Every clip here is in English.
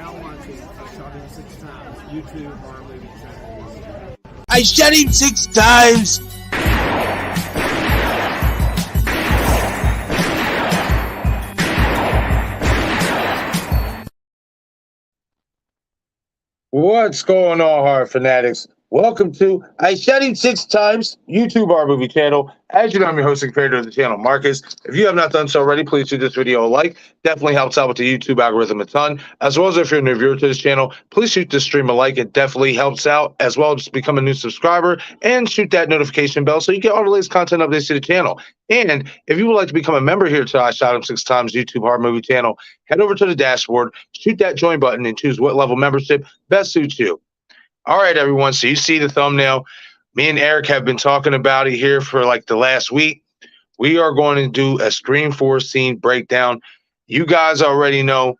now watching I Shot Him Six Times, YouTube horror movie channel. I shot him 6 times. What's going on, horror fanatics? Welcome to I Shot Him 6 Times, YouTube horror movie channel. As you know, I'm your host and creator of the channel, Marcus. If you have not done so already, please do this video a like. Definitely helps out with the YouTube algorithm a ton. As well as if you're a new viewer to this channel, please shoot this stream a like. It definitely helps out. As well as become a new subscriber and shoot that notification bell so you get all the latest content updates to the channel. And if you would like to become a member here to I Shot Him 6 Times YouTube horror movie channel, head over to the dashboard, shoot that join button, and choose what level membership best suits you. All right, everyone. So you see the thumbnail. Me and Eric have been talking about it here for like the last week. We are going to do a Scream 4 scene breakdown. You guys already know,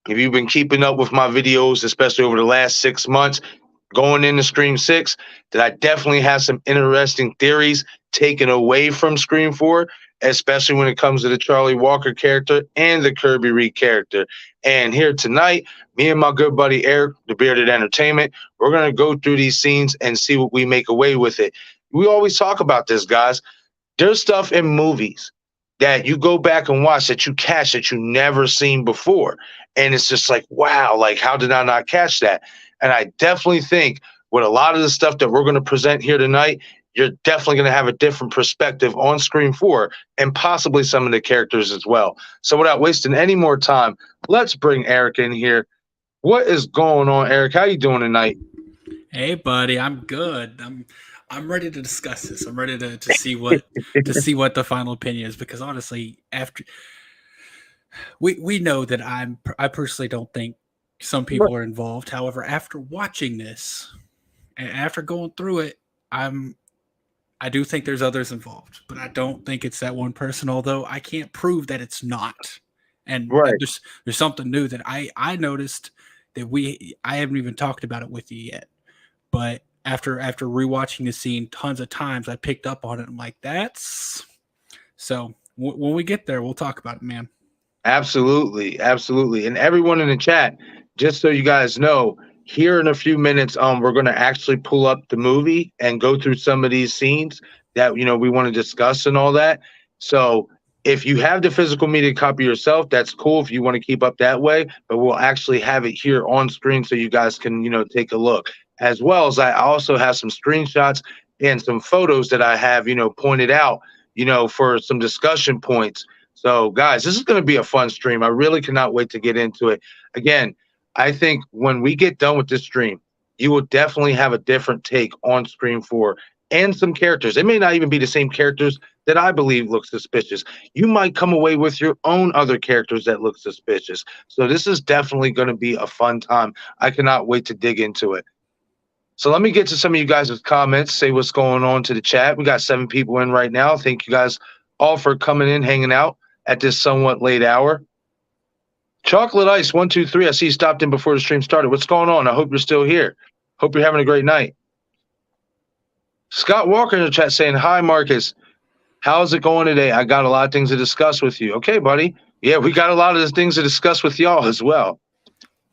if you've been keeping up with my videos, especially over the last 6 months, going into Scream 6, that I definitely have some interesting theories taken away from Scream 4, especially when it comes to the Charlie Walker character and the Kirby Reed character. And here tonight, me and my good buddy Eric, the Bearded Entertainment, we're going to go through these scenes and see what we make away with it. We always talk about this, guys. There's stuff in movies that you go back and watch that you catch that you never seen before. And it's just like, wow, like, how did I not catch that? And I definitely think with a lot of the stuff that we're going to present here tonight, you're definitely going to have a different perspective on Scream 4 and possibly some of the characters as well. So without wasting any more time, let's bring Eric in here. What is going on, Eric? How you doing tonight? Hey, buddy, I'm good. I'm ready to discuss this. I'm ready to see what the final opinion is, because honestly, after we know that I personally don't think some people are involved. However, after watching this and after going through it, I do think there's others involved, but I don't think it's that one person, although I can't prove that it's not. And there's something new that I noticed that I haven't even talked about it with you yet. But after rewatching the scene tons of times, I picked up on it. I'm like, so when we get there, we'll talk about it, man. Absolutely. Absolutely. And everyone in the chat, just so you guys know, here in a few minutes, we're going to actually pull up the movie and go through some of these scenes that, you know, we want to discuss and all that. So if you have the physical media copy yourself, that's cool if you want to keep up that way, but we'll actually have it here on screen so you guys can, you know, take a look. As well as I also have some screenshots and some photos that I have, you know, pointed out, you know, for some discussion points. So guys, this is going to be a fun stream. I really cannot wait to get into it. Again, I think when we get done with this stream, you will definitely have a different take on Scream 4 and some characters. It may not even be the same characters that I believe look suspicious. You might come away with your own other characters that look suspicious. So this is definitely going to be a fun time. I cannot wait to dig into it. So let me get to some of you guys' comments, say what's going on to the chat. We got 7 people in right now. Thank you guys all for coming in, hanging out at this somewhat late hour. Chocolate Ice 123. I see you stopped in before the stream started. What's going on? I hope you're still here. Hope you're having a great night. Scott Walker in the chat saying, hi, Marcus. How's it going today? I got a lot of things to discuss with you. Okay, buddy. Yeah, we got a lot of things to discuss with y'all as well.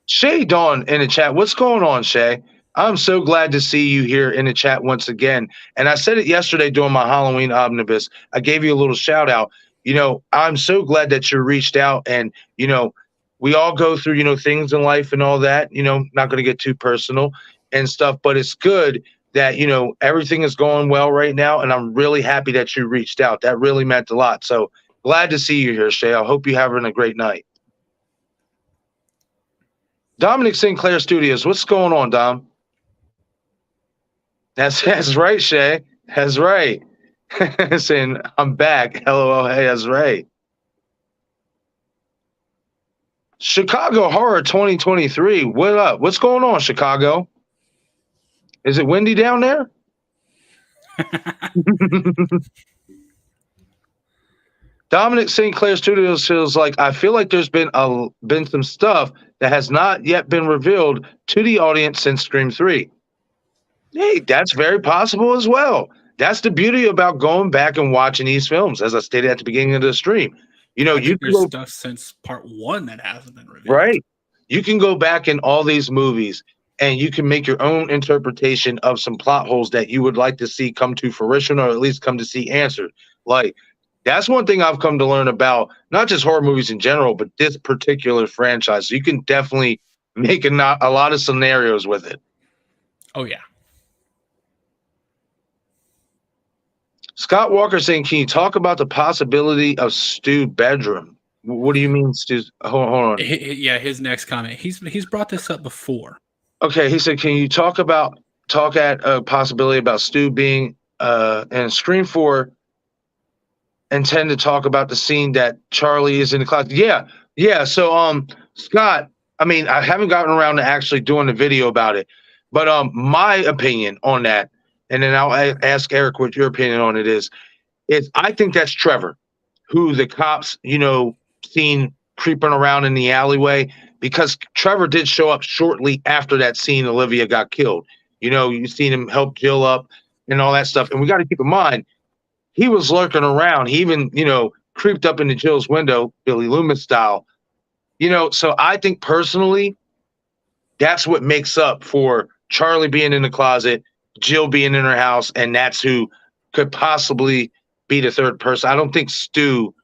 Shay Dawn in the chat. What's going on, Shay? I'm so glad to see you here in the chat once again. And I said it yesterday during my Halloween omnibus. I gave you a little shout out. You know, I'm so glad that you reached out, and, you know, we all go through, you know, things in life and all that, you know, not going to get too personal and stuff, but it's good that, you know, everything is going well right now. And I'm really happy that you reached out. That really meant a lot. So glad to see you here, Shay. I hope you're having a great night. Dominic Sinclair Studios. What's going on, Dom? That's right, Shay. That's right. Saying, I'm back. LOL. Hey, that's right. Chicago Horror 2023. What up? What's going on, Chicago? Is it windy down there? Dominic St. Clair Studios feels like, I feel like there's been some stuff that has not yet been revealed to the audience since Scream 3. Hey, that's very possible as well. That's the beauty about going back and watching these films, as I stated at the beginning of the stream. You know, there's stuff since part 1 that hasn't been revealed. Right. You can go back in all these movies and you can make your own interpretation of some plot holes that you would like to see come to fruition or at least come to see answered. Like, that's one thing I've come to learn about not just horror movies in general, but this particular franchise. You can definitely make a lot of scenarios with it. Oh yeah. Scott Walker saying, can you talk about the possibility of Stu bedroom? What do you mean, Stu? Hold on. Yeah, his next comment. He's brought this up before. Okay, he said, can you talk at a possibility about Stu being in Scream 4 and tend to talk about the scene that Charlie is in the closet? Yeah. So Scott, I mean, I haven't gotten around to actually doing the video about it, but my opinion on that, and then I'll ask Eric what your opinion on it is I think that's Trevor, who the cops, seen creeping around in the alleyway, because Trevor did show up shortly after that scene Olivia got killed. You've seen him help Jill up and all that stuff. And we got to keep in mind, he was lurking around. He even, creeped up into Jill's window, Billy Loomis style. So I think personally, that's what makes up for Charlie being in the closet, Jill being in her house, and that's who could possibly be the third person. I don't think Stu.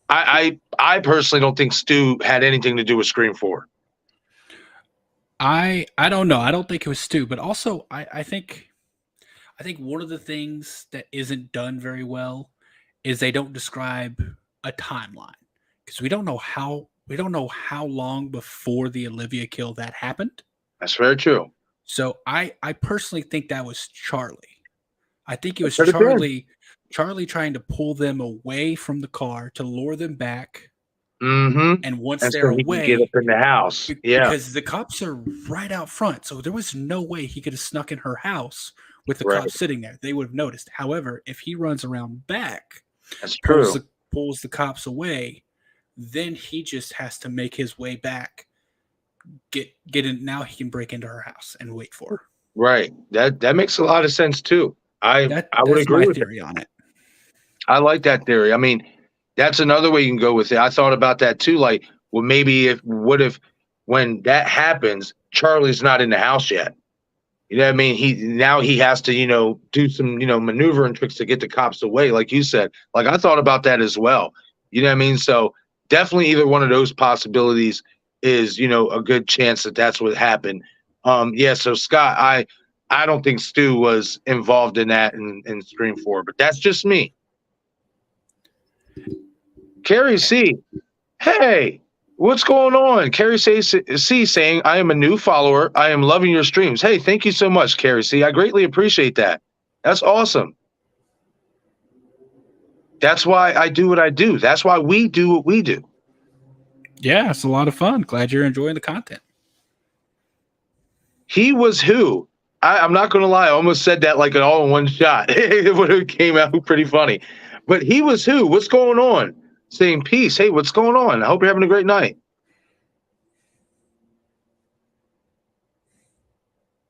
I personally don't think Stu had anything to do with Scream 4. I don't know. I don't think it was Stu, but also I think one of the things that isn't done very well is they don't describe a timeline, because we don't know how long before the Olivia kill that happened. That's very true. So I personally think that was Charlie. I think it was That's Charlie trying to pull them away from the car to lure them back. Mm-hmm. And once And they're so he away, can get up in the house. Yeah. because the cops are right out front. So there was no way he could have snuck in her house with the Right. cops sitting there. They would have noticed. However, if he runs around back, That's true. pulls the cops away, then he just has to make his way back, get in. Now he can break into her house and wait for her. Right. That makes a lot of sense too. I would That's agree my with theory on it. I like that theory. I mean, that's another way you can go with it. I thought about that too. Like, well, maybe what if when that happens, Charlie's not in the house yet? You know what I mean? He has to, do some, maneuvering tricks to get the cops away, like you said. Like, I thought about that as well. You know what I mean? So definitely either one of those possibilities is, a good chance that that's what happened. Yeah. So Scott, I don't think Stu was involved in that in Scream 4, but that's just me. Carrie C. Hey, what's going on? Carrie C saying, I am a new follower. I am loving your streams. Hey, thank you so much, Carrie C. I greatly appreciate that. That's awesome. That's why I do what I do. That's why we do what we do. Yeah, it's a lot of fun. Glad you're enjoying the content. He was who? I'm not going to lie. I almost said that like an all in one shot. It would have came out pretty funny. But he was who? What's going on? Saying peace. Hey, what's going on? I hope you're having a great night.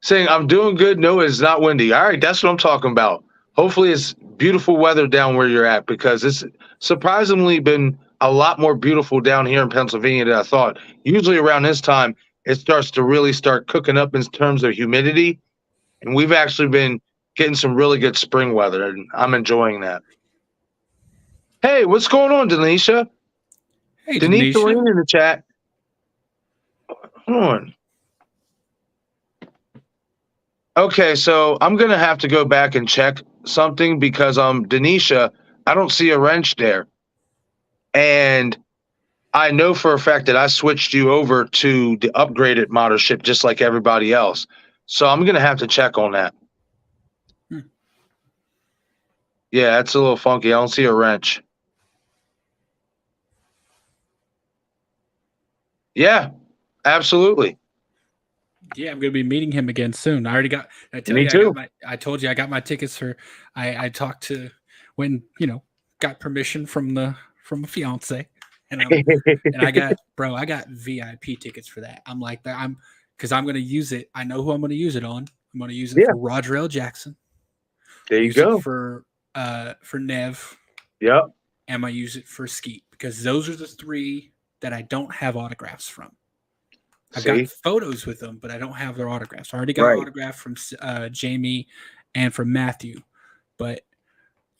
Saying, I'm doing good. No, it's not windy. All right, that's what I'm talking about. Hopefully it's beautiful weather down where you're at, because it's surprisingly been a lot more beautiful down here in Pennsylvania than I thought. Usually around this time, it starts to really start cooking up in terms of humidity. And we've actually been getting some really good spring weather, and I'm enjoying that. Hey, what's going on, Denisha? Hey, Denisha Lane in the chat. Hold on. Okay, so I'm going to have to go back and check something, because Denisha, I don't see a wrench there. And I know for a fact that I switched you over to the upgraded Mothership just like everybody else. So I'm going to have to check on that. Yeah, that's a little funky. I don't see a wrench. Yeah, absolutely. Yeah, I'm going to be meeting him again soon. I already got. I told you I got my tickets for. I talked to when got permission from a fiance, and I got VIP tickets for that. I'm like that. Because I'm going to use it. I know who I'm going to use it on. I'm going to use it for Roger L. Jackson. There you go. For Nev. Yep. And I use it for Skeet, because those are the three that I don't have autographs from. I've See? got photos with them, but I don't have their autographs. I already got Right. an autograph from Jamie and from Matthew, but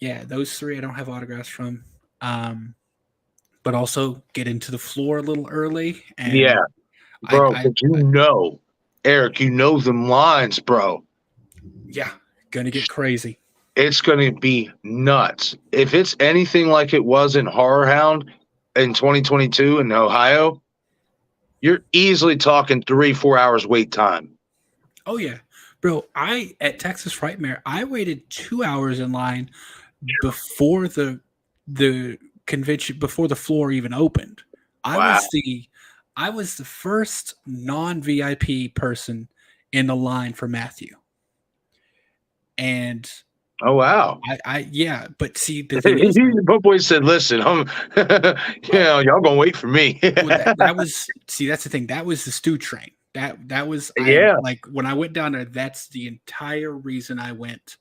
yeah, those three I don't have autographs from. But also get into the floor a little early, and Yeah, bro. I But Eric, you know them lines, bro. yeah, gonna get crazy. It's going to be nuts. If it's anything like it was in Horror Hound in 2022 in Ohio, you're easily talking 3-4 hours wait time. Oh yeah, bro. At Texas Frightmare, I waited 2 hours in line before the convention, before the floor even opened. Wow. I was the first non-VIP person in the line for Matthew. And Oh wow! yeah, but see the thing is, Boy boy said, "Listen, y'all gonna wait for me." that was that's the thing. That was the stew train. That was like when I went down there. That's the entire reason I went,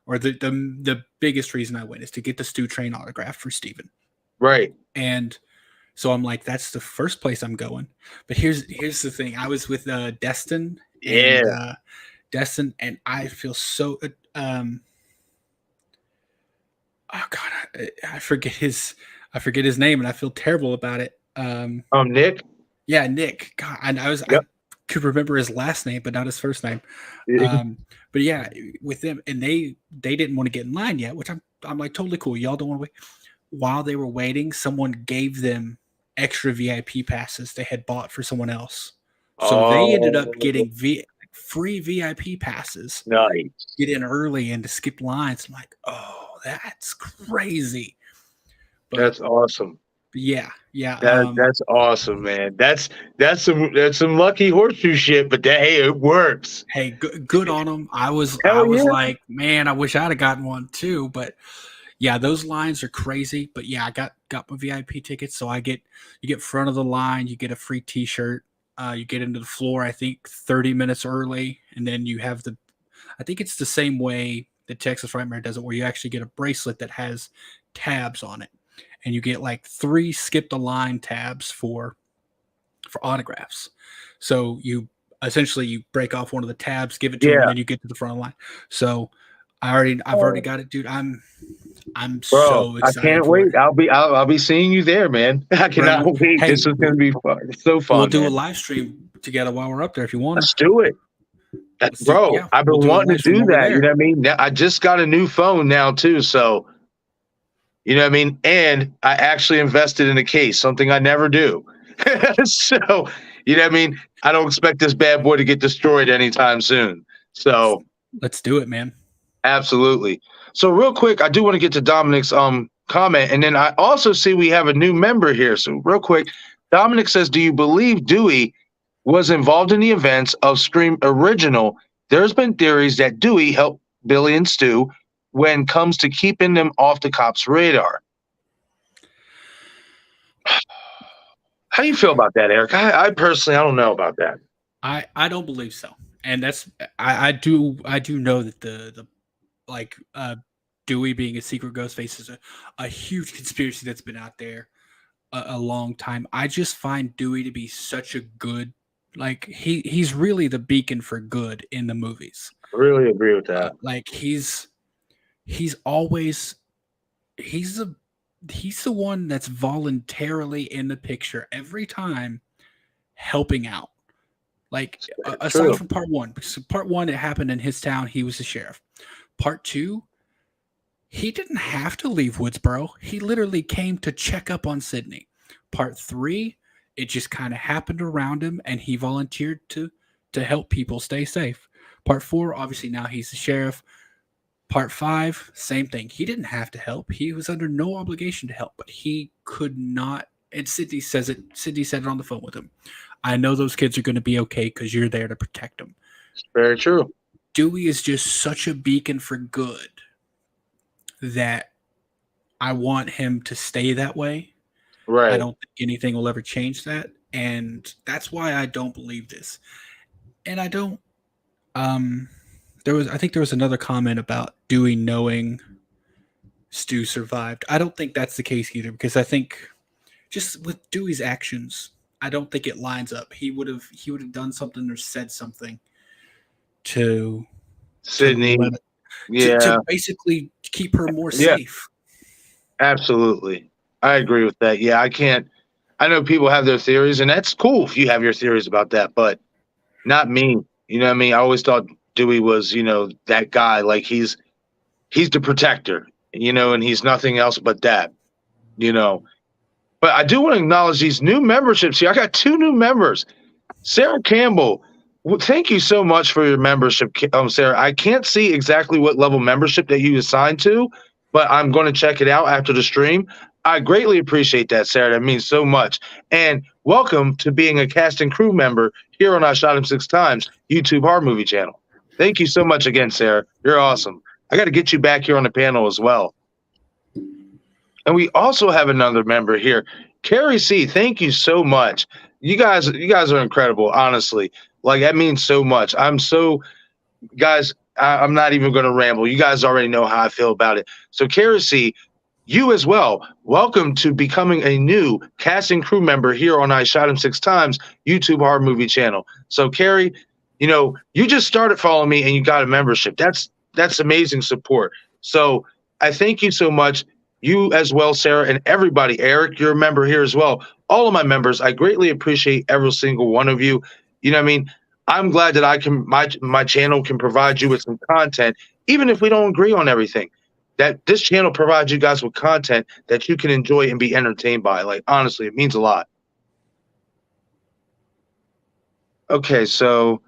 or the biggest reason I went is to get the stew train autograph for Steven. Right. And so I'm like, that's the first place I'm going. But here's the thing. I was with Destin. Yeah. And, Destin, and I feel so. Oh God, I forget his name, and I feel terrible about it. Nick. Yeah, Nick. God, and I could remember his last name, but not his first name. But yeah, with them, and they didn't want to get in line yet, which I'm like totally cool. Y'all don't want to wait. While they were waiting, someone gave them extra VIP passes they had bought for someone else, so they ended up getting free VIP passes. Nice. Get in early and to skip lines. I'm like, oh, that's crazy. But, that's awesome. Yeah. That's awesome, man. That's some lucky horseshoe shit, but hey, it works. Hey, good on them. I was like, man, I wish I'd have gotten one too. But yeah, those lines are crazy. But yeah, I got my VIP tickets, so you get front of the line, you get a free T-shirt. You get into the floor, I think 30 minutes early, and then you have I think it's the same way that Texas Frightmare does it, where you actually get a bracelet that has tabs on it, and you get like 3 skip the line tabs for autographs. So you essentially break off one of the tabs, give it to them, and then you get to the front of the line. So I've already got it, dude. I'm so excited. I can't wait. I'll be seeing you there, man. I cannot wait. Hey, this is gonna be fun. It's so fun. We'll do a live stream together while we're up there if you want. Let's do it. Bro, yeah, I've been wanting to do that. You know what I mean? I just got a new phone now too, so you know what I mean? And I actually invested in a case, something I never do. So, you know what I mean? I don't expect this bad boy to get destroyed anytime soon. So let's do it, man. Absolutely. So real quick, I do want to get to Dominic's comment, and then I also see we have a new member here. So real quick, Dominic says, "Do you believe Dewey was involved in the events of Scream Original? There's been theories that Dewey helped Billy and Stu when it comes to keeping them off the cops' radar." How do you feel about that, Eric? I personally, I don't know about that. I don't believe so, and that's I do know that the Dewey being a secret Ghostface is a huge conspiracy that's been out there a long time. I just find Dewey to be such a good, he's really the beacon for good in the movies. I really agree with that. He's the one that's voluntarily in the picture every time, helping out. Aside from part one, because part one, it happened in his town. He was the sheriff. Part two, he didn't have to leave Woodsboro. He literally came to check up on Sydney. Part three, it just kind of happened around him, and he volunteered to help people stay safe. Part four, obviously now he's the sheriff. Part five, same thing. He didn't have to help. He was under no obligation to help, but he could not. And Sydney says it. Sydney said it on the phone with him. I know those kids are going to be okay because you're there to protect them. It's very true. Dewey is just such a beacon for good that I want him to stay that way. Right. I don't think anything will ever change that. And that's why I don't believe this. And I don't, I think there was another comment about Dewey knowing Stu survived. I don't think that's the case either, because I think just with Dewey's actions, I don't think it lines up. He would have done something or said something to Sydney. let it, Yeah. to basically keep her more Yeah. safe. Absolutely. I agree with that. Yeah, I can't. I know people have their theories, and that's cool if you have your theories about that, but not me. You know what I mean? I always thought Dewey was, that guy. Like he's the protector, and he's nothing else but that, you know. But I do want to acknowledge these new memberships here. I got 2 new members. Sarah Campbell, thank you so much for your membership, Sarah. I can't see exactly what level membership that you assigned to, but I'm going to check it out after the stream. I greatly appreciate that, Sarah. That means so much. And welcome to being a cast and crew member here on I Shot Him 6 Times YouTube horror movie channel. Thank you so much again, Sarah. You're awesome. I got to get you back here on the panel as well. And we also have another member here, Carrie C. Thank you so much. You guys are incredible, honestly. Like that means so much. I'm not even going to ramble. You guys already know how I feel about it. So Carrie C., you as well. Welcome to becoming a new cast and crew member here on I Shot Him 6 Times YouTube horror movie channel. So Carrie, you just started following me and you got a membership. That's amazing support. So I thank you so much. You as well, Sarah, and everybody. Eric, you're a member here as well. All of my members, I greatly appreciate every single one of you. You know what I mean? I'm glad that my channel can provide you with some content, even if we don't agree on everything. That this channel provides you guys with content that you can enjoy and be entertained by. Like, honestly, it means a lot. Okay, so.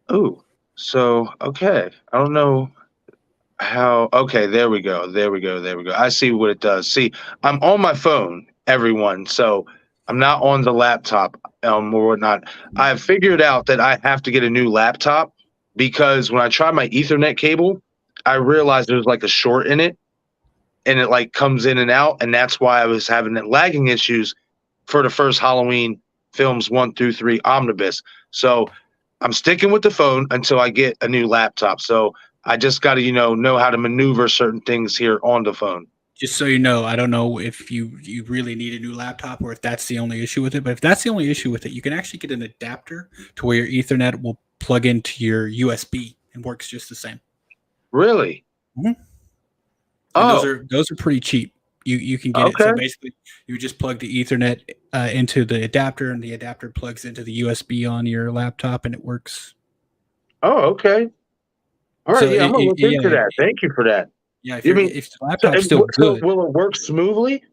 Okay. I don't know how. Okay, there we go. I see what it does. See, I'm on my phone, everyone. So I'm not on the laptop or whatnot. I've figured out that I have to get a new laptop because when I tried my Ethernet cable, I realized there's like a short in it and it like comes in and out. And that's why I was having lagging issues for the first Halloween films 1 through 3 omnibus. So I'm sticking with the phone until I get a new laptop. So I just got to, know how to maneuver certain things here on the phone. Just so you know, I don't know if you really need a new laptop or if that's the only issue with it. But if that's the only issue with it, you can actually get an adapter to where your Ethernet will plug into your USB and works just the same. Really? Mm-hmm. Oh, those are pretty cheap. You can get it. So basically, you just plug the Ethernet into the adapter, and the adapter plugs into the USB on your laptop, and it works. Oh, okay. All right, I'm gonna look into that. Thank you for that. Yeah, if the laptop's still good, will it work smoothly?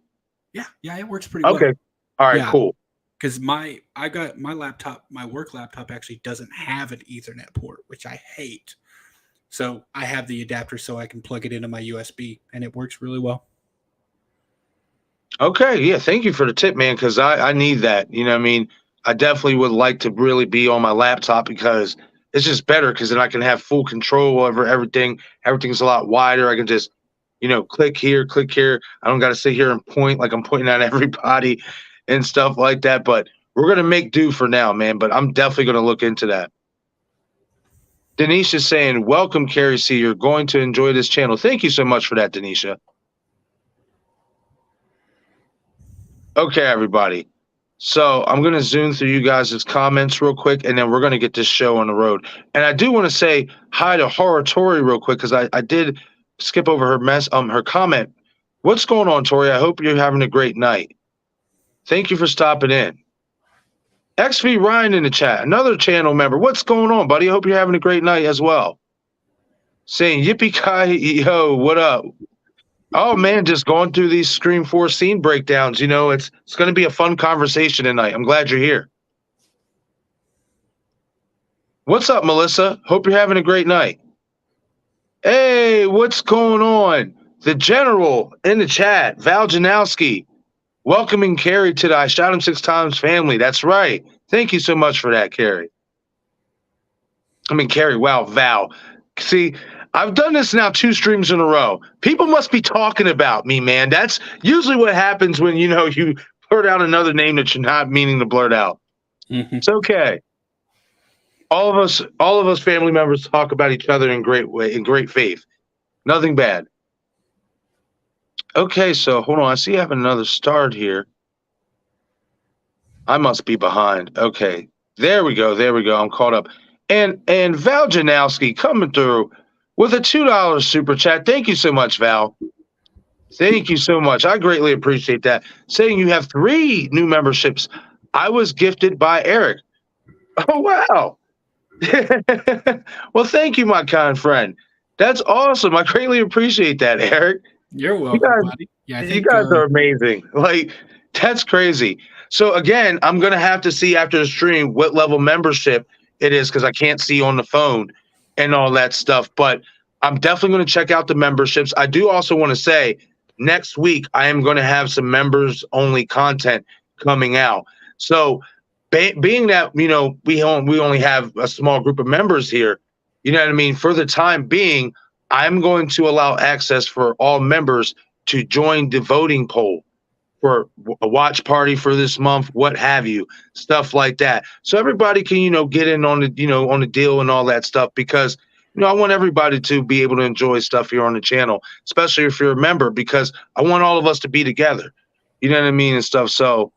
Yeah, it works pretty well. Okay, all right, cool. Because my laptop, my work laptop actually doesn't have an Ethernet port, which I hate. So I have the adapter so I can plug it into my USB, and it works really well. Okay, yeah, thank you for the tip, man, because I need that. You know what I mean? I definitely would like to really be on my laptop because it's just better because then I can have full control over everything. Everything's a lot wider. I can just, click here, click here. I don't got to sit here and point like I'm pointing at everybody and stuff like that. But we're going to make do for now, man. But I'm definitely going to look into that. Denisha saying, welcome, Carrie C. You're going to enjoy this channel. Thank you so much for that, Denisha. Okay, everybody. So I'm going to zoom through you guys' comments real quick, and then we're going to get this show on the road. And I do want to say hi to Horror Tori real quick because I did skip over her comment. What's going on, Tori? I hope you're having a great night. Thank you for stopping in. XV Ryan in the chat, another channel member. What's going on, buddy? I hope you're having a great night as well. Saying yippee-ki-yo, what up? Oh, man, just going through these Scream 4 scene breakdowns. It's going to be a fun conversation tonight. I'm glad you're here. What's up, Melissa? Hope you're having a great night. Hey, what's going on? The General in the chat, Val Janowski, welcoming Carrie to the I Shot Him 6 Times family. That's right. Thank you so much for that, Carrie. Carrie, wow, Val. See, I've done this now 2 streams in a row. People must be talking about me, man. That's usually what happens when, you blurt out another name that you're not meaning to blurt out. Mm-hmm. It's okay. All of us family members talk about each other in great faith. Nothing bad. Okay, so hold on. I see I have another start here. I must be behind. Okay. There we go. There we go. I'm caught up. And Val Janowski coming through with a $2 super chat. Thank you so much, Val. Thank you so much. I greatly appreciate that. Saying you have 3 new memberships. I was gifted by Eric. Oh, wow. Well, thank you, my kind friend. That's awesome. I greatly appreciate that, Eric. You're welcome, buddy. Yeah, You guys are amazing. Like, that's crazy. So again, I'm gonna have to see after the stream what level membership it is because I can't see on the phone and all that stuff. But I'm definitely gonna check out the memberships. I do also want to say next week I am going to have some members only content coming out. So being that we only have a small group of members here, you know what I mean. For the time being, I'm going to allow access for all members to join the voting poll for a watch party for this month, what have you, stuff like that. So everybody can, get in on the, on the deal and all that stuff because, I want everybody to be able to enjoy stuff here on the channel, especially if you're a member, because I want all of us to be together, you know what I mean, and stuff. So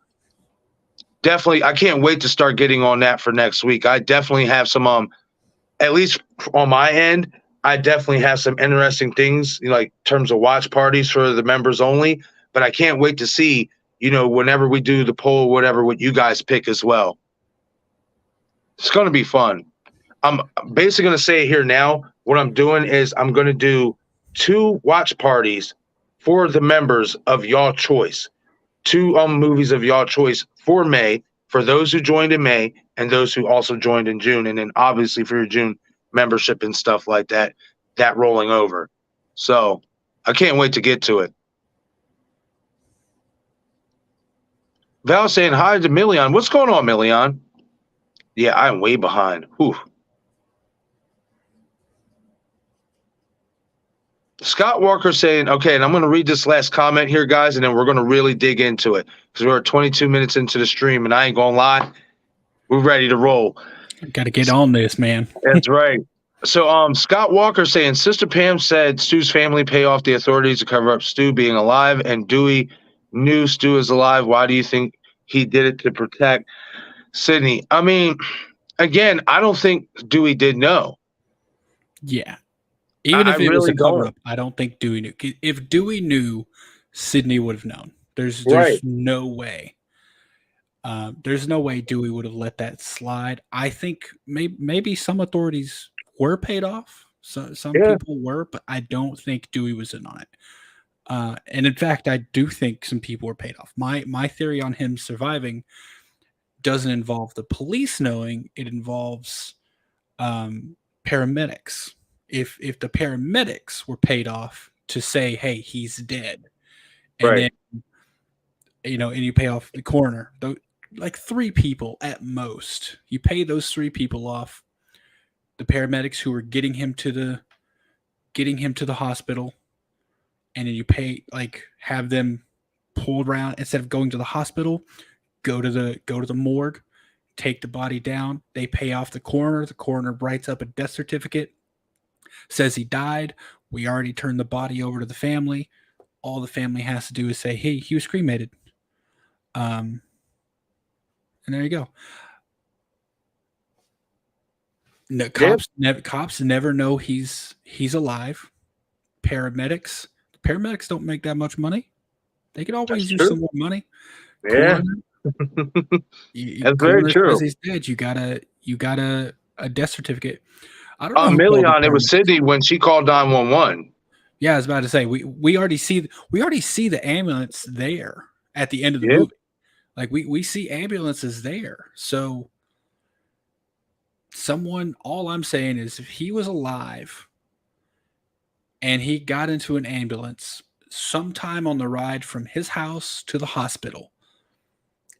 definitely, I can't wait to start getting on that for next week. I definitely have some, at least on my end, I definitely have some interesting things, like terms of watch parties for the members only. But I can't wait to see, whenever we do the poll, whatever, what you guys pick as well. It's going to be fun. I'm basically going to say it here now. What I'm doing is I'm going to do 2 watch parties for the members of y'all choice. 2 movies of y'all choice for May, for those who joined in May and those who also joined in June. And then obviously for your June membership and stuff like that, that rolling over. So I can't wait to get to it. Val saying hi to Million. What's going on, Million? Yeah, I'm way behind. Whew. Scott Walker saying, okay, and I'm going to read this last comment here, guys, and then we're going to really dig into it because we're 22 minutes into the stream, and I ain't going to lie. We're ready to roll. Got to get on this, man. That's right. So Scott Walker saying, Sister Pam said Stu's family pay off the authorities to cover up Stu being alive, and Dewey knew Stu is alive. Why do you think he did it to protect Sydney? I mean, again, I don't think Dewey did know. Yeah. Even if it was a cover-up, I don't think Dewey knew. If Dewey knew, Sydney would have known. There's no way. There's no way Dewey would have let that slide. I think maybe some authorities were paid off. So some people were, but I don't think Dewey was in on it. And in fact, I do think some people were paid off. My theory on him surviving doesn't involve the police knowing. It involves paramedics. If the paramedics were paid off to say, hey, he's dead, and then and you pay off the coroner, like 3 people at most, you pay those 3 people off, the paramedics who were getting him to the hospital, and then you pay, have them pulled around instead of going to the hospital, go to the morgue, take the body down, they pay off the coroner writes up a death certificate, says he died. We already turned the body over to the family. All the family has to do is say, hey, he was cremated. And there you go. No, cops never know he's alive. Paramedics don't make that much money. They could always use some more money. Yeah. That's very true. He's dead. You got a death certificate. I don't know. Million. It was Sydney when she called 911. Yeah, I was about to say we already see the ambulance there at the end of the movie. Like we see ambulances there. So all I'm saying is if he was alive and he got into an ambulance sometime on the ride from his house to the hospital,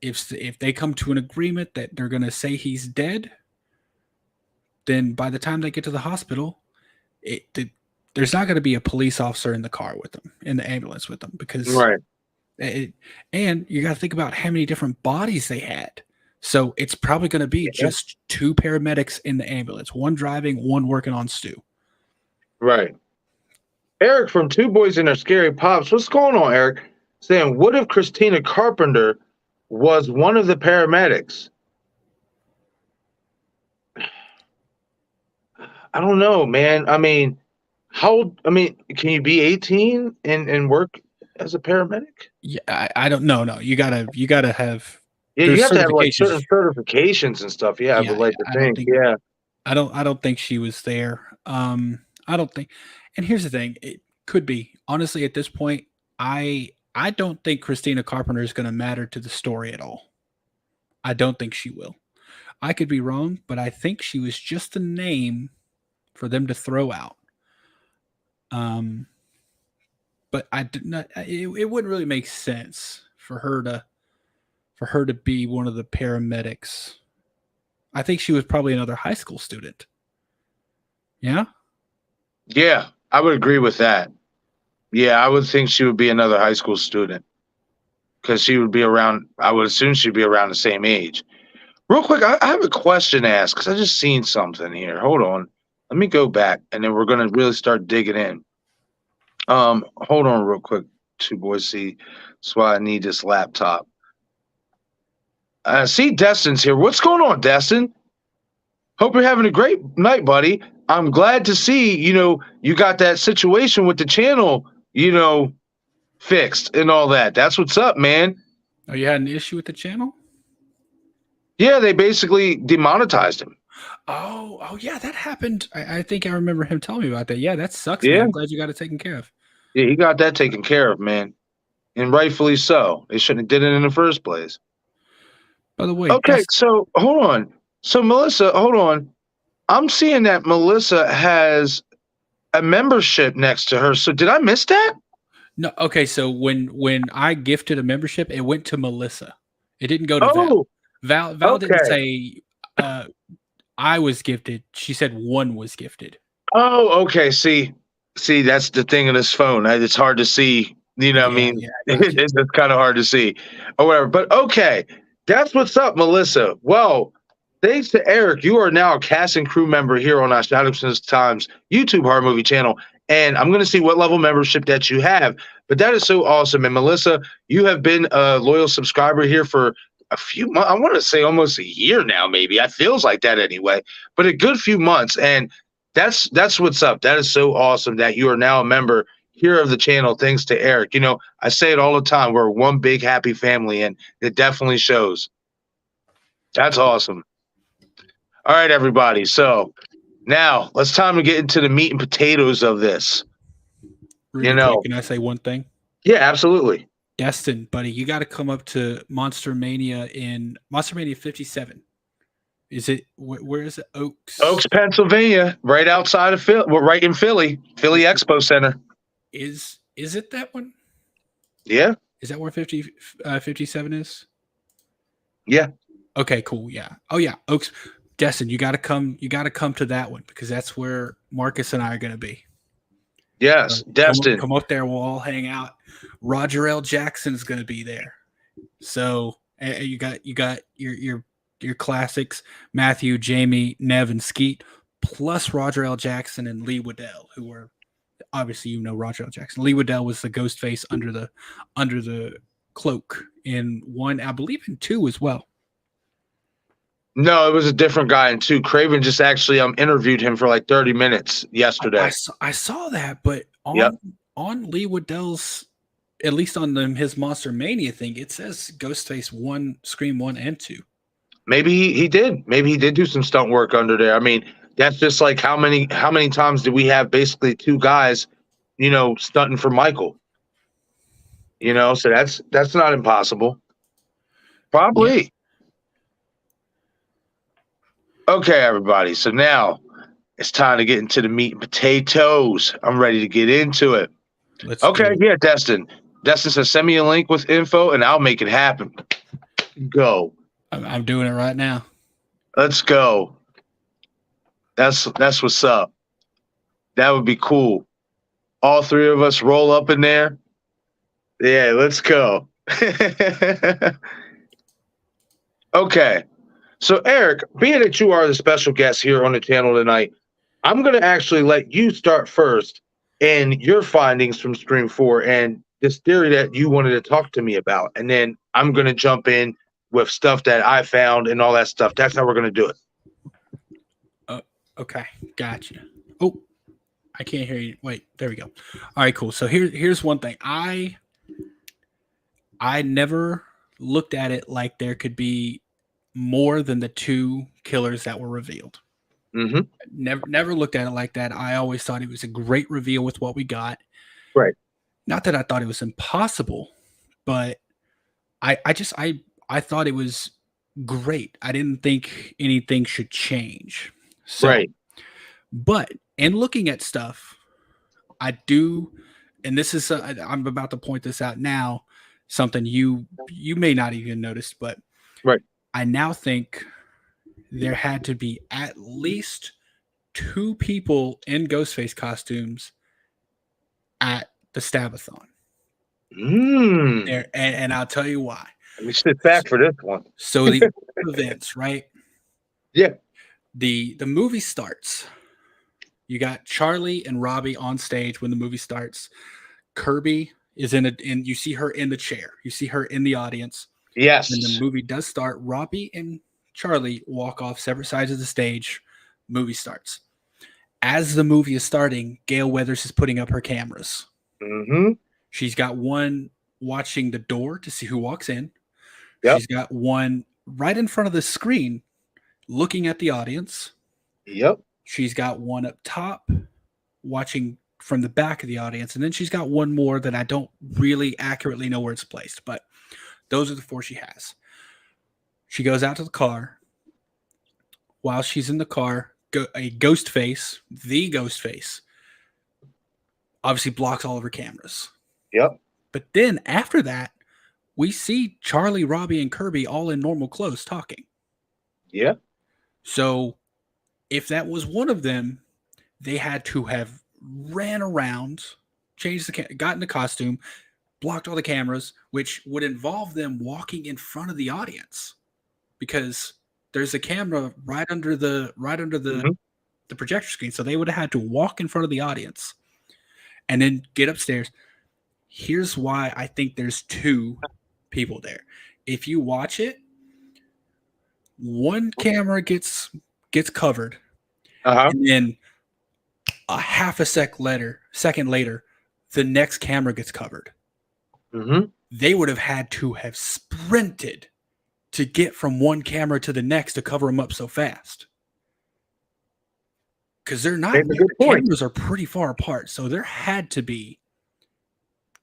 if they come to an agreement that they're going to say he's dead, then by the time they get to the hospital, there's not going to be a police officer in the car with them, in the ambulance with them, because and you got to think about how many different bodies they had. So it's probably going to be just 2 paramedics in the ambulance, 1 driving, 1 working on Stu. Right. Eric from 2 Boys and Their Scary Pops. What's going on, Eric? Saying, what if Christina Carpenter was one of the paramedics. I don't know, man. I mean, can you be 18 and work as a paramedic? Yeah, I don't know. No, you gotta have. Yeah, There's you have to have like certifications. certain certifications and stuff. Yeah, I Yeah, would like to I don't think. think Yeah. I don't think she was there. I don't think. And here's the thing: it could be. Honestly, at this point, I don't think Christina Carpenter is going to matter to the story at all. I don't think she will. I could be wrong, but I think she was just a name for them to throw out. But I did not. It wouldn't really make sense for her to be one of the paramedics. I think she was probably another high school student. Yeah. Yeah, I would agree with that. Yeah, I would think she would be another high school student because she would be around. I would assume she'd be around the same age. Real quick, I have a question to ask because I just seen something here. Hold on, let me go back, and then we're gonna really start digging in. Hold on, real quick, two boys. See, that's why I need this laptop. See, Destin's here. What's going on, Destin? Hope you're having a great night, buddy. I'm glad to see, you got that situation with the channel, fixed and all that. That's what's up, man. Oh, you had an issue with the channel? Yeah, they basically demonetized him. Oh yeah, that happened. I think I remember him telling me about that. Yeah, that sucks. Yeah. Man. I'm glad you got it taken care of. Yeah, he got that taken care of, man. And rightfully so. They shouldn't have did it in the first place. By the way, Okay, so hold on. So Melissa, hold on. I'm seeing that Melissa has a membership next to her. So did I miss that? No, okay. So when I gifted a membership, it went to Melissa. It didn't go to Val. Val didn't say I was gifted. She said one was gifted. Oh, okay. See, that's the thing of this phone. It's hard to see. What I mean? Yeah, It's kind of hard to see or whatever. But okay, that's what's up, Melissa. Well, thanks to Eric, you are now a cast and crew member here on our Shouting 6 Times YouTube horror movie channel. And I'm going to see what level membership that you have. But that is so awesome. And Melissa, you have been a loyal subscriber here for a few months. I want to say almost a year now, maybe. It feels like that anyway. But a good few months. And that's what's up. That is so awesome that you are now a member here of the channel, thanks to Eric. I say it all the time. We're one big happy family, and it definitely shows. That's awesome. All right, everybody. So now it's time to get into the meat and potatoes of this. Really quick, can I say one thing? Yeah, absolutely. Destin, buddy, you got to come up to Monster Mania 57. Is it where is it? Oaks, Pennsylvania, right outside of Philly. We're right in Philly Expo Center. Is it that one? Yeah. Is that where 57 is? Yeah. Okay, cool. Yeah. Oh yeah, Oaks. Destin, you got to come to that one because that's where Marcus and I are going to be. Yes, Destin. Come up there. We'll all hang out. Roger L. Jackson is going to be there. So you got your classics: Matthew, Jamie, Nev, and Skeet, plus Roger L. Jackson and Lee Waddell, who were obviously Roger L. Jackson. Lee Waddell was the ghost face under the cloak in 1, I believe in 2 as well. No, it was a different guy in 2. Craven just actually interviewed him for like 30 minutes yesterday. I saw that, but on Lee Waddell's, at least on his Monster Mania thing, it says Ghostface 1, Scream 1 and 2. Maybe he did. Maybe he did do some stunt work under there. I mean, that's just like how many times did we have basically 2 guys, stunting for Michael? So that's not impossible. Probably. Yeah. Okay, everybody. So now it's time to get into the meat and potatoes. I'm ready to get into it. Yeah, Destin. Destin says, send me a link with info and I'll make it happen. Go. I'm doing it right now. Let's go. That's what's up. That would be cool. All 3 of us roll up in there. Yeah, let's go. Okay. So, Eric, being that you are the special guest here on the channel tonight, I'm going to actually let you start first in your findings from Scream 4 and this theory that you wanted to talk to me about. And then I'm going to jump in with stuff that I found and all that stuff. That's how we're going to do it. Okay, gotcha. Oh, I can't hear you. Wait, there we go. All right, cool. So here's one thing. I never looked at it like there could be more than the 2 killers that were revealed. Mm-hmm. Never looked at it like that. I always thought it was a great reveal with what we got. Right. Not that I thought it was impossible, but I thought it was great. I didn't think anything should change. So, Right. But in looking at stuff, I do, and this is I'm about to point this out now. Something you may not even notice, but right. I now think there had to be at least 2 people in Ghostface costumes at the Stabathon. And I'll tell you why. Let me sit back for this one. So the events, right? Yeah. The movie starts. You got Charlie and Robbie on stage when the movie starts. Kirby is in you see her in the chair. You see her in the audience. Yes. When the movie does start, Robbie and Charlie walk off separate sides of the stage. Movie starts. As the movie is starting, Gale Weathers is putting up her cameras. Mm-hmm. She's got one watching the door to see who walks in. Yep. She's got one right in front of the screen looking at the audience. Yep. She's got one up top watching from the back of the audience. And then she's got one more that I don't really accurately know where it's placed. But those are the 4 she has. She goes out to the car. While she's in the car, the ghost face, obviously blocks all of her cameras. Yep. But then after that, we see Charlie, Robbie, and Kirby all in normal clothes talking. Yeah. So if that was one of them, they had to have ran around, changed got in the costume, blocked all the cameras, which would involve them walking in front of the audience because there's a camera right under the the projector screen. So they would have had to walk in front of the audience and then get upstairs. Here's why I think there's 2 people there. If you watch it, one camera gets covered, and then a half a second later, the next camera gets covered. Mm-hmm. They would have had to have sprinted to get from one camera to the next to cover them up so fast. Because they're not, the cameras are pretty far apart. So there had to be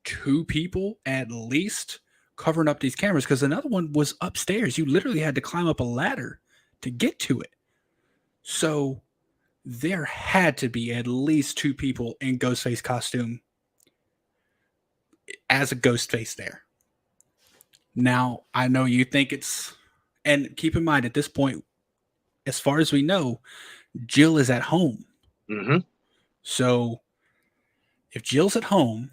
2 people at least covering up these cameras because another one was upstairs. You literally had to climb up a ladder to get to it. So there had to be at least 2 people in Ghostface costume as a Ghostface there. Now, I know you think and keep in mind at this point, as far as we know, Jill is at home. Mm-hmm. So if Jill's at home,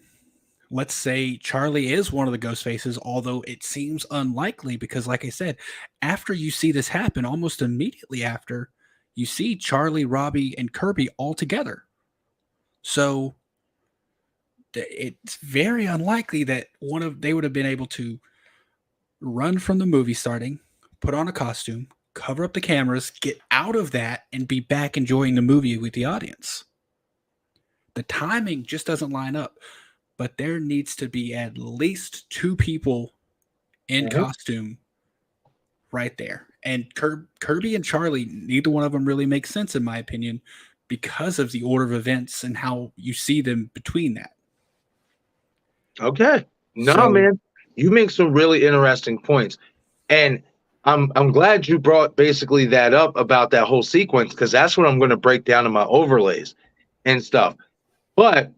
let's say Charlie is one of the ghost faces, although it seems unlikely because, like I said, after you see this happen, almost immediately after, you see Charlie, Robbie, and Kirby all together. So it's very unlikely that they would have been able to run from the movie starting, put on a costume, cover up the cameras, get out of that, and be back enjoying the movie with the audience. The timing just doesn't line up. But there needs to be at least 2 people in costume right there. And Kirby and Charlie, neither one of them really makes sense, in my opinion, because of the order of events and how you see them between that. Okay. No, man, you make some really interesting points. And I'm glad you brought basically that up about that whole sequence because that's what I'm going to break down in my overlays and stuff. But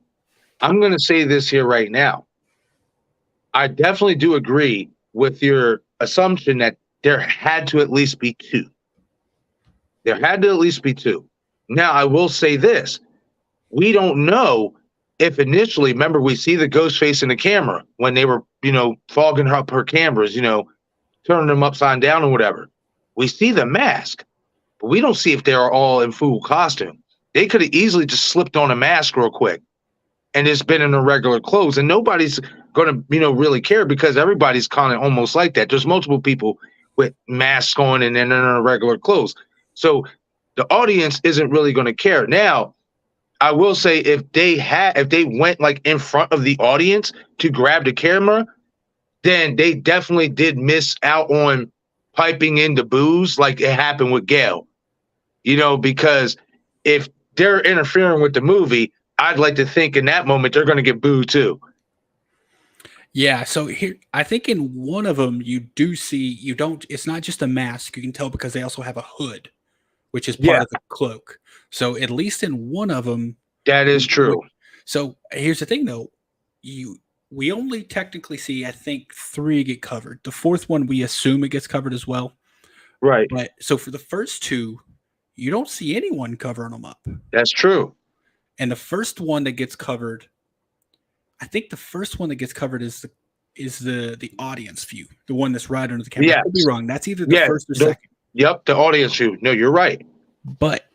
I'm going to say this here right now. I definitely do agree with your assumption that there had to at least be 2. There had to at least be 2. Now, I will say this. We don't know if initially, remember, we see the ghost face in the camera when they were, fogging up her cameras, turning them upside down or whatever. We see the mask, but we don't see if they're all in full costume. They could have easily just slipped on a mask real quick and it's been in irregular clothes, and nobody's gonna, really care because everybody's kind of almost like that. There's multiple people with masks on and then in irregular clothes, so the audience isn't really going to care. Now, I will say if they went like in front of the audience to grab the camera, then they definitely did miss out on piping in the booze like it happened with Gail. Because if they're interfering with the movie, I'd like to think in that moment they're going to get booed too. Yeah, so here I think in one of them it's not just a mask, you can tell because they also have a hood, which is part of the cloak. So at least in one of them, that is true. So here's the thing though, we only technically see, I think, 3 get covered. The 4th one, we assume it gets covered as well. Right. But so for the first 2, you don't see anyone covering them up. That's true. And the first one that gets covered, I think the first one that gets covered is the audience view, the one that's right under the camera. Yes. I could be wrong. That's either the first or second. Yep, the audience view. No, you're right. But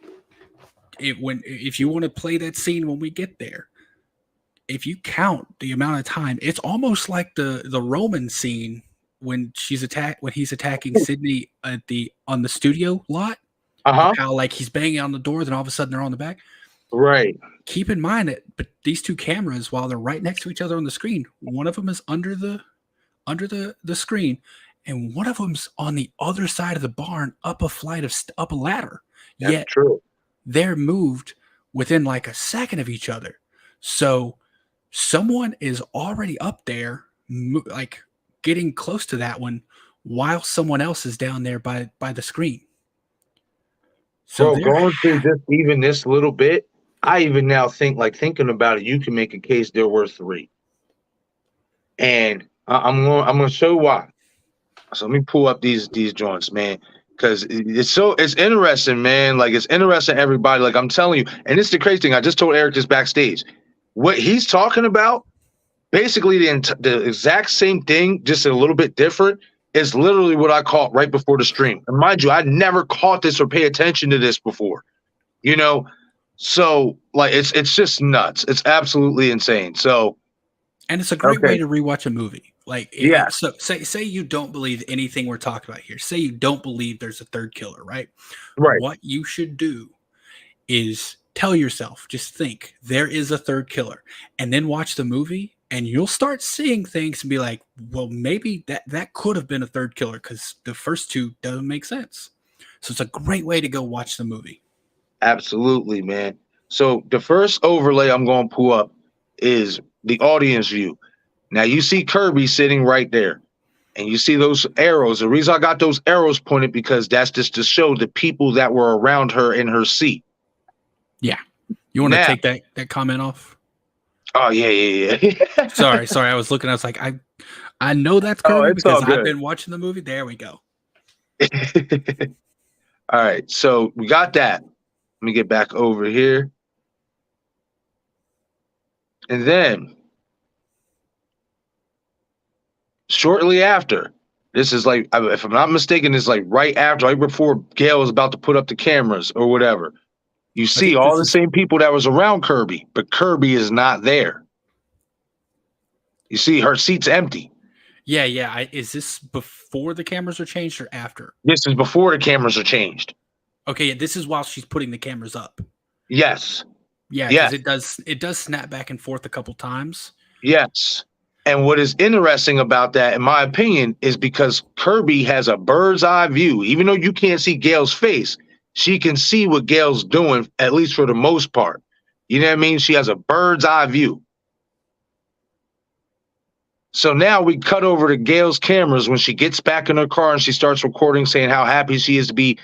if you want to play that scene when we get there, if you count the amount of time, it's almost like the Roman scene when he's attacking Sydney on the studio lot. How like he's banging on the door, then all of a sudden they're on the back. Right. Keep in mind that, but these 2 cameras, while they're right next to each other on the screen, one of them is under the screen, and one of them's on the other side of the barn, up a ladder. That's Yet true. they're moved within like a second of each other. So someone is already up there, like getting close to that one, while someone else is down there by the screen. So going through just even this little bit, I even now thinking about it, you can make a case there were 3, and I'm going to show why. So let me pull up these joints, man, because it's interesting, man. Like, it's interesting, everybody. Like, I'm telling you, and it's the crazy thing. I just told Eric this backstage. What he's talking about, basically the exact same thing, just a little bit different, is literally what I caught right before the stream. And mind you, I never caught this or pay attention to this before, So like, it's just nuts. It's absolutely insane. So, and it's a great way to rewatch a movie. Like, so say you don't believe anything we're talking about here. Say you don't believe there's a third killer, right? Right. What you should do is tell yourself, just think there is a third killer, and then watch the movie. And you'll start seeing things and be like, well, maybe that could have been a third killer because the first 2 doesn't make sense. So it's a great way to go watch the movie. Absolutely, man. So the first overlay I'm going to pull up is the audience view. Now you see Kirby sitting right there, and you see those arrows. The reason I got those arrows pointed because that's just to show the people that were around her in her seat. Yeah. You want to take that comment off? Oh, yeah. Sorry. I was looking. I was like, I know that's Kirby because I've been watching the movie. There we go. All right. So we got that. Let me get back over here. And then shortly after, this is like, if I'm not mistaken, it's like right before Gail was about to put up the cameras or whatever. You see all the same people that was around Kirby, but Kirby is not there. You see her seat's empty. Yeah. Is this before the cameras are changed or after? This is before the cameras are changed. Okay, this is while she's putting the cameras up. Yes. Yeah, because it does snap back and forth a couple times. Yes. And what is interesting about that, in my opinion, is because Kirby has a bird's eye view. Even though you can't see Gail's face, she can see what Gail's doing, at least for the most part. You know what I mean? She has a bird's eye view. So now we cut over to Gail's cameras when she gets back in her car and she starts recording, saying how happy she is to be,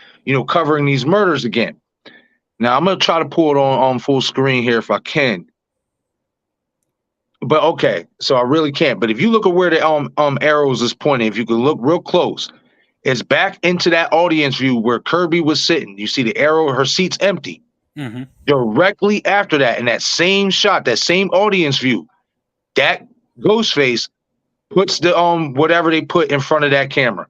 covering these murders again. Now I'm going to try to pull it on full screen here if I can. But okay, so I really can't. But if you look at where the arrows is pointing, if you could look real close, it's back into that audience view where Kirby was sitting. You see the arrow, her seat's empty. Mm-hmm. Directly after that, in that same shot, that same audience view, that Ghostface puts the whatever they put in front of that camera.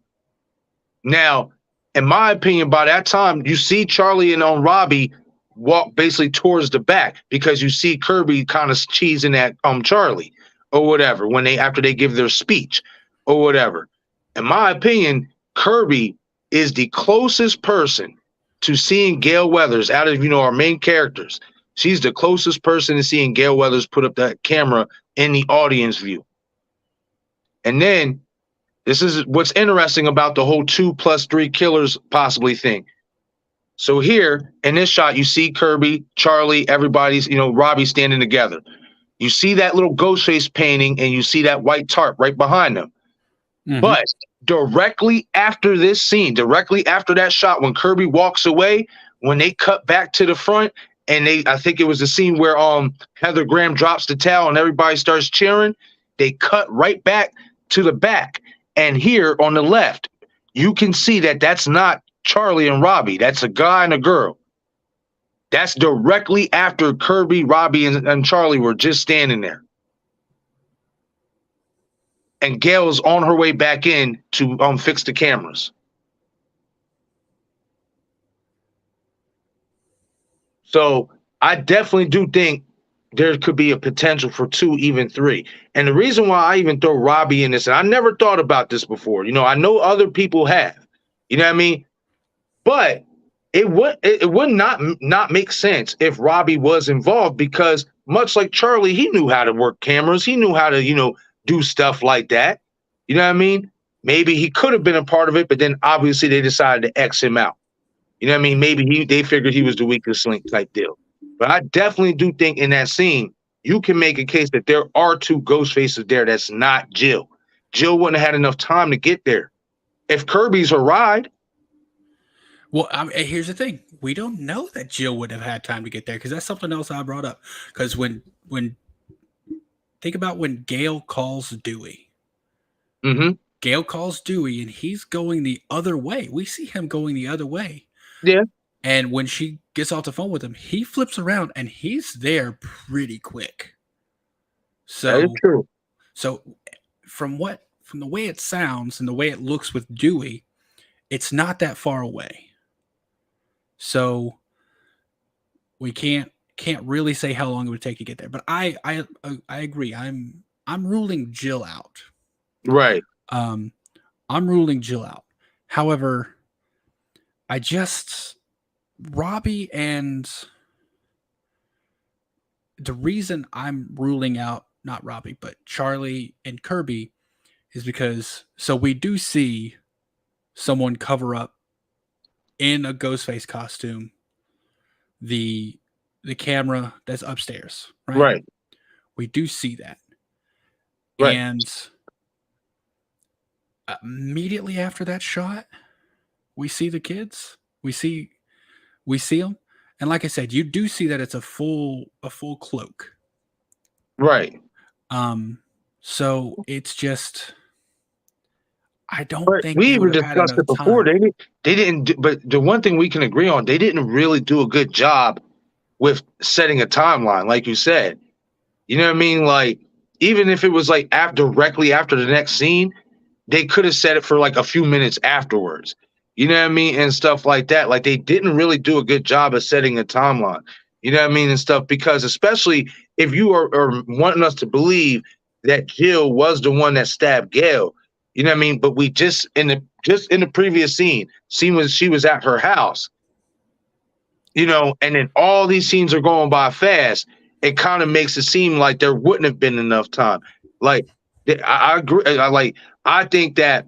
Now, in my opinion, by that time, you see Charlie and Robbie walk basically towards the back because you see Kirby kind of cheesing at Charlie or whatever when they after they give their speech or whatever. In my opinion, Kirby is the closest person to seeing Gale Weathers out of our main characters. She's the closest person to seeing Gale Weathers put up that camera in the audience view. And then this is what's interesting about the whole 2 + 3 killers possibly thing. So here in this shot, you see Kirby, Charlie, everybody's, Robbie standing together. You see that little Ghostface painting and you see that white tarp right behind them. Mm-hmm. But directly after this scene, directly after that shot, when Kirby walks away, when they cut back to the front, and I think it was the scene where Heather Graham drops the towel and everybody starts cheering, they cut right back to the back. And here on the left, you can see that that's not Charlie and Robbie. That's a guy and a girl. That's directly after Kirby, Robbie, and Charlie were just standing there. And Gale's on her way back in to fix the cameras. So I definitely do think there could be a potential for 2, even 3. And the reason why I even throw Robbie in this, and I never thought about this before. I know other people have. You know what I mean? But it would not make sense if Robbie was involved, because much like Charlie, he knew how to work cameras. He knew how to, do stuff like that. You know what I mean? Maybe he could have been a part of it, but then obviously they decided to X him out. You know what I mean? Maybe they figured he was the weakest link type deal. But I definitely do think in that scene, you can make a case that there are 2 ghost faces there that's not Jill. Jill wouldn't have had enough time to get there. If Kirby's her ride. Well, here's the thing. We don't know that Jill would have had time to get there, because that's something else I brought up. Because when think about when Gale calls Dewey. Mm-hmm. Gale calls Dewey, and he's going the other way. We see him going the other way. Yeah. And when she gets off the phone with him, he flips around, and he's there pretty quick. So, that is true. So from the way it sounds and the way it looks with Dewey, it's not that far away. So we can't really say how long it would take to get there. But I agree. I'm ruling Jill out. Right. I'm ruling Jill out. However, Robbie, and the reason I'm ruling out not Robbie, but Charlie and Kirby is because we do see someone cover up in a Ghostface costume the camera that's upstairs, right? Right. We do see that. Right. And immediately after that shot, we see the kids. We see them. And like I said, you do see that it's a full cloak. Right. So it's just, I don't think we even discussed it before. They didn't. But the one thing we can agree on, they didn't really do a good job with setting a timeline, like you said. You know what I mean? Like, even if it was like directly after the next scene, they could have set it for like a few minutes afterwards. You know what I mean? And stuff like that. Like, they didn't really do a good job of setting a timeline. You know what I mean? And stuff, because especially if you are wanting us to believe that Jill was the one that stabbed Gale, you know what I mean? But we just in the previous scene when she was at her house, and then all these scenes are going by fast. It kind of makes it seem like there wouldn't have been enough time. Like, I agree. I think that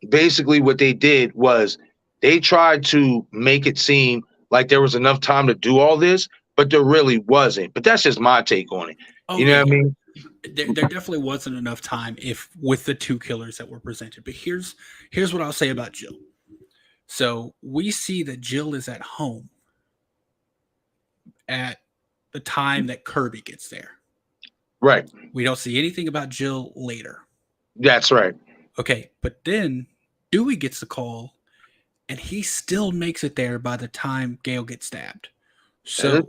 basically what they did was they tried to make it seem like there was enough time to do all this, but there really wasn't. But that's just my take on it. You know what I mean? There definitely wasn't enough time with the 2 killers that were presented. But here's what I'll say about Jill. So we see that Jill is at home at the time that Kirby gets there. Right. We don't see anything about Jill later. That's right. Okay, but then Dewey gets the call, and he still makes it there by the time Gale gets stabbed. So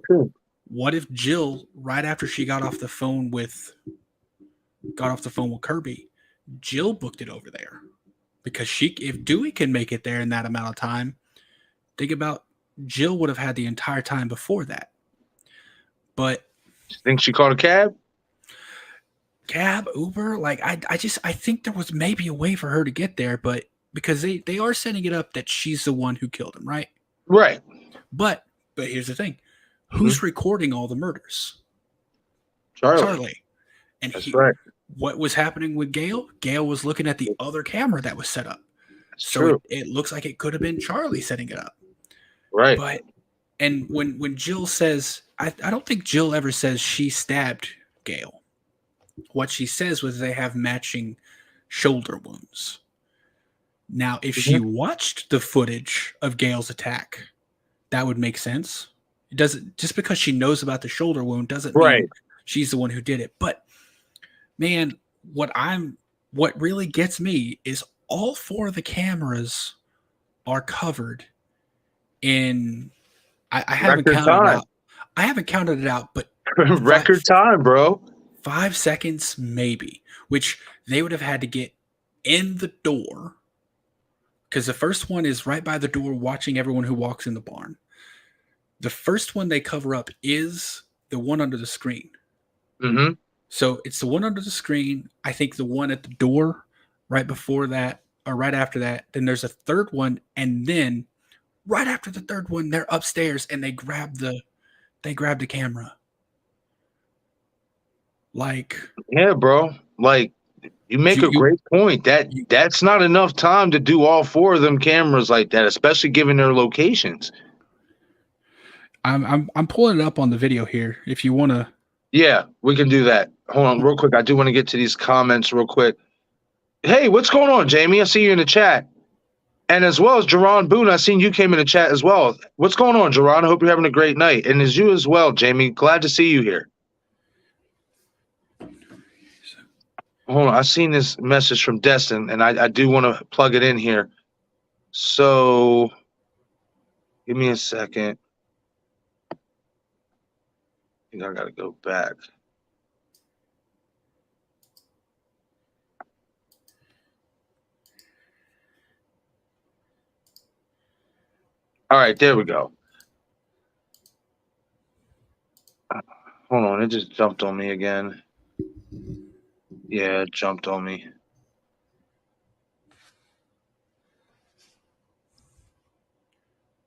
what if Jill, right after she got off the phone with Kirby, Jill booked it over there? Because if Dewey can make it there in that amount of time, think about Jill would have had the entire time before that. But Think she called a cab? cab, Uber, like I think there was maybe a way for her to get there, but because they are setting it up that she's the one who killed him, right? Right. But here's the thing. Who's recording all the murders? Charlie. And That's right. What was happening with Gail? Gail was looking at the other camera that was set up. That's So true. it looks like it could have been Charlie setting it up. Right. But and when Jill says, I don't think Jill ever says she stabbed Gail. What she says was they have matching shoulder wounds. Now, if she watched the footage of Gail's attack, that would make sense. It doesn't, just because she knows about the shoulder wound doesn't mean she's the one who did it. But man, what really gets me is all 4 of the cameras are covered in I haven't Record counted it time. out. I haven't counted it out, but Record time, bro. 5 seconds maybe, which they would have had to get in the door, because the first one is right by the door watching everyone who walks in the barn. The first one they cover up is the one under the screen. Mm-hmm. So it's the one under the screen. I think the one at the door right before that or right after that. Then there's a third one, and then right after the third one, they're upstairs and they grab the camera. Like, Yeah, bro. Like, you make a great point. That's not enough time to do all 4 of them cameras like that, especially given their locations. I'm pulling it up on the video here. If you want to. Yeah, we can do that. Hold on, real quick. I do want to get to these comments real quick. Hey, what's going on, Jamie? I see you in the chat. And as well as Jerron Boone, I seen you came in the chat as well. What's going on, Jerron? I hope you're having a great night. And as you as well, Jamie. Glad to see you here. Hold on. I seen this message from Destin, and I do want to plug it in here. So give me a second. I think I got to go back. All right, there we go. Hold on, it just jumped on me again. Yeah, it jumped on me.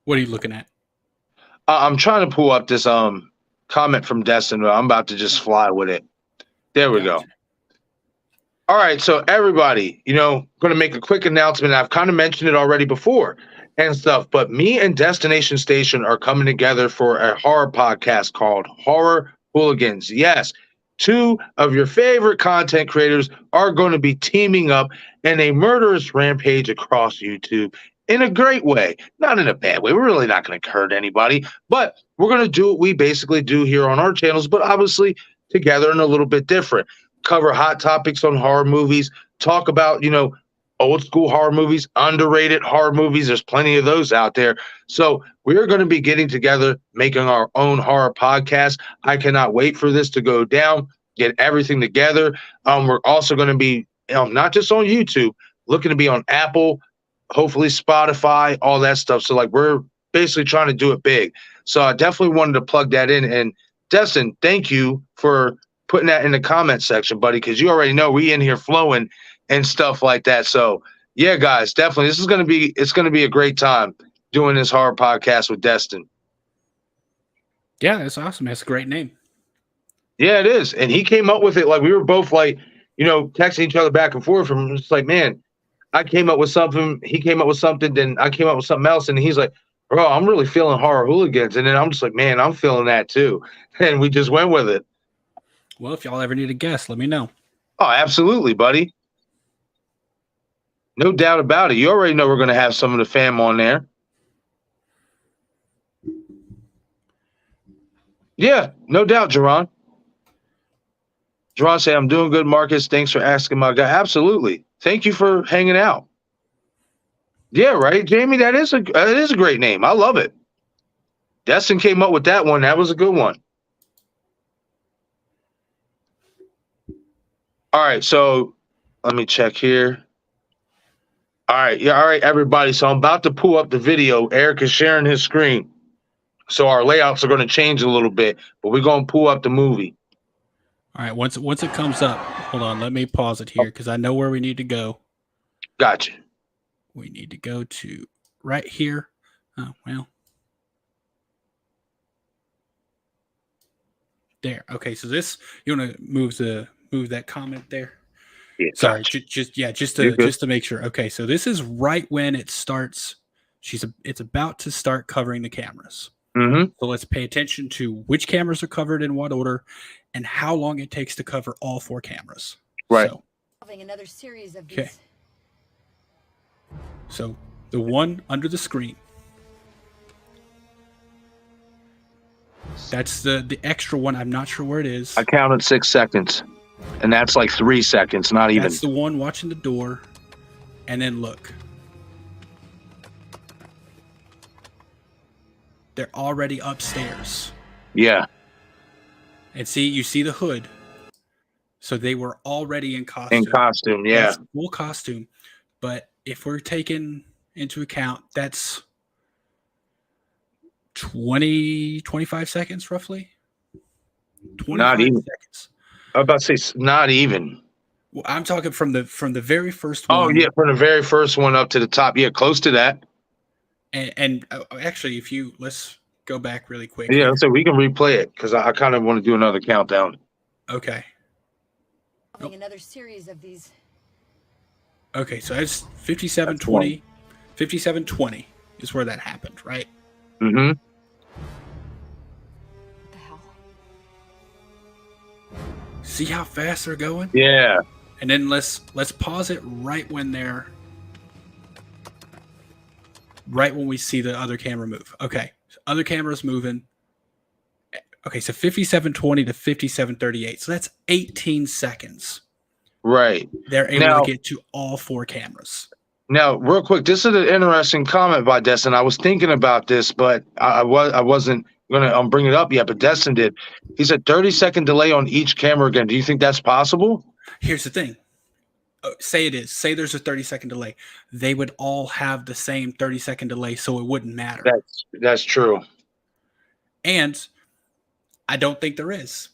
What are you looking at? I'm trying to pull up this comment from Destin, but I'm about to just fly with it. There we go. All right, so everybody, going to make a quick announcement. I've kind of mentioned it already before and stuff, but me and Destination Station are coming together for a horror podcast called Horror Hooligans. Yes, 2 of your favorite content creators are going to be teaming up in a murderous rampage across YouTube in a great way, not in a bad way. We're really not going to hurt anybody, but we're going to do what we basically do here on our channels, but obviously together and a little bit different. Cover hot topics on horror movies, talk about, old school horror movies, underrated horror movies. There's plenty of those out there. So we're going to be getting together, making our own horror podcast. I cannot wait for this to go down, get everything together. We're also going to be not just on YouTube, looking to be on Apple, hopefully Spotify, all that stuff. So we're basically trying to do it big. So I definitely wanted to plug that in. And Destin, thank you for putting that in the comment section, buddy, because you already know we in here flowing and stuff like that. So yeah, guys, definitely it's going to be a great time doing this horror podcast with Destin. Yeah, that's awesome. That's a great name. Yeah, it is. And he came up with it. We were both texting each other back and forth, and it's like, man, I came up with something, he came up with something, then I came up with something else, and he's like, bro, I'm really feeling Horror Hooligans. And then I'm just like, man, I'm feeling that too. And we just went with it. Well, if y'all ever need a guest, let me know. Oh, absolutely, buddy. No doubt about it. You already know we're going to have some of the fam on there. Yeah, no doubt, Jerron. Jerron say, I'm doing good, Marcus. Thanks for asking my guy. Absolutely. Thank you for hanging out. Yeah, right, Jamie. That is a great name. I love it. Destin came up with that one. That was a good one. All right, so let me check here. All right, yeah, all right, everybody. So I'm about to pull up the video. Eric is sharing his screen. So our layouts are going to change a little bit, but we're going to pull up the movie. All right, once it comes up, hold on, let me pause it here because I know where we need to go. Gotcha. We need to go to right here. Oh, well. There. Okay, so this, you want to move that comment there? Yeah, Sorry, gotcha. just You're good. to make sure. Okay, so this is right when it starts. It's about to start covering the cameras. Mm-hmm. So let's pay attention to which cameras are covered in what order and how long it takes to cover all 4 cameras. Right. So, Another series of okay. these. So the one under the screen. That's the extra one. I'm not sure where it is. I counted 6 seconds, and that's like 3 seconds, not even. That's the one watching the door. And then look. They're already upstairs. Yeah. And see, you see the hood. So they were already in costume. In costume, yeah. That's full costume. But if we're taking into account, that's 20, 25 seconds roughly. 25 Not even. seconds. I was about to say not even. Well, I'm talking from the very first one. Oh yeah, from the very first one up to the top. Yeah, close to that. And actually, let's go back really quick. Yeah, so we can replay it because I kind of want to do another countdown. Okay. Another series of these. Okay, so that's 57:20. 57:20 is where that happened, right? Mm-hmm. What the hell? See how fast they're going? Yeah. And then let's pause it right when we see the other camera move. Okay, so other camera's moving. Okay, so 57:20 to 57:38. So that's 18 seconds. Right. They're able to get to all 4 cameras. Now, real quick, this is an interesting comment by Destin. I was thinking about this, but I wasn't going to bring it up yet, but Destin did. He said 30-second delay on each camera again. Do you think that's possible? Here's the thing. Say it is. Say there's a 30-second delay. They would all have the same 30-second delay, so it wouldn't matter. That's true. And I don't think there is.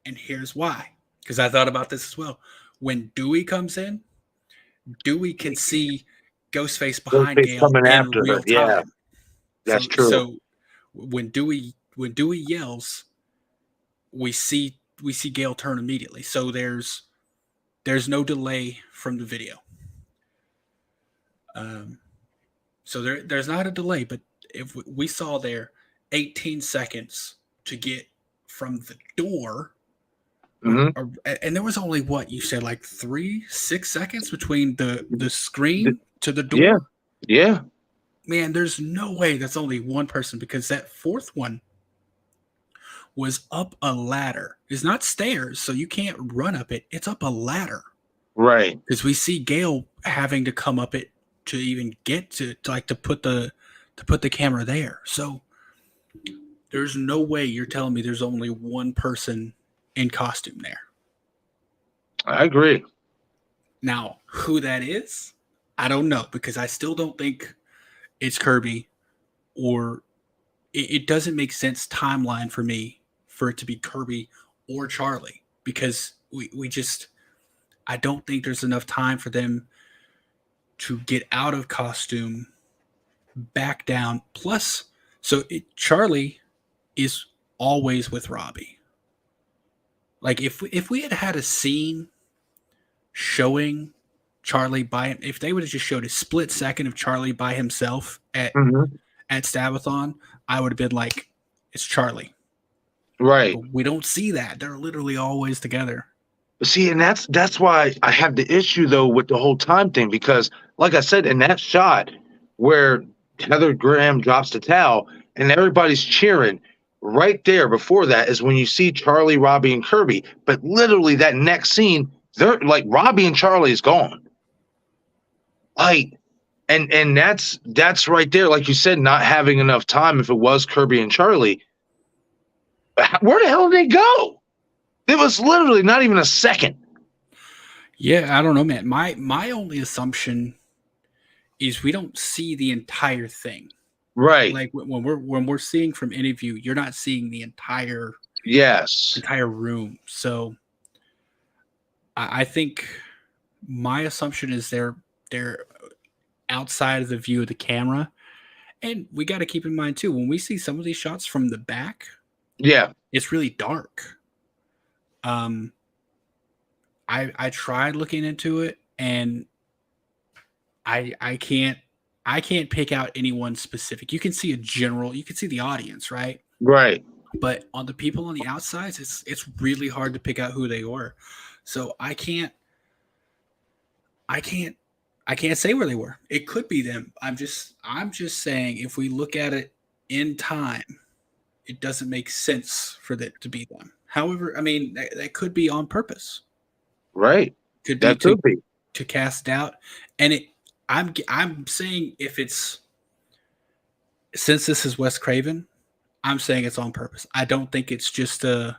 And here's why. Because I thought about this as well. When Dewey comes in, Dewey can see Ghostface behind Ghostface Gale coming in after her, real time. yeah. That's true. So when Dewey yells, we see Gale turn immediately. So there's no delay from the video. So there's not a delay, but if we saw there 18 seconds to get from the door, and there was only what you said, like 6 seconds between the screen to the door. Yeah. Man, there's no way that's only one person because that fourth one was up a ladder. It's not stairs, so you can't run up it. It's up a ladder. Right. Because we see Gale having to come up it to even get to put the camera there. So there's no way you're telling me there's only one person in costume there. I agree. Now, who that is, I don't know because I still don't think it's Kirby, or it doesn't make sense timeline for me for it to be Kirby or Charlie because we just, I don't think there's enough time for them to get out of costume, back down. Plus, Charlie is always with Robbie. Like if we had a scene showing Charlie if they would have just showed a split second of Charlie by himself at Stabathon, I would have been like, it's Charlie. Right. But we don't see that. They're literally always together. See, and that's why I have the issue though with the whole time thing because, like I said, in that shot where Heather Graham drops the towel and everybody's cheering, right there before that is when you see Charlie, Robbie, and Kirby. But literally that next scene, they're like Robbie and Charlie is gone. Like, and that's right there, like you said, not having enough time. If it was Kirby and Charlie, where the hell did they go? It was literally not even a second. Yeah, I don't know, man. My only assumption is we don't see the entire thing. Right. Like when we're seeing from any view, you're not seeing the entire Yes. room. So I think my assumption is they're outside of the view of the camera. And we got to keep in mind too, when we see some of these shots from the back, Yeah. it's really dark. I tried looking into it, and I can't pick out anyone specific. You can see a general, you can see the audience, right? Right. But on the people on the outsides, it's really hard to pick out who they were. So I can't say where they were. It could be them. I'm just saying, if we look at it in time, it doesn't make sense for that to be them. However, I mean, that could be on purpose. Right. Could be That could be. to cast doubt. And I'm saying, since this is Wes Craven, I'm saying it's on purpose. I don't think it's just a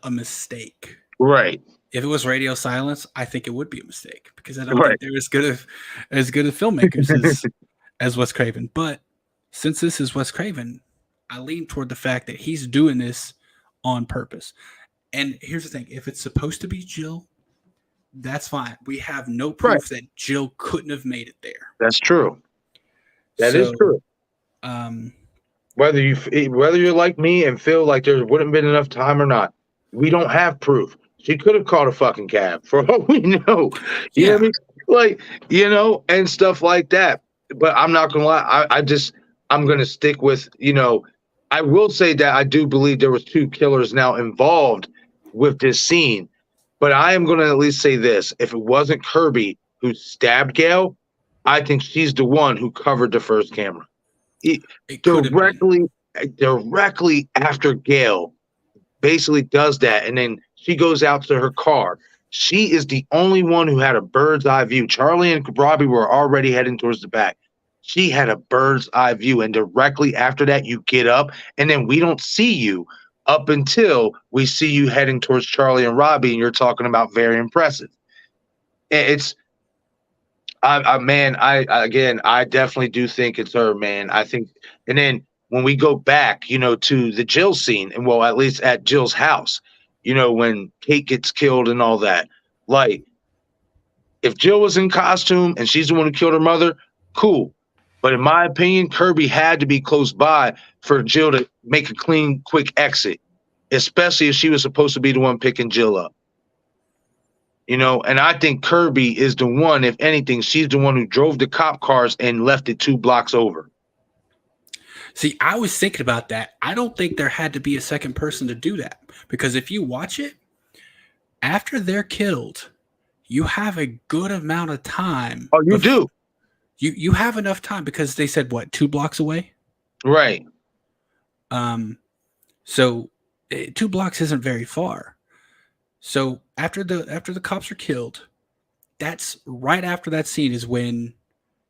mistake. Right. If it was radio silence, I think it would be a mistake, because I don't think they're as good of filmmakers as Wes Craven. But since this is Wes Craven, I lean toward the fact that he's doing this on purpose. And here's the thing: if it's supposed to be Jill, that's fine. We have no proof that Jill couldn't have made it there. That's true. That is true. Whether you're like me and feel like there wouldn't have been enough time or not, we don't have proof. She could have called a fucking cab for all we know. You know what I mean? Like, and stuff like that. But I'm not gonna lie. I'm gonna stick with, I will say that I do believe there was 2 killers now involved with this scene. But I am gonna at least say this: if it wasn't Kirby who stabbed Gail, I think she's the one who covered the first camera. Directly after Gail basically does that, and then she goes out to her car. She is the only one who had a bird's eye view. Charlie and Robbie were already heading towards the back. She had a bird's eye view, and directly after that, you get up, and then we don't see you up until we see you heading towards Charlie and Robbie, and you're talking about very impressive. I definitely do think it's her, man. I think, and then when we go back, to the Jill scene, and well, at least at Jill's house, when Kate gets killed and all that, like, if Jill was in costume and she's the one who killed her mother, cool. But in my opinion, Kirby had to be close by for Jill to make a clean, quick exit, especially if she was supposed to be the one picking Jill up. And I think Kirby is the one, if anything, she's the one who drove the cop cars and left it 2 blocks over. See, I was thinking about that. I don't think there had to be a second person to do that, because if you watch it, after they're killed, you have a good amount of time. Oh, you do? You have enough time, because they said, what, 2 blocks away? Right. So 2 blocks isn't very far. So after the cops are killed, that's right after that scene is when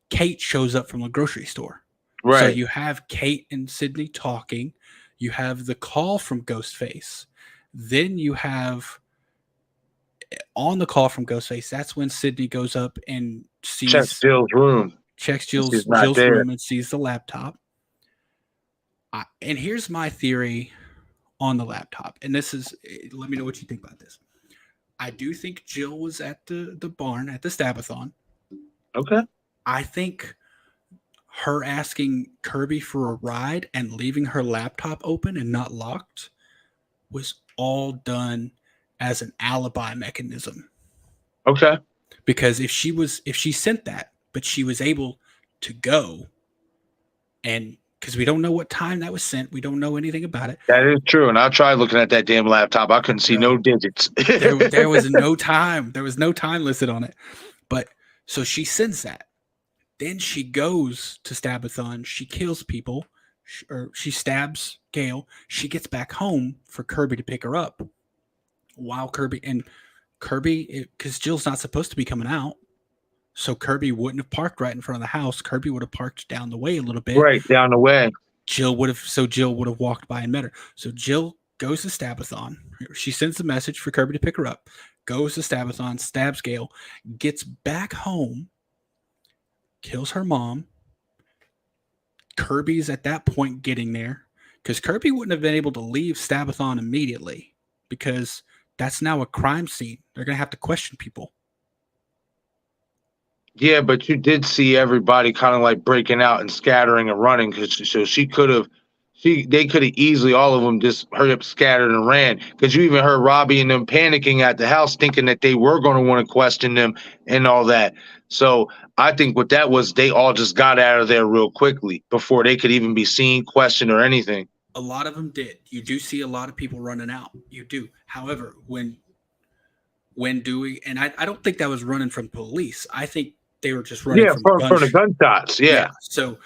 Kate shows up from the grocery store. Right. So you have Kate and Sydney talking. You have the call from Ghostface. Then you have, on the call from Ghostface, that's when Sydney goes up and checks Jill's room. Checks Jill's room and sees the laptop. And here's my theory on the laptop. And this is, let me know what you think about this. I do think Jill was at the barn at the Stabathon. Okay. I think her asking Kirby for a ride and leaving her laptop open and not locked was all done as an alibi mechanism. Okay. Because if she sent that, but she was able to go, and because we don't know what time that was sent, we don't know anything about it. That is true. And I tried looking at that damn laptop. I couldn't see no digits. there was no time. There was no time listed on it. But so she sends that. Then she goes to Stabathon. She kills people, or she stabs Gail. She gets back home for Kirby to pick her up. While Kirby, because Jill's not supposed to be coming out, so Kirby wouldn't have parked right in front of the house. Kirby would have parked down the way a little bit. Right, down the way. Jill would have walked by and met her. So Jill goes to Stabathon. She sends a message for Kirby to pick her up. Goes to Stabathon, stabs Gail, gets back home, kills her mom, Kirby's at that point getting there, because Kirby wouldn't have been able to leave Stabathon immediately because that's now a crime scene. They're going to have to question people. Yeah, but you did see everybody kind of like breaking out and scattering and running, because so they could have easily, all of them, just hurry up, scattered and ran, because you even heard Robbie and them panicking at the house, thinking that they were going to want to question them and all that. So I think what that was, they all just got out of there real quickly before they could even be seen, questioned, or anything. A lot of them did. You do see a lot of people running out. You do. However, when Dewey, and I don't think that was running from police. I think they were just running from the gunshots. Yeah. So,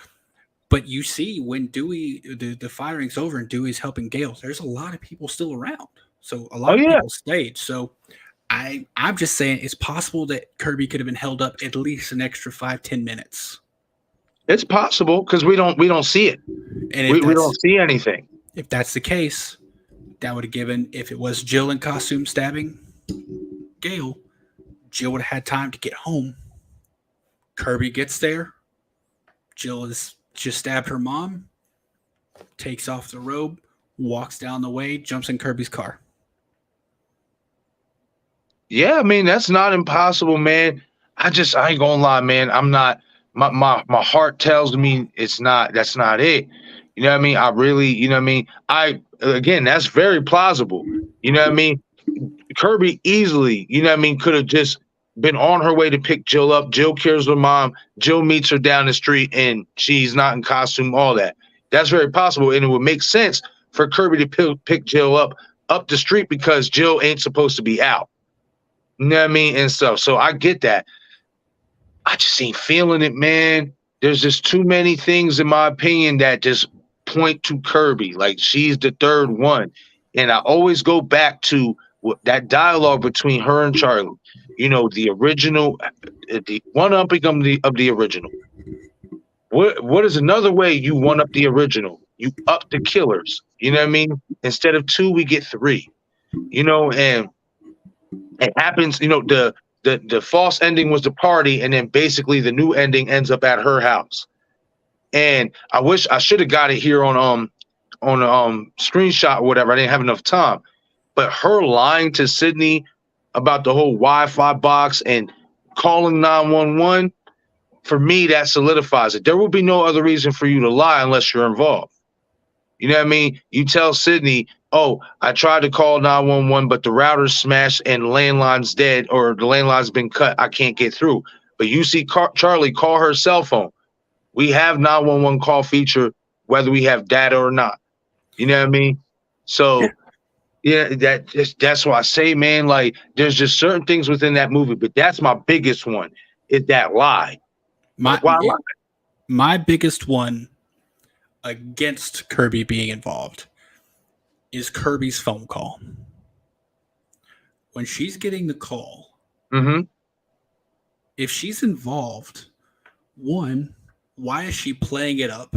but you see when Dewey, the firing's over and Dewey's helping Gale, there's a lot of people still around. So a lot of people stayed. So I'm just saying it's possible that Kirby could have been held up at least an extra 5-10 minutes. It's possible, because we don't see it. And we don't see anything. If that's the case, that would have given, if it was Jill in costume stabbing Gale, Jill would have had time to get home. Kirby gets there. Jill has just stabbed her mom, takes off the robe, walks down the way, jumps in Kirby's car. Yeah, I mean, that's not impossible, man. I ain't gonna lie, man. I'm not, my heart tells me that's not it. You know what I mean? I really, you know what I mean? Again, that's very plausible. You know what I mean? Kirby easily, you know what I mean, could have just been on her way to pick Jill up. Jill kills her mom. Jill meets her down the street, and she's not in costume, all that. That's very possible, and it would make sense for Kirby to pick Jill up the street, because Jill ain't supposed to be out. You know what I mean? And stuff. So I get that. I just ain't feeling it, man. There's just too many things, in my opinion, that just point to Kirby. Like, she's the third one. And I always go back to that dialogue between her and Charlie. You know, the original, the one-upping of the original. What is another way you one-up the original? You up the killers. You know what I mean? Instead of 2, we get 3. You know, and it happens, you know, the false ending was the party, and then basically the new ending ends up at her house. And I wish I should have got it here on screenshot or whatever. I didn't have enough time. But her lying to Sydney about the whole Wi-Fi box and calling 911, for me, that solidifies it. There will be no other reason for you to lie unless you're involved. You know what I mean? You tell Sydney, oh, I tried to call 911, but the router's smashed and the landline's dead, or the landline's been cut. I can't get through. But you see Charlie call her cell phone. We have 911 call feature, whether we have data or not. You know what I mean? So, yeah, that's why I say, man, like, there's just certain things within that movie, but that's my biggest one, is that lie. My biggest one against Kirby being involved is Kirby's phone call. When she's getting the call, if she's involved, one, why is she playing it up?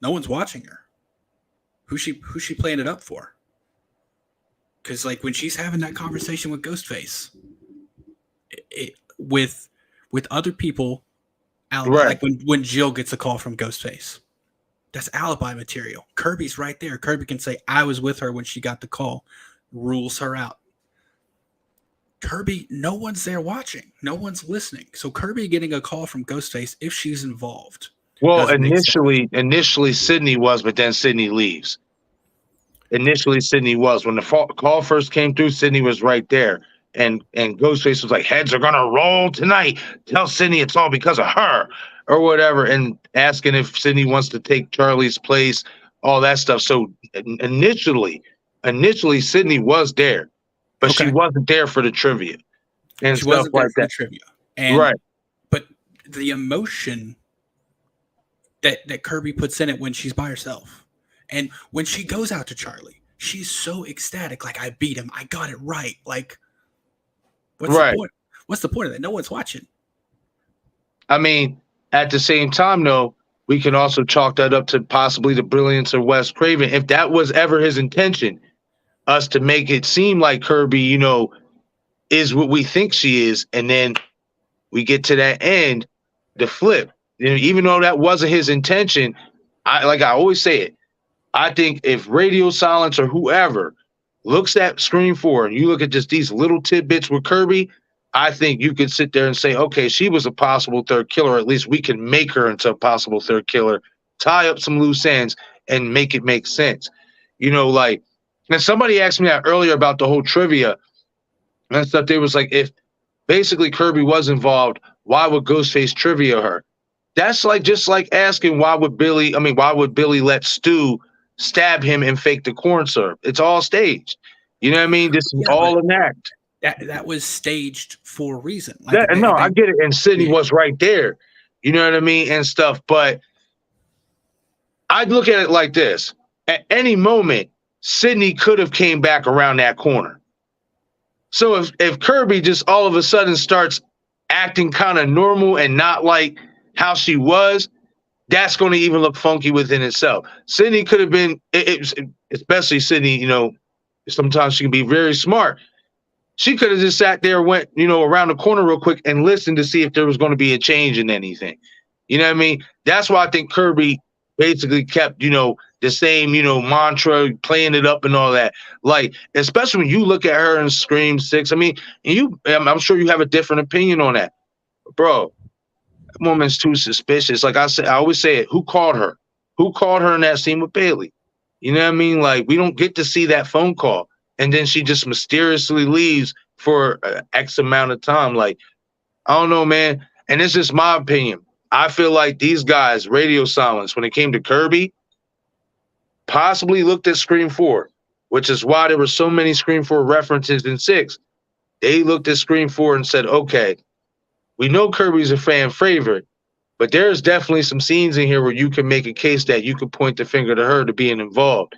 No one's watching her. Who's she playing it up for? Because, like, when she's having that conversation with Ghostface, with other people, like when Jill gets a call from Ghostface, that's alibi material. Kirby's right there. Kirby can say, I was with her when she got the call. Rules her out. Kirby, no one's there watching. No one's listening. So Kirby getting a call from Ghostface, if she's involved. Well, initially Sydney was, but then Sydney leaves. Initially Sydney was. When the call first came through, Sydney was right there. And Ghostface was like, heads are going to roll tonight. Tell Sydney it's all because of her. Or whatever, and asking if Sydney wants to take Charlie's place, all that stuff. So initially Sydney was there, but she wasn't there for the trivia and she stuff like that. Trivia. And, but the emotion that Kirby puts in it when she's by herself, and when she goes out to Charlie, she's so ecstatic. Like, I beat him. I got it right. Like, what's the point? What's the point of that? No one's watching. I mean, at the same time, though, we can also chalk that up to possibly the brilliance of Wes Craven. If that was ever his intention, us to make it seem like Kirby, you know, is what we think she is, and then we get to that end, the flip. You know, even though that wasn't his intention, I always say it. I think if Radio Silence or whoever looks at Scream 4 and you look at just these little tidbits with Kirby, I think you could sit there and say, okay, she was a possible third killer. At least we can make her into a possible third killer, tie up some loose ends, and make it make sense. You know, like, and somebody asked me that earlier about the whole trivia and stuff. They was like, if basically Kirby was involved, why would Ghostface trivia her? That's like just like asking why would Billy let Stu stab him and fake the corn syrup? It's all staged. You know what I mean? This is all an act. That was staged for a reason. I get it. And Sydney was right there. You know what I mean? And stuff. But I'd look at it like this. At any moment, Sydney could have came back around that corner. So if Kirby just all of a sudden starts acting kind of normal and not like how she was, that's going to even look funky within itself. Sydney could have been, especially Sydney, you know, sometimes she can be very smart. She could have just sat there, went, you know, around the corner real quick and listened to see if there was going to be a change in anything. You know what I mean? That's why I think Kirby basically kept, you know, the same, you know, mantra, playing it up and all that. Like, especially when you look at her in Scream 6. I mean, I'm sure you have a different opinion on that. Bro, that woman's too suspicious. Like I said, I always say it. Who called her? Who called her in that scene with Bailey? You know what I mean? Like, we don't get to see that phone call. And then she just mysteriously leaves for X amount of time. Like, I don't know, man. And it's just my opinion. I feel like these guys, Radio Silence, when it came to Kirby, possibly looked at Scream 4, which is why there were so many Scream 4 references in 6. They looked at Scream 4 and said, okay, we know Kirby's a fan favorite, but there's definitely some scenes in here where you can make a case that you could point the finger to her to being involved.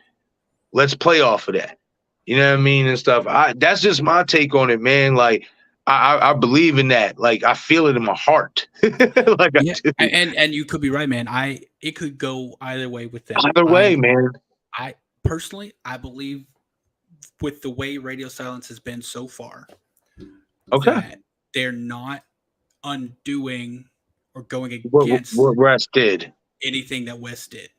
Let's play off of that. You know what I mean? And stuff. That's just my take on it, man. Like, I believe in that. Like, I feel it in my heart. Like, yeah, and you could be right, man. It could go either way with them. Either way, man. I personally, I believe with the way Radio Silence has been so far, that they're not undoing or going against what West did, anything that West did.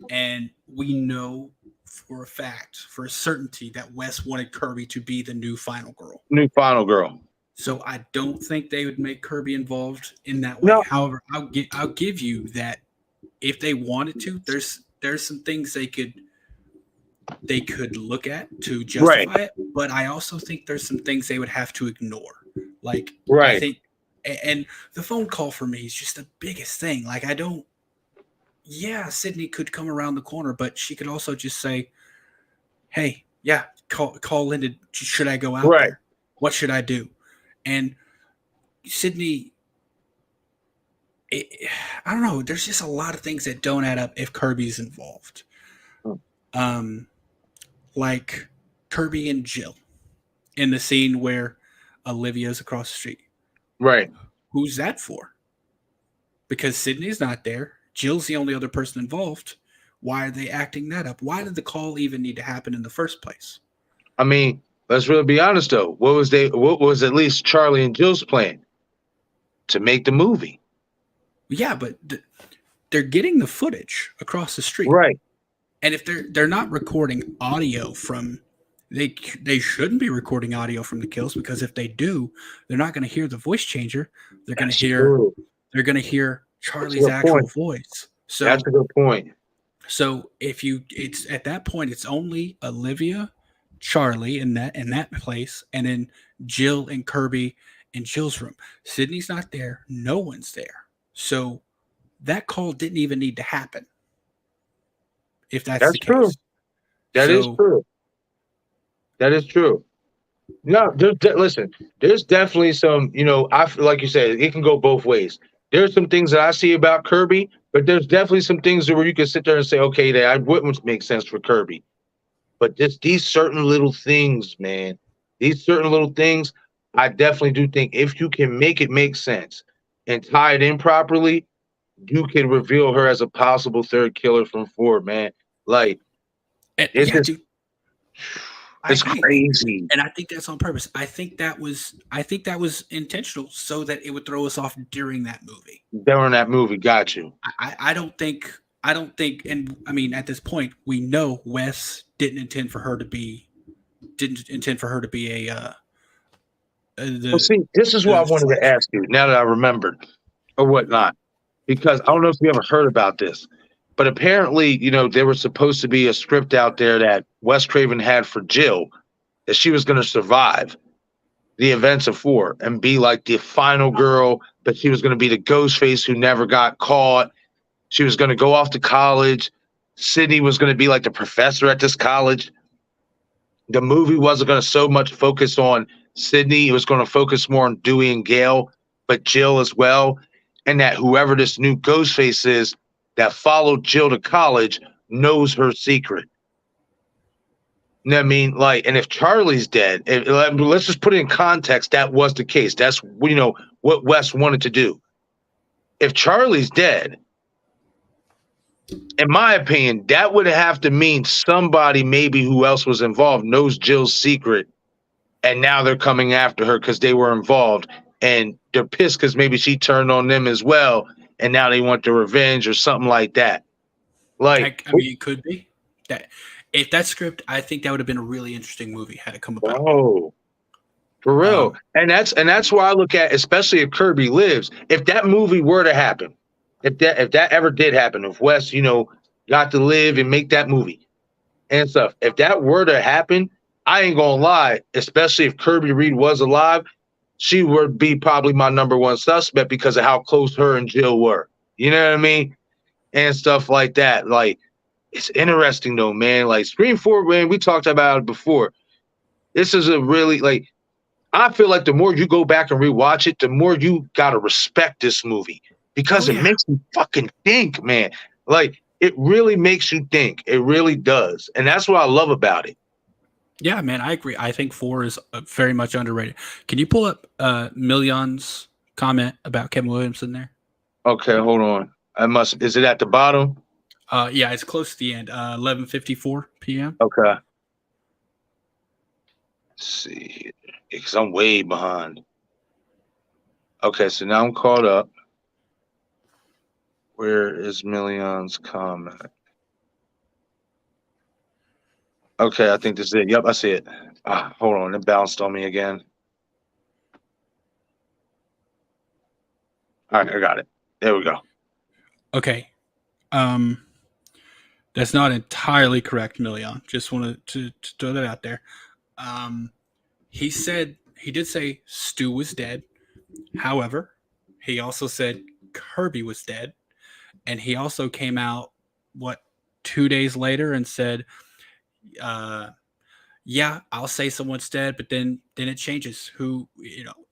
And we know for a fact, for a certainty, that Wes wanted Kirby to be the new final girl. So I don't think they would make Kirby involved in that way. No. However, I'll give you that if they wanted to, there's some things they could look at to justify it. But I also think there's some things they would have to ignore. Like, I think, and the phone call for me is just the biggest thing. Like, Sydney could come around the corner, but she could also just say, hey, call Linda. Should I go out there? What should I do? And Sydney, I don't know. There's just a lot of things that don't add up if Kirby's involved. Like Kirby and Jill in the scene where Olivia's across the street. Right. Who's that for? Because Sydney's not there. Jill's the only other person involved. Why are they acting that up? Why did the call even need to happen in the first place? I mean, let's really be honest though. What was at least Charlie and Jill's plan? To make the movie. Yeah, but they're getting the footage across the street. Right. And if they're not recording audio from, they shouldn't be recording audio from the kills, because if they do, they're not going to hear the voice changer. They're going to hear Charlie's actual voice. So that's a good point. So it's at that point, it's only Olivia, Charlie in that place, and then Jill and Kirby in Jill's room. Sydney's not there. No one's there. So that call didn't even need to happen. If that's the true. case. That is true. That is true. No, listen, there's definitely some, like you said, it can go both ways. There's some things that I see about Kirby, but there's definitely some things where you can sit there and say, okay, that wouldn't make sense for Kirby. But just these certain little things, man, I definitely do think if you can make it make sense and tie it in properly, you can reveal her as a possible third killer from 4, man. Like, it's crazy. And I think that's on purpose. I think that was intentional so that it would throw us off during that movie. Got you. I don't think I don't think, and I mean, at this point, we know Wes didn't intend for her to be Well, see, this is what I wanted to ask you now that I remembered or whatnot, because I don't know if you ever heard about this, but apparently, there was supposed to be a script out there that Wes Craven had for Jill, that she was going to survive the events of 4 and be like the final girl, but she was going to be the ghost face who never got caught. She was going to go off to college. Sydney was going to be like the professor at this college. The movie wasn't going to so much focus on Sydney. It was going to focus more on Dewey and Gale, but Jill as well. And that whoever this new Ghostface is that followed Jill to college knows her secret. You know what I mean? Like, and if Charlie's dead, let's just put it in context, that was the case. That's, what Wes wanted to do. If Charlie's dead, in my opinion, that would have to mean somebody, maybe who else was involved, knows Jill's secret, and now they're coming after her because they were involved, and they're pissed because maybe she turned on them as well, and now they want the revenge or something like that. Like, I mean, it could be that if that script, I think that would have been a really interesting movie had it come about. Oh, for real, and that's why I look at, especially if Kirby lives, if that movie were to happen. If that ever did happen, if Wes, got to live and make that movie and stuff, if that were to happen, I ain't gonna lie, especially if Kirby Reed was alive, she would be probably my number one suspect because of how close her and Jill were. You know what I mean? And stuff like that. Like, it's interesting though, man. Like, Scream 4, man, we talked about it before. This is a really, like, I feel like the more you go back and rewatch it, the more you gotta respect this movie. Because it makes you fucking think, man. Like, it really makes you think. It really does. And that's what I love about it. Yeah, man, I agree. I think 4 is very much underrated. Can you pull up Million's comment about Kevin Williamson there? Okay, hold on. Is it at the bottom? Yeah, it's close to the end. 11:54 p.m. Okay. Let's see. Because I'm way behind. Okay, so now I'm caught up. Where is Million's comment? Okay, I think this is it. Yep, I see it. Hold on, it bounced on me again. All right, I got it. There we go. Okay. That's not entirely correct, Million. Just wanted to throw that out there. He did say Stu was dead. However, he also said Kirby was dead. And he also came out, 2 days later and said, yeah, I'll say someone's dead, but then it changes who,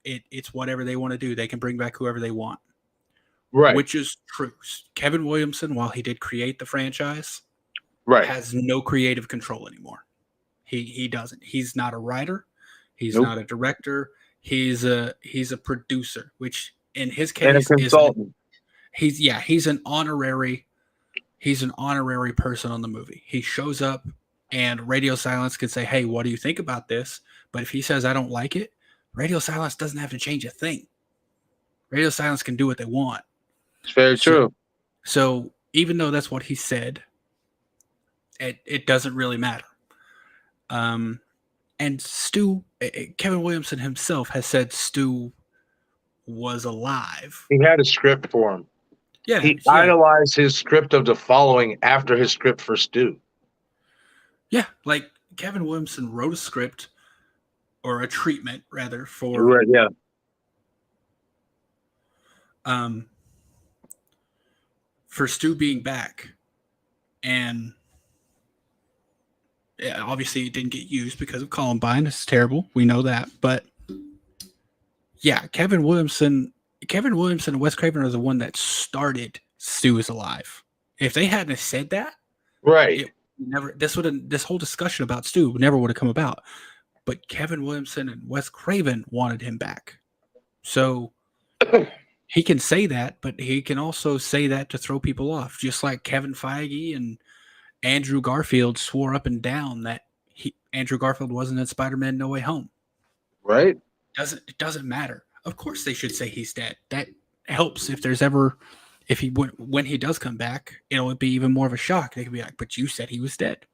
it's whatever they want to do. They can bring back whoever they want. Right. Which is true. Kevin Williamson, while he did create the franchise, right, has no creative control anymore. He doesn't. He's not a writer. He's Nope. not a director. He's a producer, which in his case and a consultant. He's an honorary person on the movie. He shows up and Radio Silence can say, hey, what do you think about this? But if he says, I don't like it, Radio Silence doesn't have to change a thing. Radio Silence can do what they want. It's very true. So even though that's what he said, it doesn't really matter. And Stu, Kevin Williamson himself has said Stu was alive. He had a script for him. Yeah, he idolized his script of The Following after his script for Stu. Yeah, like Kevin Williamson wrote a script or a treatment rather for right, yeah. For Stu being back, and obviously it didn't get used because of Columbine. It's terrible. We know that, but yeah, Kevin Williamson and Wes Craven are the one that started Stu is Alive. If they hadn't said that, right, this whole discussion about Stu never would have come about. But Kevin Williamson and Wes Craven wanted him back. So he can say that, but he can also say that to throw people off, just like Kevin Feige and Andrew Garfield swore up and down that Andrew Garfield wasn't in Spider-Man No Way Home. Right. It doesn't matter. Of course they should say he's dead. That helps if there's ever if he when he does come back, it'll be even more of a shock. They could be like, "But you said he was dead."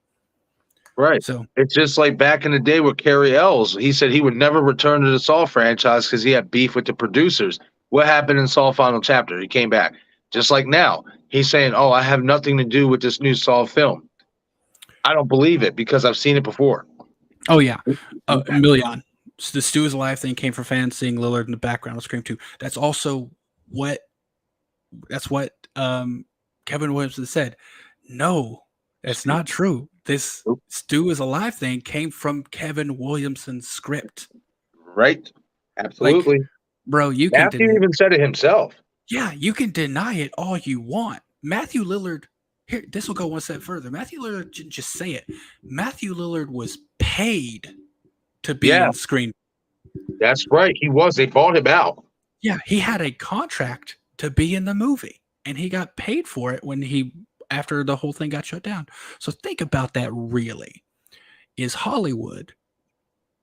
Right. So It's just like back in the day with Cary Ells. He said he would never return to the Saw franchise because he had beef with the producers. What happened in Saw Final Chapter? He came back. Just like now, he's saying, "Oh, I have nothing to do with this new Saw film." I don't believe it because I've seen it before. oh yeah, a million. So the Stu is Alive thing came from fans seeing Lillard in the background of Scream 2. That's also what Kevin Williamson said. No, that's not true. This Stu is Alive thing came from Kevin Williamson's script. Right? Absolutely. Bro, you can Matthew even said it himself. yeah, you can deny it all you want. Matthew Lillard, here, this will go one step further. Matthew Lillard didn't just say it. Matthew Lillard was paid to be Yeah. on screen. That's right. He was. They bought him out. Yeah, he had a contract to be in the movie, and he got paid for it after the whole thing got shut down. So think about that really. Is Hollywood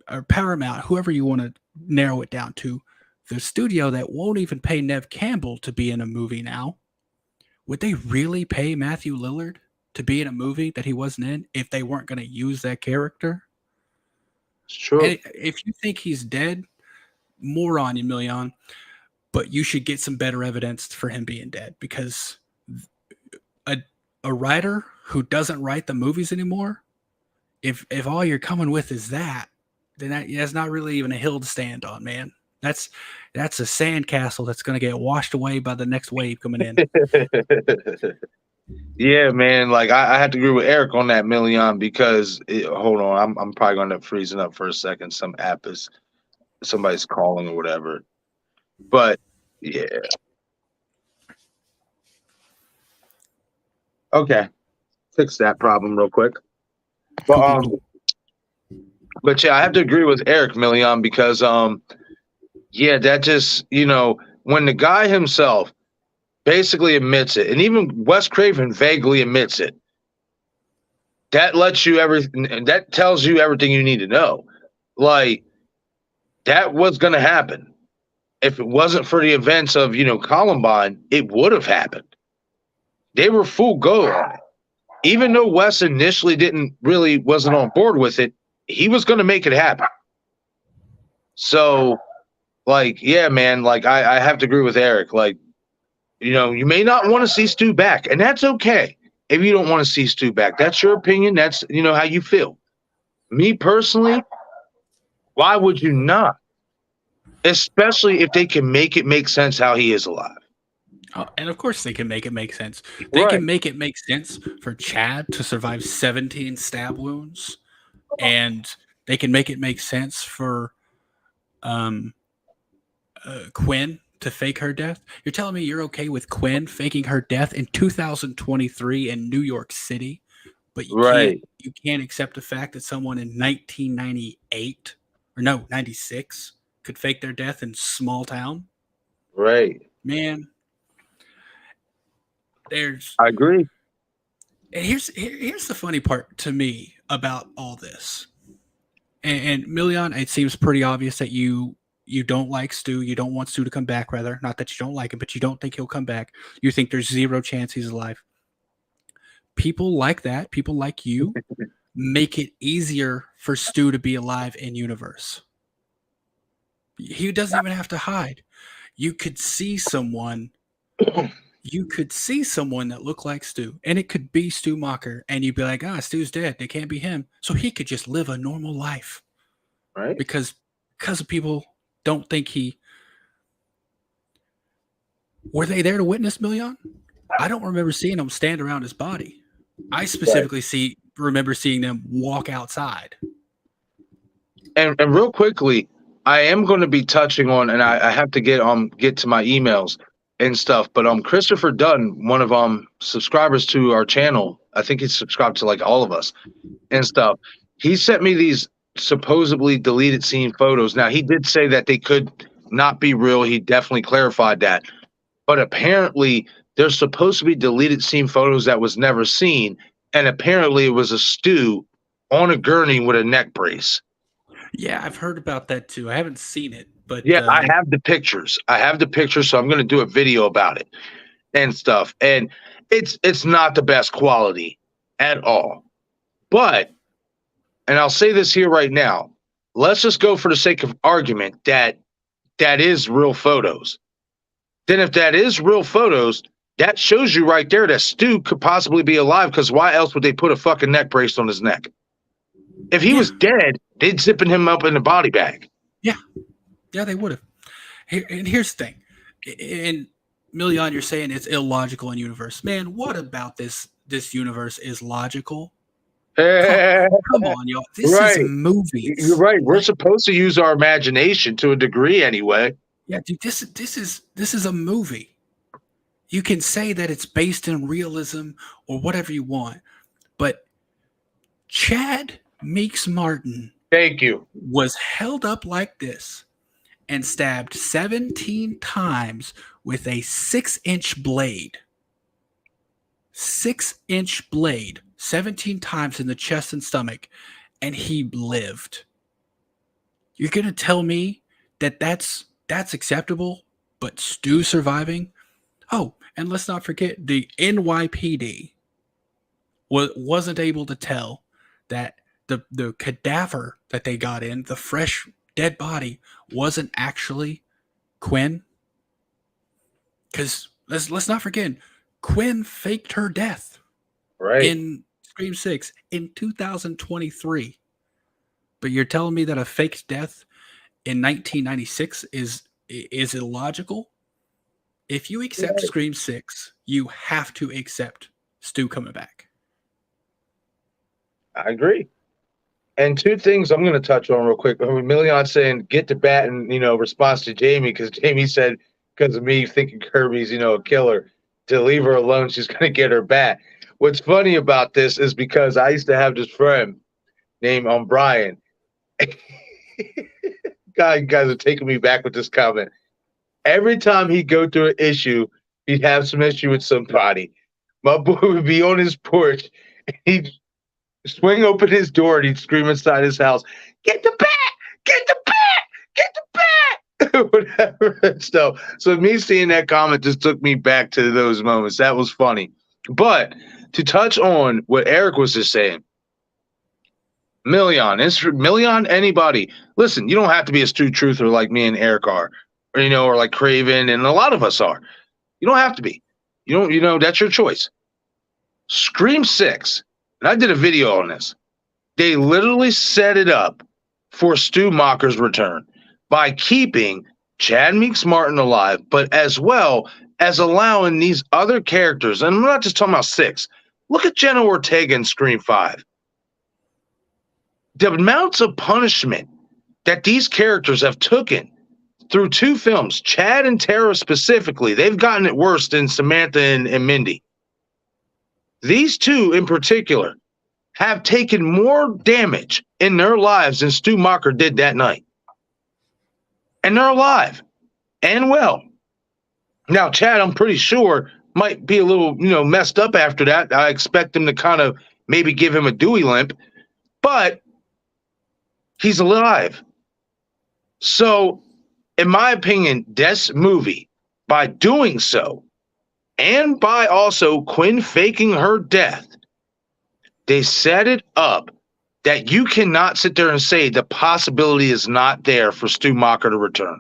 or Paramount, whoever you want to narrow it down to, the studio that won't even pay Nev Campbell to be in a movie now, would they really pay Matthew Lillard to be in a movie that he wasn't in if they weren't going to use that character? It's true. And if you think he's dead, more on you, Million. But you should get some better evidence for him being dead, because a writer who doesn't write the movies anymore, if all you're coming with is that, then that's not really even a hill to stand on, man. That's a sandcastle that's going to get washed away by the next wave coming in. Yeah, man. Like I have to agree with Eric on that, Million, because hold on, I'm probably going to end up freezing up for a second. Some app is somebody's calling or whatever. But yeah. Okay. Fix that problem real quick. But yeah, I have to agree with Eric, Million, because yeah, that just, when the guy himself basically admits it, and even Wes Craven vaguely admits it, that lets you that tells you everything you need to know. Like, that was going to happen. If it wasn't for the events of, Columbine, it would have happened. They were full go on it. Even though Wes initially wasn't on board with it, he was going to make it happen. So, like, yeah, man, like, I have to agree with Eric. Like, you may not want to see Stu back, and that's okay. If you don't want to see Stu back, that's your opinion. That's, how you feel. Me personally, why would you not? Especially if they can make it make sense how he is alive. Oh, and of course they can make it make sense. They can make it make sense for Chad to survive 17 stab wounds, and they can make it make sense for Quinn to fake her death. You're telling me you're okay with Quinn faking her death in 2023 in New York City, but you can't accept the fact that someone in 1998 or 96 could fake their death in small town? Right. Man. I agree. And here's the funny part to me about all this. And Million, it seems pretty obvious that you don't like Stu. You don't want Stu to come back, rather. Not that you don't like him, but you don't think he'll come back. You think there's zero chance he's alive. People like that, people like you, make it easier for Stu to be alive in universe. He doesn't even have to hide. You could see someone that looked like Stu, and it could be Stu Macher, and you'd be like, Stu's dead. It can't be him. So he could just live a normal life. Right. Because of people don't think were they there to witness Million? I don't remember seeing them stand around his body. I specifically remember seeing them walk outside. And real quickly, I am going to be touching on, and I have to get to my emails and stuff, but Christopher Dunn, one of subscribers to our channel, I think he's subscribed to like all of us and stuff. He sent me these supposedly deleted scene photos. Now, he did say that they could not be real. He definitely clarified that. But apparently there's supposed to be deleted scene photos that was never seen, and apparently it was a Stu on a gurney with a neck brace. Yeah, I've heard about that too. I haven't seen it, but yeah, I have the pictures. So I'm going to do a video about it. and stuff. And it's not the best quality at all. But, and I'll say this here right now, let's just go for the sake of argument that is real photos. Then if that is real photos, that shows you right there that Stu could possibly be alive, because why else would they put a fucking neck brace on his neck? If he was dead, they'd zipping him up in the body bag. Yeah, they would have. And here's the thing. In Million, you're saying it's illogical in universe. Man, what about this universe is logical? Come on, y'all. This is movies. You're right. We're supposed to use our imagination to a degree anyway. Yeah, dude, this is a movie. You can say that it's based in realism or whatever you want, but Chad Meeks Martin, thank you, was held up like this and stabbed 17 times with a 6-inch blade. 6-inch blade, 17 times in the chest and stomach, and he lived. You're gonna tell me that that's acceptable, but Stu surviving? Oh, and let's not forget the NYPD wasn't able to tell that the cadaver that they got in, the fresh dead body, wasn't actually Quinn. Because let's not forget, Quinn faked her death in Scream 6 in 2023. But you're telling me that a faked death in 1996 is illogical? If you accept Scream 6, you have to accept Stu coming back. I agree. And two things I'm going to touch on real quick. Million saying get the bat in, response to Jamie, because Jamie said, because of me thinking Kirby's, a killer, to leave her alone, she's going to get her bat. What's funny about this is because I used to have this friend named Brian. God, you guys are taking me back with this comment. Every time he'd go through an issue, he'd have some issue with somebody. My boy would be on his porch, and he'd swing open his door, and he'd scream inside his house, "Get the bat! Get the bat! Get the bat!" Whatever. So me seeing that comment just took me back to those moments. That was funny. But to touch on what Eric was just saying, Million, anybody, listen, you don't have to be a Stu truther like me and Eric are, or like Craven, and a lot of us are. You don't have to be. That's your choice. Scream 6, and I did a video on this. They literally set it up for Stu Macher's return by keeping Chad Meeks Martin alive, but as well as allowing these other characters, and I'm not just talking about 6. Look at Jenna Ortega in Scream 5. The amounts of punishment that these characters have taken through 2 films, Chad and Tara specifically, they've gotten it worse than Samantha and Mindy. These 2 in particular have taken more damage in their lives than Stu Macher did that night. And they're alive and well. Now, Chad, I'm pretty sure, might be a little, messed up after that. I expect them to kind of maybe give him a Dewey limp, but he's alive. So, in my opinion, this movie, by doing so, and by also Quinn faking her death, they set it up that you cannot sit there and say the possibility is not there for Stu Macher to return.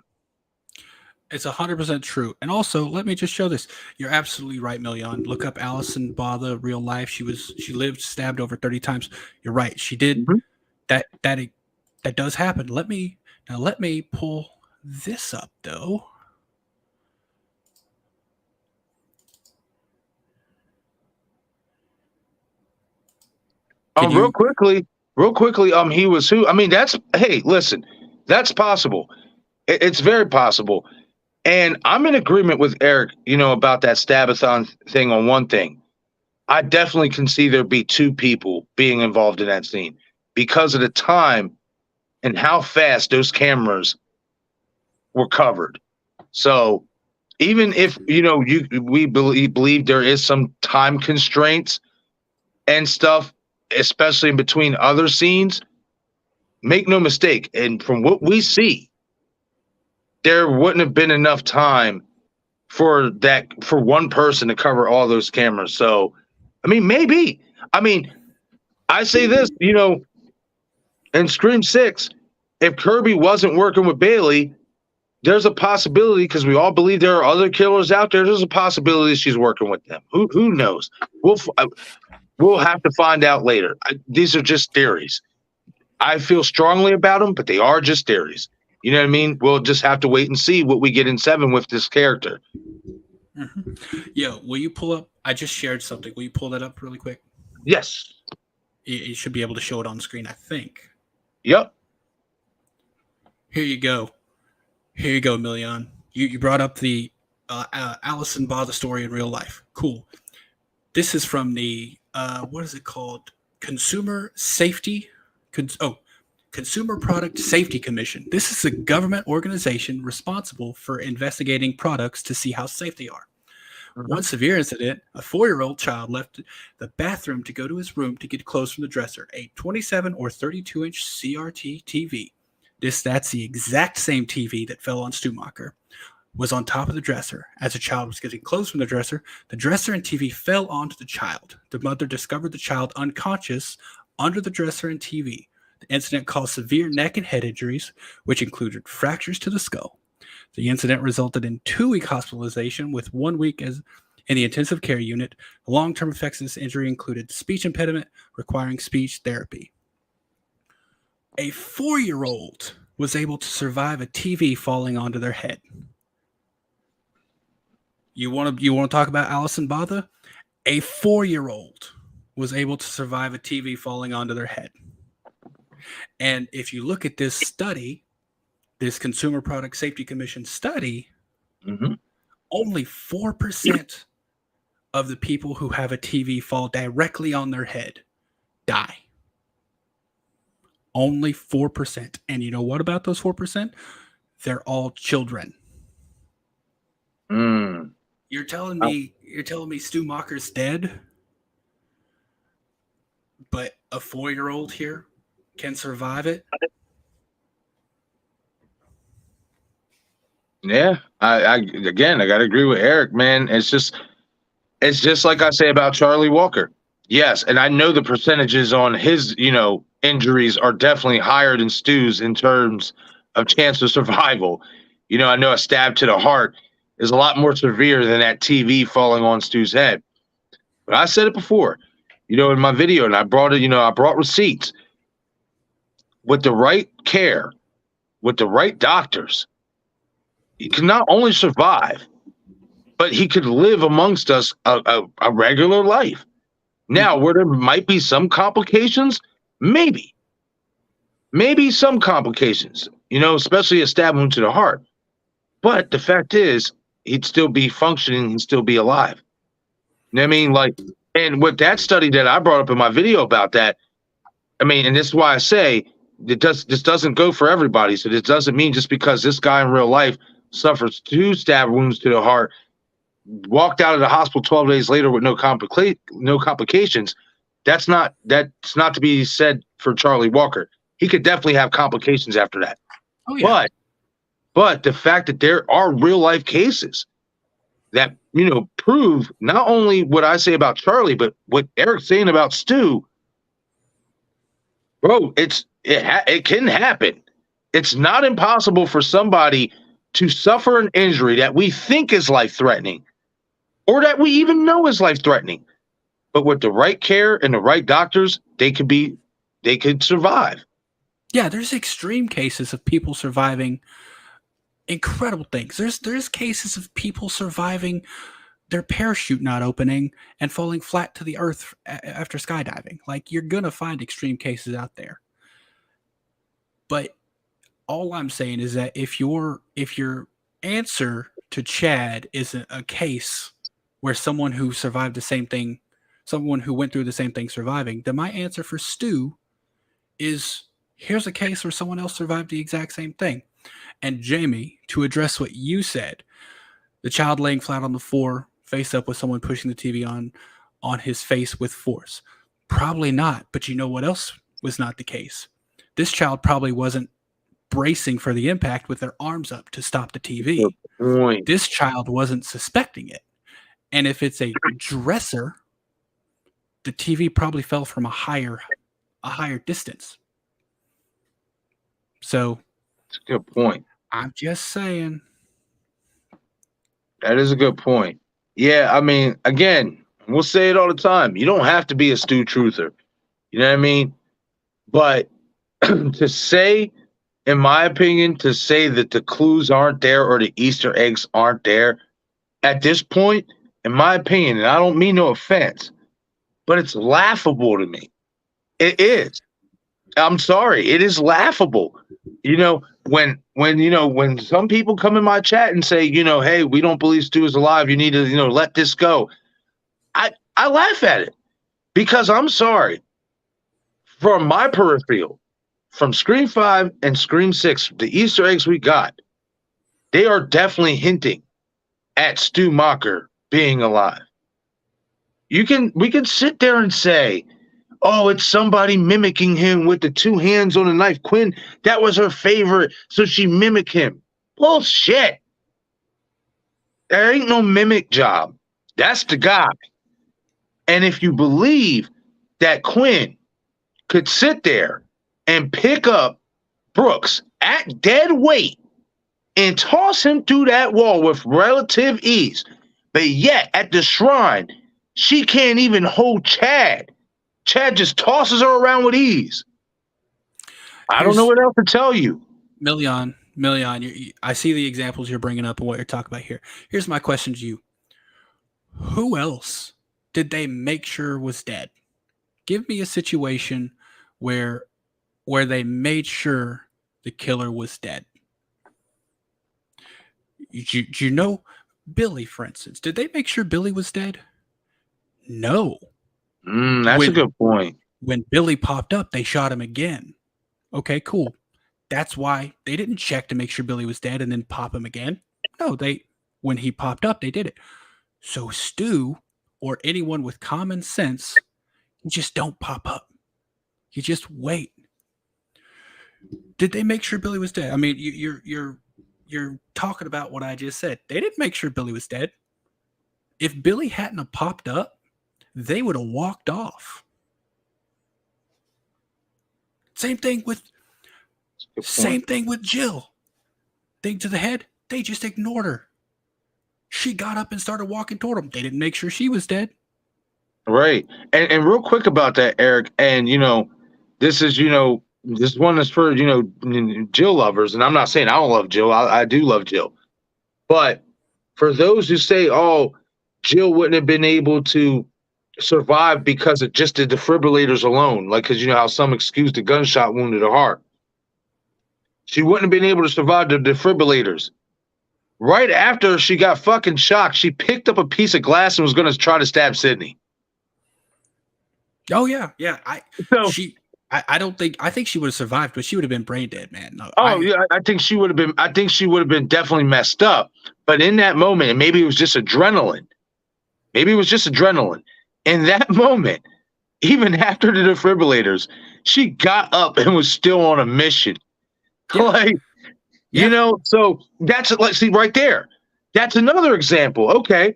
It's 100% true. And also, let me just show this. You're absolutely right, Million. Look up Allison Botha, real life. She lived stabbed over 30 times. You're right. She did. Mm-hmm. That does happen. Let me pull this up though. Real quickly, he was who? I mean, listen, that's possible. It's very possible. And I'm in agreement with Eric, about that Stabathon thing on one thing. I definitely can see there be 2 people being involved in that scene because of the time and how fast those cameras were covered. So even if, we believe there is some time constraints and stuff, especially in between other scenes, make no mistake. And from what we see, there wouldn't have been enough time for one person to cover all those cameras. So, I mean, maybe. I mean, I say this, in Scream 6, if Kirby wasn't working with Bailey, there's a possibility, because we all believe there are other killers out there. There's a possibility she's working with them. Who knows? We'll have to find out later. These are just theories. I feel strongly about them, but they are just theories. You know what I mean? We'll just have to wait and see what we get in 7 with this character. Mm-hmm. Yo, will you pull up? I just shared something. Will you pull that up really quick? Yes. You should be able to show it on screen, I think. Yep. Here you go. Here you go, Million. You brought up the Allison Botha story in real life. Cool. This is from the, what is it called? Consumer Product Safety Commission. This is a government organization responsible for investigating products to see how safe they are. One severe incident, a 4-year-old child left the bathroom to go to his room to get clothes from the dresser. A 27 or 32-inch CRT TV. That's the exact same TV that fell on Stumacher, was on top of the dresser. As the child was getting clothes from the dresser and TV fell onto the child. The mother discovered the child unconscious under the dresser and TV. The incident caused severe neck and head injuries, which included fractures to the skull. The incident resulted in 2-week hospitalization with 1 week in the intensive care unit. The long-term effects of this injury included speech impediment requiring speech therapy. A 4-year-old was able to survive a TV falling onto their head. You want to talk about Allison Botha? A 4-year-old was able to survive a TV falling onto their head. And if you look at this study, this Consumer Product Safety Commission study, only 4% of the people who have a TV fall directly on their head die. Only 4%. And you know what about those 4%? They're all children. You're telling me Stumacher's dead, but a 4-year-old here can survive it? Yeah, I gotta agree with Eric, man. It's just like I say about Charlie Walker. Yes, and I know the percentages on his, injuries are definitely higher than Stu's in terms of chance of survival. I know a stab to the heart is a lot more severe than that TV falling on Stu's head. But I said it before, in my video, and I brought it, I brought receipts. With the right care, with the right doctors, he can not only survive, but he could live amongst us a regular life. Now, where there might be some complications, maybe some complications, especially a stab wound to the heart. But the fact is, he'd still be functioning, he'd still be alive. You know what I mean? And with that study that I brought up in my video about that, and this is why I say this doesn't go for everybody. So this doesn't mean just because this guy in real life suffers 2 stab wounds to the heart, walked out of the hospital 12 days later with no complications. That's not to be said for Charlie Walker. He could definitely have complications after that. Oh yeah. But the fact that there are real life cases that prove not only what I say about Charlie, but what Eric's saying about Stu. Bro, it can happen. It's not impossible for somebody to suffer an injury that we think is life-threatening or that we even know is life-threatening. But with the right care and the right doctors, they could survive. Yeah, there's extreme cases of people surviving incredible things. There's cases of people surviving their parachute not opening and falling flat to the earth after skydiving. You're gonna find extreme cases out there. But all I'm saying is that if your answer to Chad is a case where someone who survived the same thing, someone who went through the same thing surviving, then my answer for Stu is here's a case where someone else survived the exact same thing. And Jamie, to address what you said, the child laying flat on the floor, face up with someone pushing the TV on his face with force. Probably not, but you know what else was not the case? This child probably wasn't bracing for the impact with their arms up to stop the TV. Good point. This child wasn't suspecting it. And if it's a dresser, the TV probably fell from a higher distance. So That's a good point. I'm just saying. That is a good point. Yeah, I mean, again, we'll say it all the time. You don't have to be a Stu truther. You know what I mean? But to say, in my opinion, to say that the clues aren't there or the Easter eggs aren't there, at this point, in my opinion, and I don't mean no offense, but it's laughable to me. It is. I'm sorry. It is laughable. You know, when some people come in my chat and say, hey, we don't believe Stu is alive, you need to, let this go. I laugh at it because I'm sorry. From my peripheral, from Scream 5 and Scream 6, the Easter eggs we got, they are definitely hinting at Stu Macher being alive. We can sit there and say, oh, it's somebody mimicking him with the two hands on the knife. Quinn, that was her favorite, so she mimicked him. Bullshit. There ain't no mimic job. That's the guy. And if you believe that Quinn could sit there and pick up Brooks at dead weight and toss him through that wall with relative ease, but yet at the shrine, she can't even hold Chad. Chad just tosses her around with ease. I don't know what else to tell you. Million, I see the examples you're bringing up and what you're talking about here. Here's my question to you. Who else did they make sure was dead? Give me a situation where they made sure the killer was dead. You know Billy, for instance? Did they make sure Billy was dead? No. That's a good point. When Billy popped up, they shot him again. Okay, cool. That's why they didn't check to make sure Billy was dead and then pop him again. No, when he popped up, they did it. So Stu or anyone with common sense, you just don't pop up. You just wait. Did they make sure Billy was dead? I mean, you're talking about what I just said. They didn't make sure Billy was dead. If Billy hadn't have popped up, they would have walked off. Same thing with Jill. Thing to the head, they just ignored her. She got up and started walking toward them. They didn't make sure she was dead. Right. And real quick about that, Eric, and this is this one is for Jill lovers, and I'm not saying I don't love Jill. I do love Jill. But for those who say, oh, Jill wouldn't have been able to survive because of just the defibrillators alone, like because how some excuse the gunshot wound to the heart. She wouldn't have been able to survive the defibrillators. Right after she got fucking shocked, she picked up a piece of glass and was going to try to stab Sydney. Oh yeah. I think she would have survived, but she would have been brain dead, man. No, I think she would have been. I think she would have been definitely messed up. But in that moment, and maybe it was just adrenaline. In that moment, even after the defibrillators, she got up and was still on a mission. Yeah. So that's let's see right there. That's another example. Okay.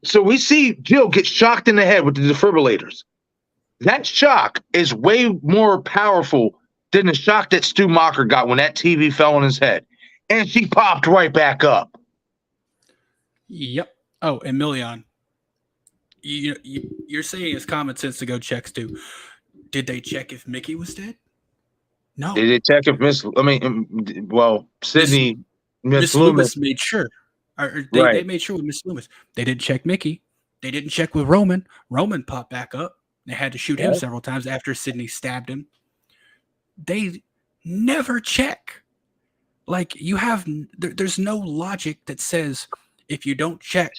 So we see Jill get shocked in the head with the defibrillators. That shock is way more powerful than the shock that Stu Macher got when that TV fell on his head. And she popped right back up. Yep. Oh, and Million, you're saying it's common sense to go check Stu. Did they check if Mickey was dead? No. Did they check if Sydney, Miss Loomis made sure. They made sure with Miss Loomis. They didn't check Mickey. They didn't check with Roman. Roman popped back up. They had to shoot him several times after Sydney stabbed him. They never check. Like there's no logic that says if you don't check,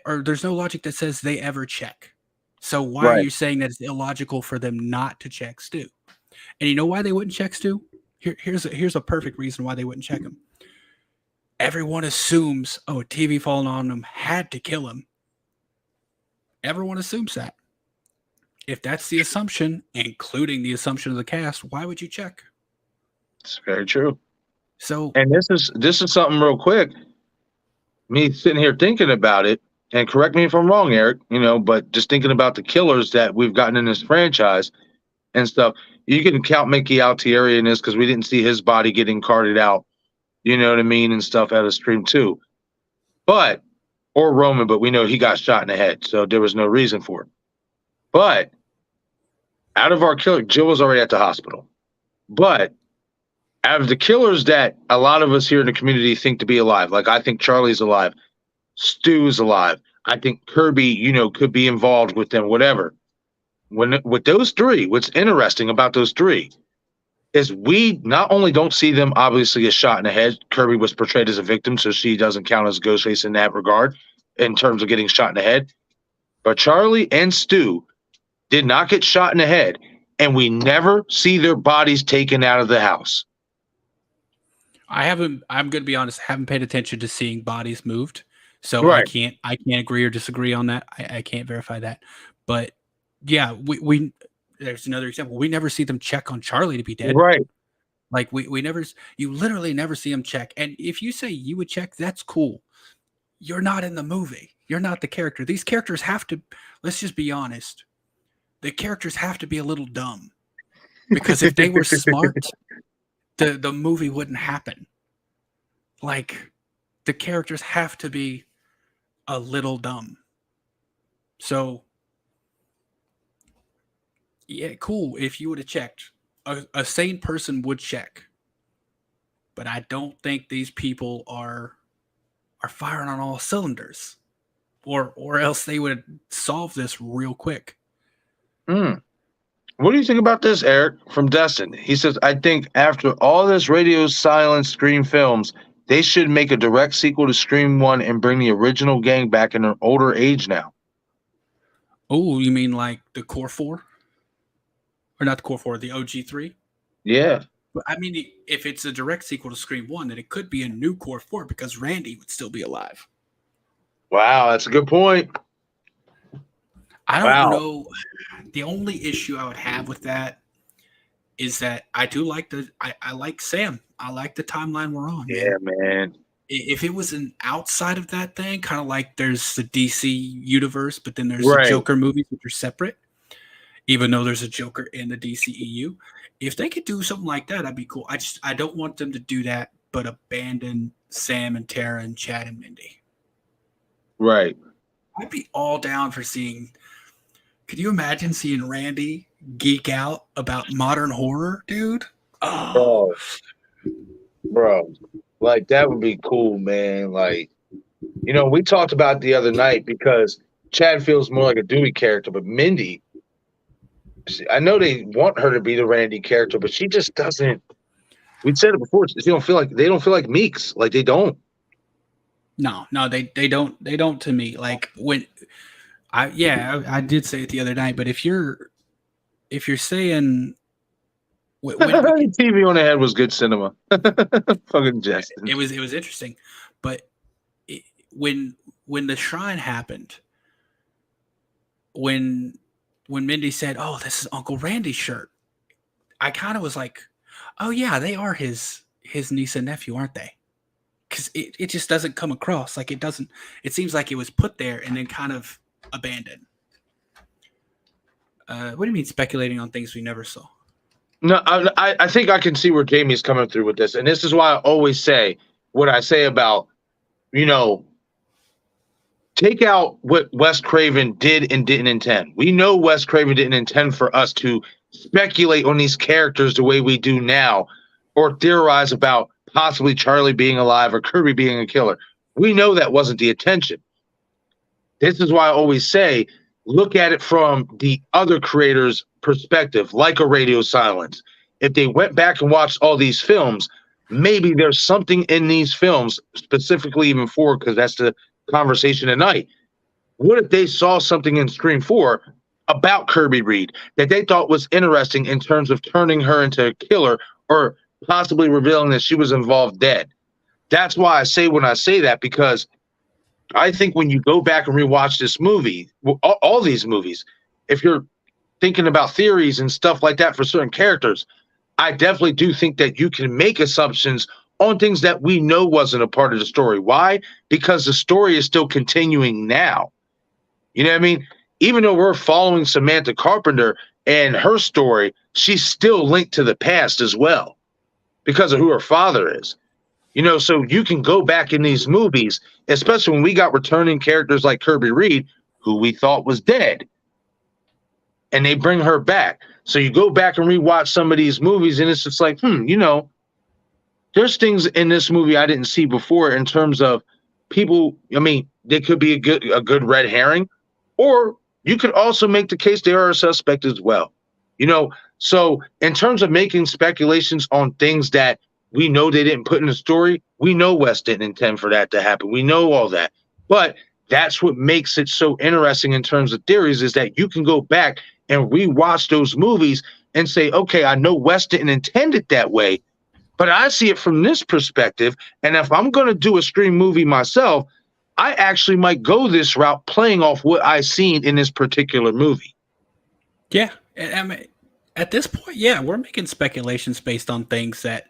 or there's no logic that says they ever check. So why are you saying that it's illogical for them not to check Stu? And you know why they wouldn't check Stu? Here's a perfect reason why they wouldn't check him. Everyone assumes, a TV falling on him had to kill him. Everyone assumes that. If that's the assumption, including the assumption of the cast, why would you check? It's very true. So And this is something real quick. Me sitting here thinking about it, and correct me if I'm wrong, Eric, but just thinking about the killers that we've gotten in this franchise and stuff, you can count Mickey Altieri in this because we didn't see his body getting carted out, you know what I mean, and stuff out of Scream 2. Or Roman, but we know he got shot in the head, so there was no reason for it. But out of our killer, Jill was already at the hospital. But out of the killers that a lot of us here in the community think to be alive, like I think Charlie's alive, Stu's alive, I think Kirby, could be involved with them, whatever. With those three, what's interesting about those three is we not only don't see them obviously as shot in the head. Kirby was portrayed as a victim, so she doesn't count as Ghostface in that regard in terms of getting shot in the head. But Charlie and Stu did not get shot in the head, and we never see their bodies taken out of the house. I'm going to be honest, I haven't paid attention to seeing bodies moved. So Right. I can't agree or disagree on that. I can't verify that. But yeah, we there's another example. We never see them check on Charlie to be dead. Right. Like you literally never see them check. And if you say you would check, that's cool. You're not in the movie. You're not the character. These characters have to, let's just be honest. The characters have to be a little dumb. Because if they were smart, the movie wouldn't happen. Like, the characters have to be a little dumb. So, yeah, cool. If you would have checked, a sane person would check. But I don't think these people are firing on all cylinders, or else they would solve this real quick. What do you think about this, Eric, from Destin? He says, I think after all this radio silence Scream films, they should make a direct sequel to Scream 1 and bring the original gang back in an older age now. Oh, you mean like the Core 4? Or not the Core 4, the OG3? Yeah. But I mean, if it's a direct sequel to Scream 1, then it could be a new Core 4 because Randy would still be alive. Wow, that's a good point. I don't know. The only issue I would have with that is that I do like I like Sam. I like the timeline we're on. Yeah, man. If it was an outside of that thing, kind of like there's the DC universe, but then there's Right. the Joker movies, which are separate, even though there's a Joker in the DCEU. If they could do something like that, that'd be cool. I don't want them to do that, but abandon Sam and Tara and Chad and Mindy. Right. I'd be all down for seeing. Could you imagine seeing Randy geek out about modern horror, dude? Oh, Bro, like that would be cool, man. Like, we talked about it the other night because Chad feels more like a Dewey character, but Mindy, I know they want her to be the Randy character, but she just doesn't. We said it before. They don't feel like Meeks. Like they don't. No, they don't to me. Like when I did say it the other night, but if you're saying TV on the head was good cinema. Fucking Justin. it was interesting, but when the shrine happened, when Mindy said, "Oh, this is Uncle Randy's shirt," I kind of was like, "Oh yeah, they are his niece and nephew, aren't they?" Because it just doesn't come across like it doesn't. It seems like it was put there and then kind of abandoned. What do you mean speculating on things we never saw? No, I think I can see where Jamie's coming through with this, and this is why I always say what I say about, take out what Wes Craven did and didn't intend. We know Wes Craven didn't intend for us to speculate on these characters the way we do now, or theorize about possibly Charlie being alive or Kirby being a killer. We know that wasn't the intention. This is why I always say, look at it from the other creators' perspective, like a Radio Silence. If they went back and watched all these films, maybe there's something in these films, specifically even 4, because that's the conversation tonight. What if they saw something in Scream 4 about Kirby Reed that they thought was interesting in terms of turning her into a killer or possibly revealing that she was involved dead? That's why I say when I say that, because I think when you go back and rewatch this movie, all these movies, if you're thinking about theories and stuff like that for certain characters, I definitely do think that you can make assumptions on things that we know wasn't a part of the story. Why? Because the story is still continuing now. You know what I mean? Even though we're following Samantha Carpenter and her story, she's still linked to the past as well because of who her father is. You know, so you can go back in these movies, especially when we got returning characters like Kirby Reed, who we thought was dead, and they bring her back. So you go back and rewatch some of these movies, and it's just like, you know, there's things in this movie I didn't see before in terms of people. I mean, they could be a good red herring, or you could also make the case they are a suspect as well. You know, so in terms of making speculations on things that we know they didn't put in the story, we know West didn't intend for that to happen. We know all that. But that's what makes it so interesting in terms of theories, is that you can go back and rewatch those movies and say, okay, I know West didn't intend it that way, but I see it from this perspective. And if I'm going to do a Scream movie myself, I actually might go this route, playing off what I seen in this particular movie. Yeah. I mean, at this point, yeah, we're making speculations based on things that,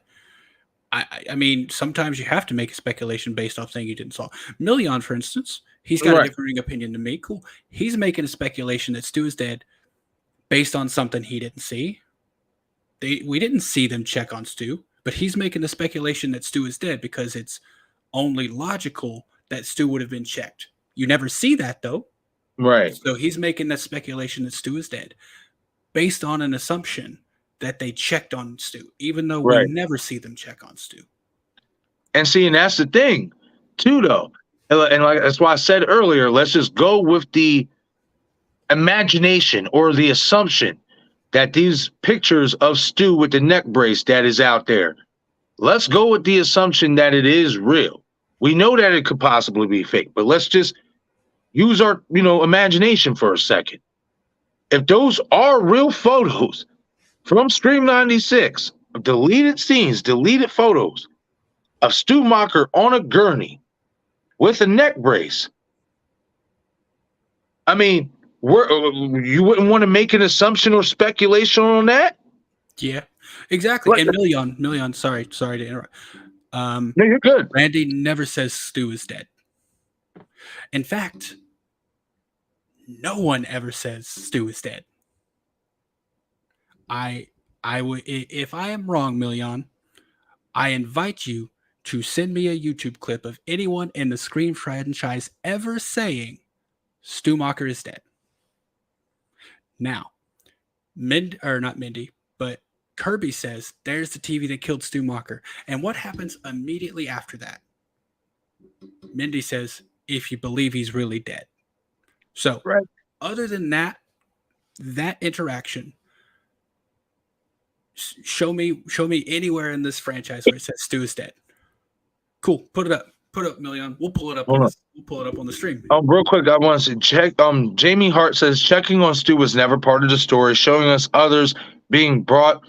I mean, sometimes you have to make a speculation based off thing you didn't saw. Million, for instance, he's got a differing opinion than me. Cool. He's making a speculation that Stu is dead based on something he didn't see. We didn't see them check on Stu, but he's making the speculation that Stu is dead because it's only logical that Stu would have been checked. You never see that, though. Right. So he's making the speculation that Stu is dead based on an assumption that they checked on Stu, even though we never see them check on Stu. And see, and that's the thing, too, though. And like that's why I said earlier, let's just go with the imagination or the assumption that these pictures of Stu with the neck brace that is out there, let's go with the assumption that it is real. We know that it could possibly be fake, but let's just use our, imagination for a second. If those are real photos from Scream 96, of deleted scenes, deleted photos of Stu Macher on a gurney with a neck brace, I mean, you wouldn't want to make an assumption or speculation on that? Yeah, exactly. And Million, sorry to interrupt. No, you're good. Randy never says Stu is dead. In fact, no one ever says Stu is dead. I would, if I am wrong, Million, I invite you to send me a YouTube clip of anyone in the Scream franchise ever saying Stu Macher is dead. Now, not Mindy, but Kirby says there's the TV that killed Stu Macher. And what happens immediately after that? Mindy says, if you believe he's really dead. So, other than that interaction, show me anywhere in this franchise where it says Stu is dead. Cool. Put it up, Million. We'll pull it up. We'll pull it up on the stream. Real quick, I want to check. Jamie Hart says checking on Stu was never part of the story. Showing us others being brought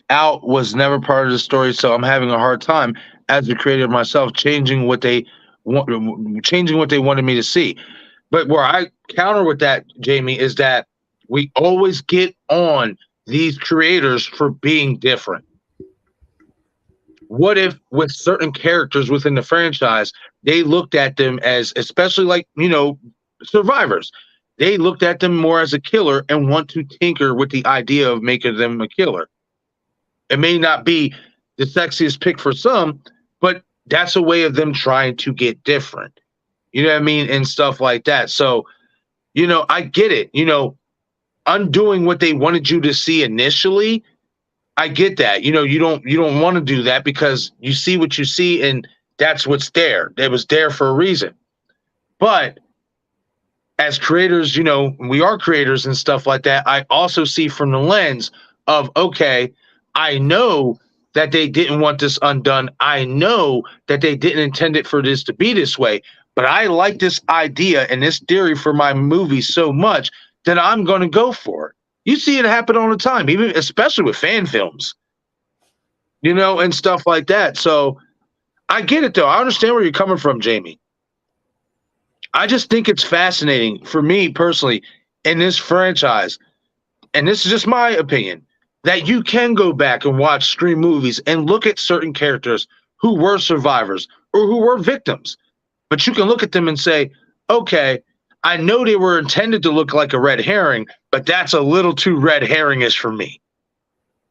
out was never part of the story. So I'm having a hard time as a creator myself changing what they wanted me to see. But where I counter with that, Jamie, is that we always get on these creators for being different. What if with certain characters within the franchise, they looked at them as, especially like, survivors, they looked at them more as a killer and want to tinker with the idea of making them a killer. It may not be the sexiest pick for some, but that's a way of them trying to get different. You know what I mean? And stuff like that. So, I get it. Undoing what they wanted you to see initially, I get that. You don't want to do that because you see what you see and that's what's there. It was there for a reason. But as creators, we are creators and stuff like that. I also see from the lens of, okay, I know that they didn't want this undone. I know that they didn't intend it for this to be this way, but I like this idea and this theory for my movie so much that I'm going to go for it. You see it happen all the time, even especially with fan films, and stuff like that. So I get it, though. I understand where you're coming from, Jamie. I just think it's fascinating for me personally in this franchise, and this is just my opinion, that you can go back and watch Scream movies and look at certain characters who were survivors or who were victims. But you can look at them and say, okay, I know they were intended to look like a red herring, but that's a little too red herring-ish for me.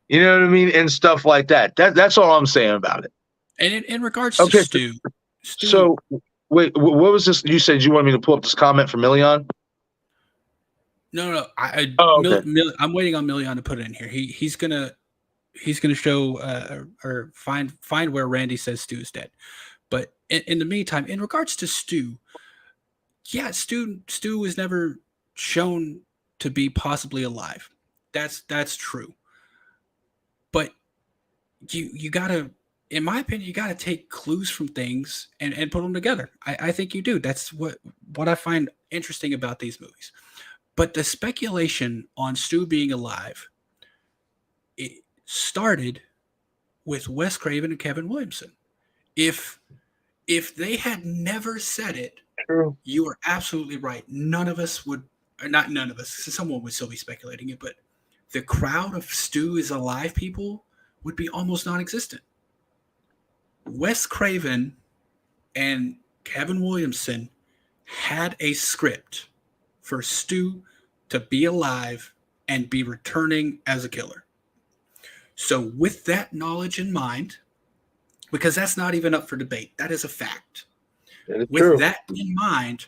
You know what I mean? And stuff like that. That's all I'm saying about it. And in regards to Stu, So, wait, what was this? You said you wanted me to pull up this comment from Milion? No. Okay. I'm waiting on Milion to put it in here. He's gonna show or find where Randy says Stu is dead. But in the meantime, in regards to Stu, yeah, Stu was never shown to be possibly alive. That's true. But you gotta, in my opinion, you gotta take clues from things and put them together. I think you do. That's what I find interesting about these movies. But the speculation on Stu being alive, it started with Wes Craven and Kevin Williamson. If they had never said it, True. you are absolutely right. None of us would, or not none of us, someone would still be speculating it, but the crowd of Stu is alive people would be almost non-existent. Wes Craven and Kevin Williamson had a script for Stu to be alive and be returning as a killer. So with that knowledge in mind, because that's not even up for debate, that is a fact. That is With true. that in mind,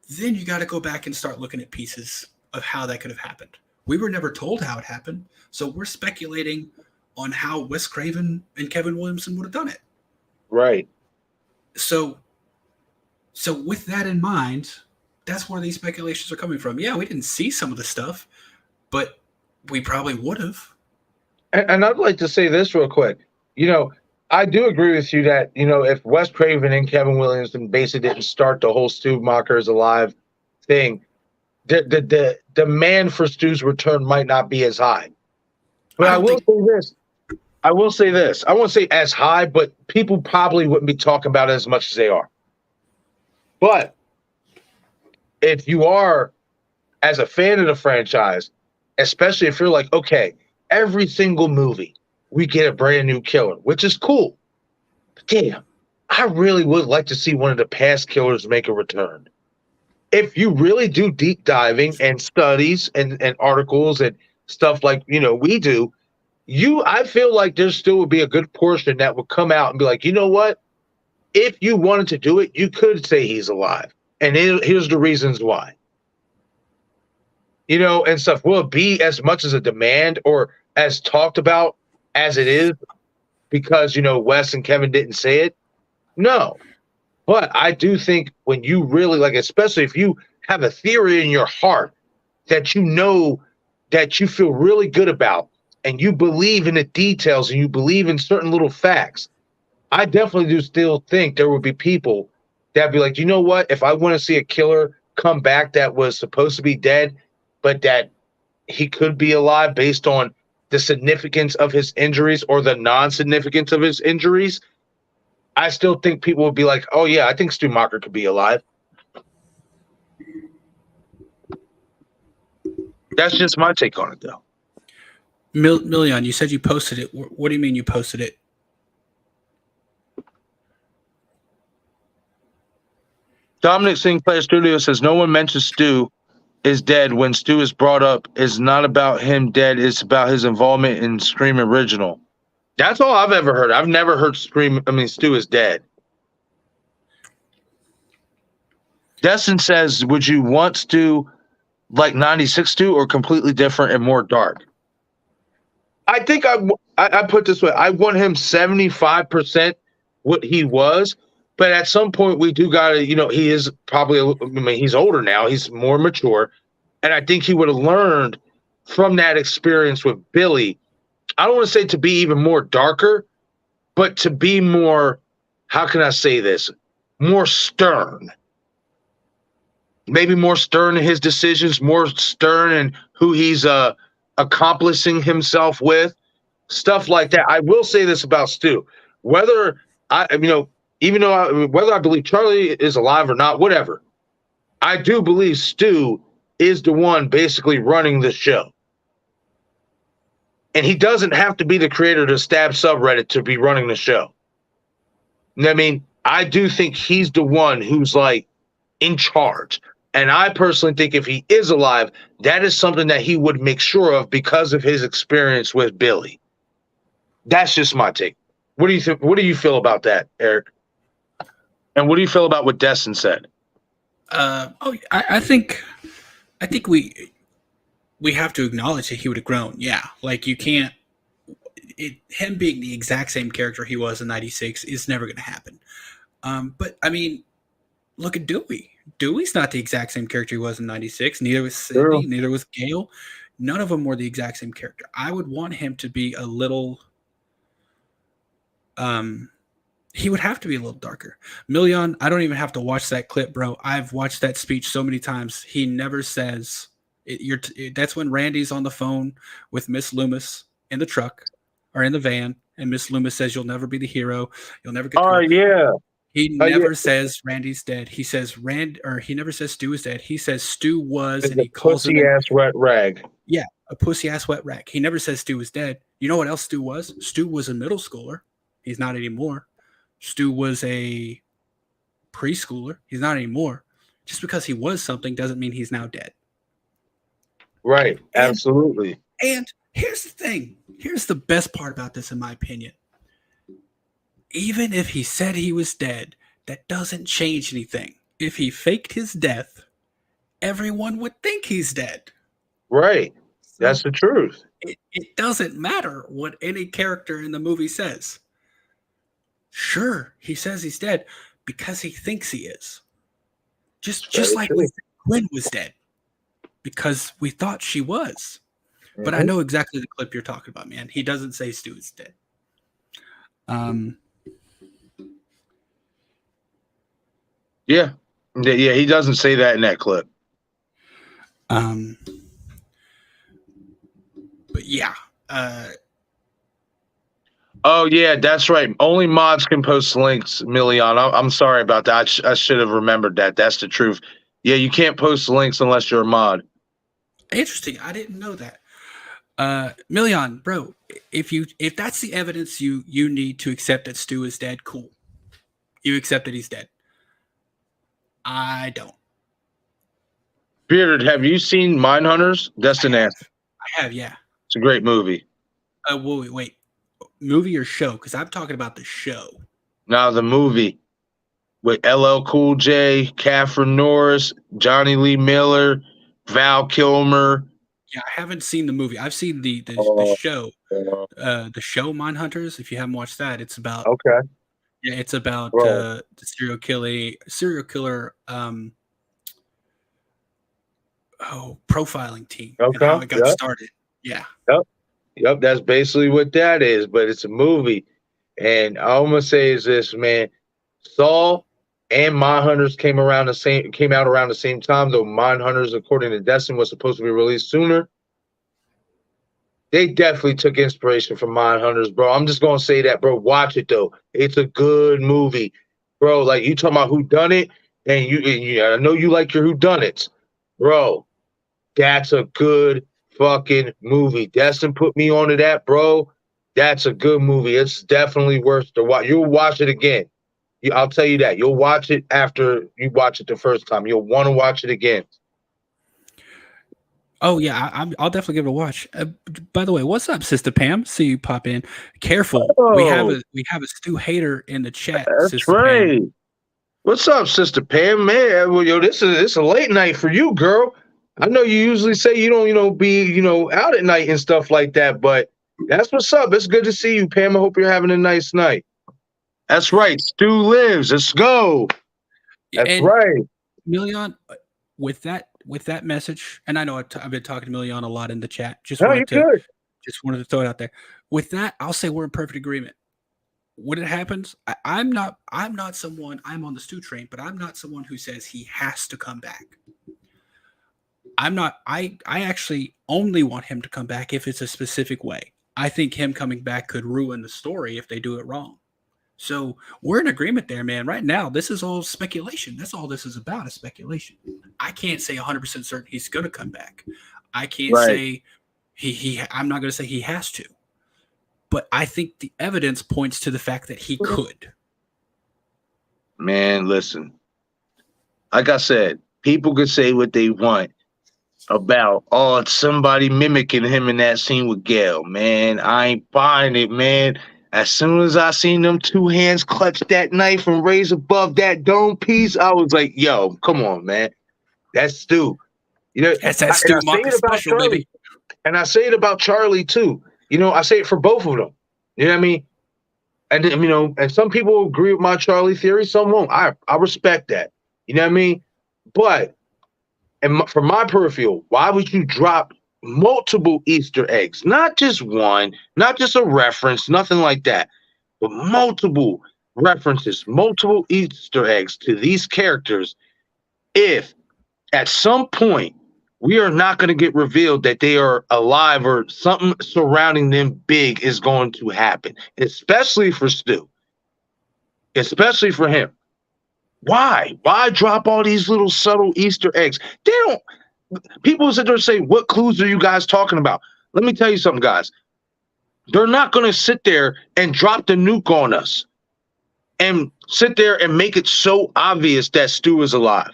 then you got to go back and start looking at pieces of how that could have happened. We were never told how it happened, so we're speculating on how Wes Craven and Kevin Williamson would have done it. Right. So with that in mind, that's where these speculations are coming from. Yeah, we didn't see some of the stuff, but we probably would have. And I'd like to say this real quick. I do agree with you that, if Wes Craven and Kevin Williamson basically didn't start the whole Stu Macher is alive thing, the demand for Stu's return might not be as high. But I will say this. I won't say as high, but people probably wouldn't be talking about it as much as they are. But if you are, as a fan of the franchise, especially if you're like, okay, every single movie, we get a brand new killer, which is cool. But damn, I really would like to see one of the past killers make a return. If you really do deep diving and studies and articles and stuff like, we do, I feel like there still would be a good portion that would come out and be like, you know what? If you wanted to do it, you could say he's alive. And here's the reasons why. And stuff. Will it be as much as a demand or as talked about as it is because, Wes and Kevin didn't say it? No. But I do think when you really especially if you have a theory in your heart that that you feel really good about and you believe in the details and you believe in certain little facts, I definitely do still think there would be people that'd be like, you know what? If I want to see a killer come back that was supposed to be dead, but that he could be alive based on the significance of his injuries or the non-significance of his injuries, I still think people would be like, oh, yeah, I think Stu Macher could be alive. That's just my take on it, though. Milion, you said you posted it. What do you mean you posted it? Dominic Sinclair Studio says no one mentions Stu is dead when Stu is brought up. It's not about him dead. It's about his involvement in Scream Original. That's all I've ever heard. I've never heard Stu is dead. Destin says, would you want Stu like 96 Stu or completely different and more dark? I think I put this way. I want him 75% what he was. But at some point, we do got to, he is probably, he's older now. He's more mature. And I think he would have learned from that experience with Billy. I don't want to say to be even more darker, but to be more, how can I say this? More stern. Maybe more stern in his decisions, more stern in who he's accomplishing himself with. Stuff like that. I will say this about Stu. Whether even though whether I believe Charlie is alive or not, whatever, I do believe Stu is the one basically running the show. And he doesn't have to be the creator to Stab subreddit to be running the show. I mean, I do think he's the one who's like in charge. And I personally think if he is alive, that is something that he would make sure of because of his experience with Billy. That's just my take. What do you think? What do you feel about that, Eric? And what do you feel about what Destin said? I think we have to acknowledge that he would have grown. Yeah, like you can't. Him being the exact same character he was in '96 is never going to happen. But I mean, look at Dewey. Dewey's not the exact same character he was in '96. Neither was Sydney. Neither was Gale. None of them were the exact same character. I would want him to be a little. He would have to be a little darker. Million, I don't even have to watch that clip, bro. I've watched that speech so many times. He never says that's when Randy's on the phone with Miss Loomis in the truck or in the van, and Miss Loomis says, "You'll never be the hero. You'll never get." Oh yeah. He never says Randy's dead. He says he never says Stu is dead. He says Stu was, It's and he a calls him pussy ass wet rag. Yeah, a pussy ass wet rag. He never says Stu is dead. You know what else Stu was? Stu was a middle schooler. He's not anymore. Stu was a preschooler. He's not anymore. Just because he was something doesn't mean he's now dead. Right. Absolutely. And here's the thing. Here's the best part about this, in my opinion. Even if he said he was dead, that doesn't change anything. If he faked his death, everyone would think he's dead. Right. That's the truth. It doesn't matter what any character in the movie says. Sure, he says he's dead because he thinks he is. Just like we think Gwen was dead because we thought she was. Mm-hmm. But I know exactly the clip you're talking about, man. He doesn't say Stu is dead. Yeah, he doesn't say that in that clip. But yeah. Oh yeah, that's right. Only mods can post links, Million. I'm sorry about that. I should have remembered that. That's the truth. Yeah, you can't post links unless you're a mod. Interesting. I didn't know that. Million, bro, if that's the evidence you need to accept that Stu is dead, cool. You accept that he's dead. I don't. Bearded, have you seen Mindhunters? Destin asked. I have, yeah. It's a great movie. Wait. Movie or show? Because I'm talking about the show. Now the movie with LL Cool J, Catherine Norris, Johnny Lee Miller, Val Kilmer. Yeah, I haven't seen the movie. I've seen the show. The show Mindhunters. If you haven't watched that, it's about Yeah, it's about the serial killer profiling team and how it got started. Yeah. Yep, that's basically what that is, but it's a movie. And all I'm gonna say is this, man. Saw and Mindhunters came out around the same time, though Mindhunters, according to Destin, was supposed to be released sooner. They definitely took inspiration from Mindhunters, bro. I'm just gonna say that, bro. Watch it though. It's a good movie, bro. Like you talking about whodunit, and I know you like your whodunits, bro. That's a good fucking movie. Destin put me onto that, bro. That's a good movie. It's definitely worth to watch. You'll watch it again. I'll tell you that. You'll watch it after you watch it the first time. You'll want to watch it again. Oh yeah, I'll definitely give it a watch. By the way, what's up, Sister Pam? See you pop in. Careful, we have a Stu hater in the chat. That's Sister right. Pam. What's up, Sister Pam? Man, well, yo, this is a late night for you, girl. I know you usually say you don't, be, out at night and stuff like that, but that's what's up. It's good to see you, Pam. I hope you're having a nice night. That's right. Stu lives. Let's go. That's right. Million, with that message, and I know I've been talking to Million a lot in the chat. Just wanted to throw it out there. With that, I'll say we're in perfect agreement. When it happens, I'm not someone. I'm on the Stu train, but I'm not someone who says he has to come back. I'm not. I actually only want him to come back if it's a specific way. I think him coming back could ruin the story if they do it wrong. So we're in agreement there, man. Right now, this is all speculation. That's all this is about, is speculation. I can't say 100% certain he's going to come back. I can't say I'm not going to say he has to, but I think the evidence points to the fact that he could. Man, listen. Like I said, people could say what they want about, oh, it's somebody mimicking him in that scene with Gail. Man, I ain't buying it, man. As soon as I seen them two hands clutch that knife and raise above that dome piece, I was like, yo, come on, man. That's Stu. You know, That's that Stu Marcus special, Charlie, baby. and I say it about Charlie too. You know, I say it for both of them. You know what I mean? And you know, and some people agree with my Charlie theory, some won't. I respect that. You know what I mean? But from my peripheral, why would you drop multiple Easter eggs? Not just one, not just a reference, nothing like that, but multiple references, multiple Easter eggs to these characters. If at some point we are not going to get revealed that they are alive or something surrounding them big is going to happen, especially for Stu, especially for him. Why? Why drop all these little subtle Easter eggs? They don't. People sit there and say, what clues are you guys talking about? Let me tell you something, guys. They're not going to sit there and drop the nuke on us and sit there and make it so obvious that Stu is alive.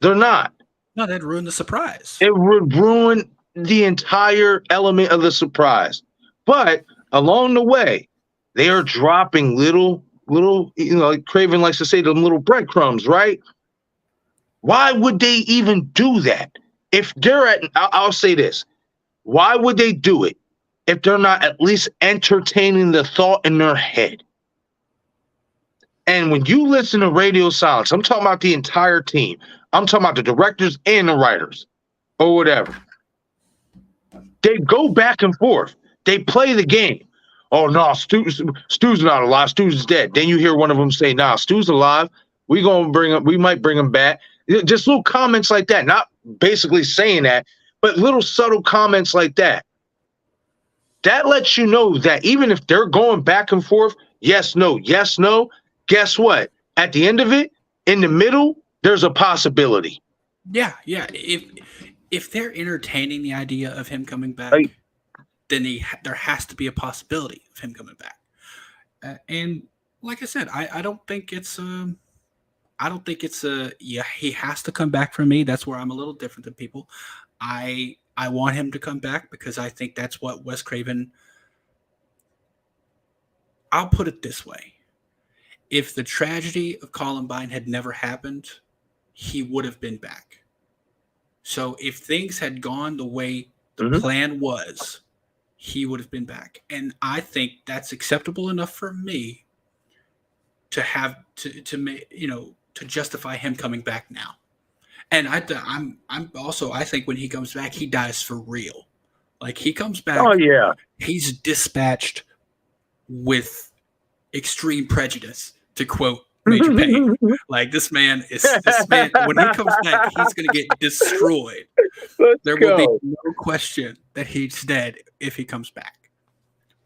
They're not. No, that'd ruin the surprise. It would ruin the entire element of the surprise. But along the way, they are dropping little, you know, like Craven likes to say, them little breadcrumbs, right? Why would they even do that? If they're I'll say this. Why would they do it if they're not at least entertaining the thought in their head? And when you listen to Radio Silence, I'm talking about the entire team. I'm talking about the directors and the writers or whatever. They go back and forth. They play the game. Oh, no, Stu's not alive. Stu's dead. Then you hear one of them say, nah, Stu's alive. We might bring him back. Just little comments like that. Not basically saying that, but little subtle comments like that. That lets you know that even if they're going back and forth, yes, no, guess what? At the end of it, in the middle, there's a possibility. Yeah. If they're entertaining the idea of him coming back, then there has to be a possibility of him coming back. And like I said, I don't think it's he has to come back for me. That's where I'm a little different than people. I want him to come back because I think that's what Wes Craven. I'll put it this way. If the tragedy of Columbine had never happened, he would have been back. So if things had gone the way the plan was, he would have been back. And I think that's acceptable enough for me to have to justify him coming back now. And I'm also, I think when he comes back, he dies for real. Like he comes back. Oh yeah. He's dispatched with extreme prejudice, to quote Major Payne. Like this man when he comes back, he's going to get destroyed. There will be no question that he's dead if he comes back.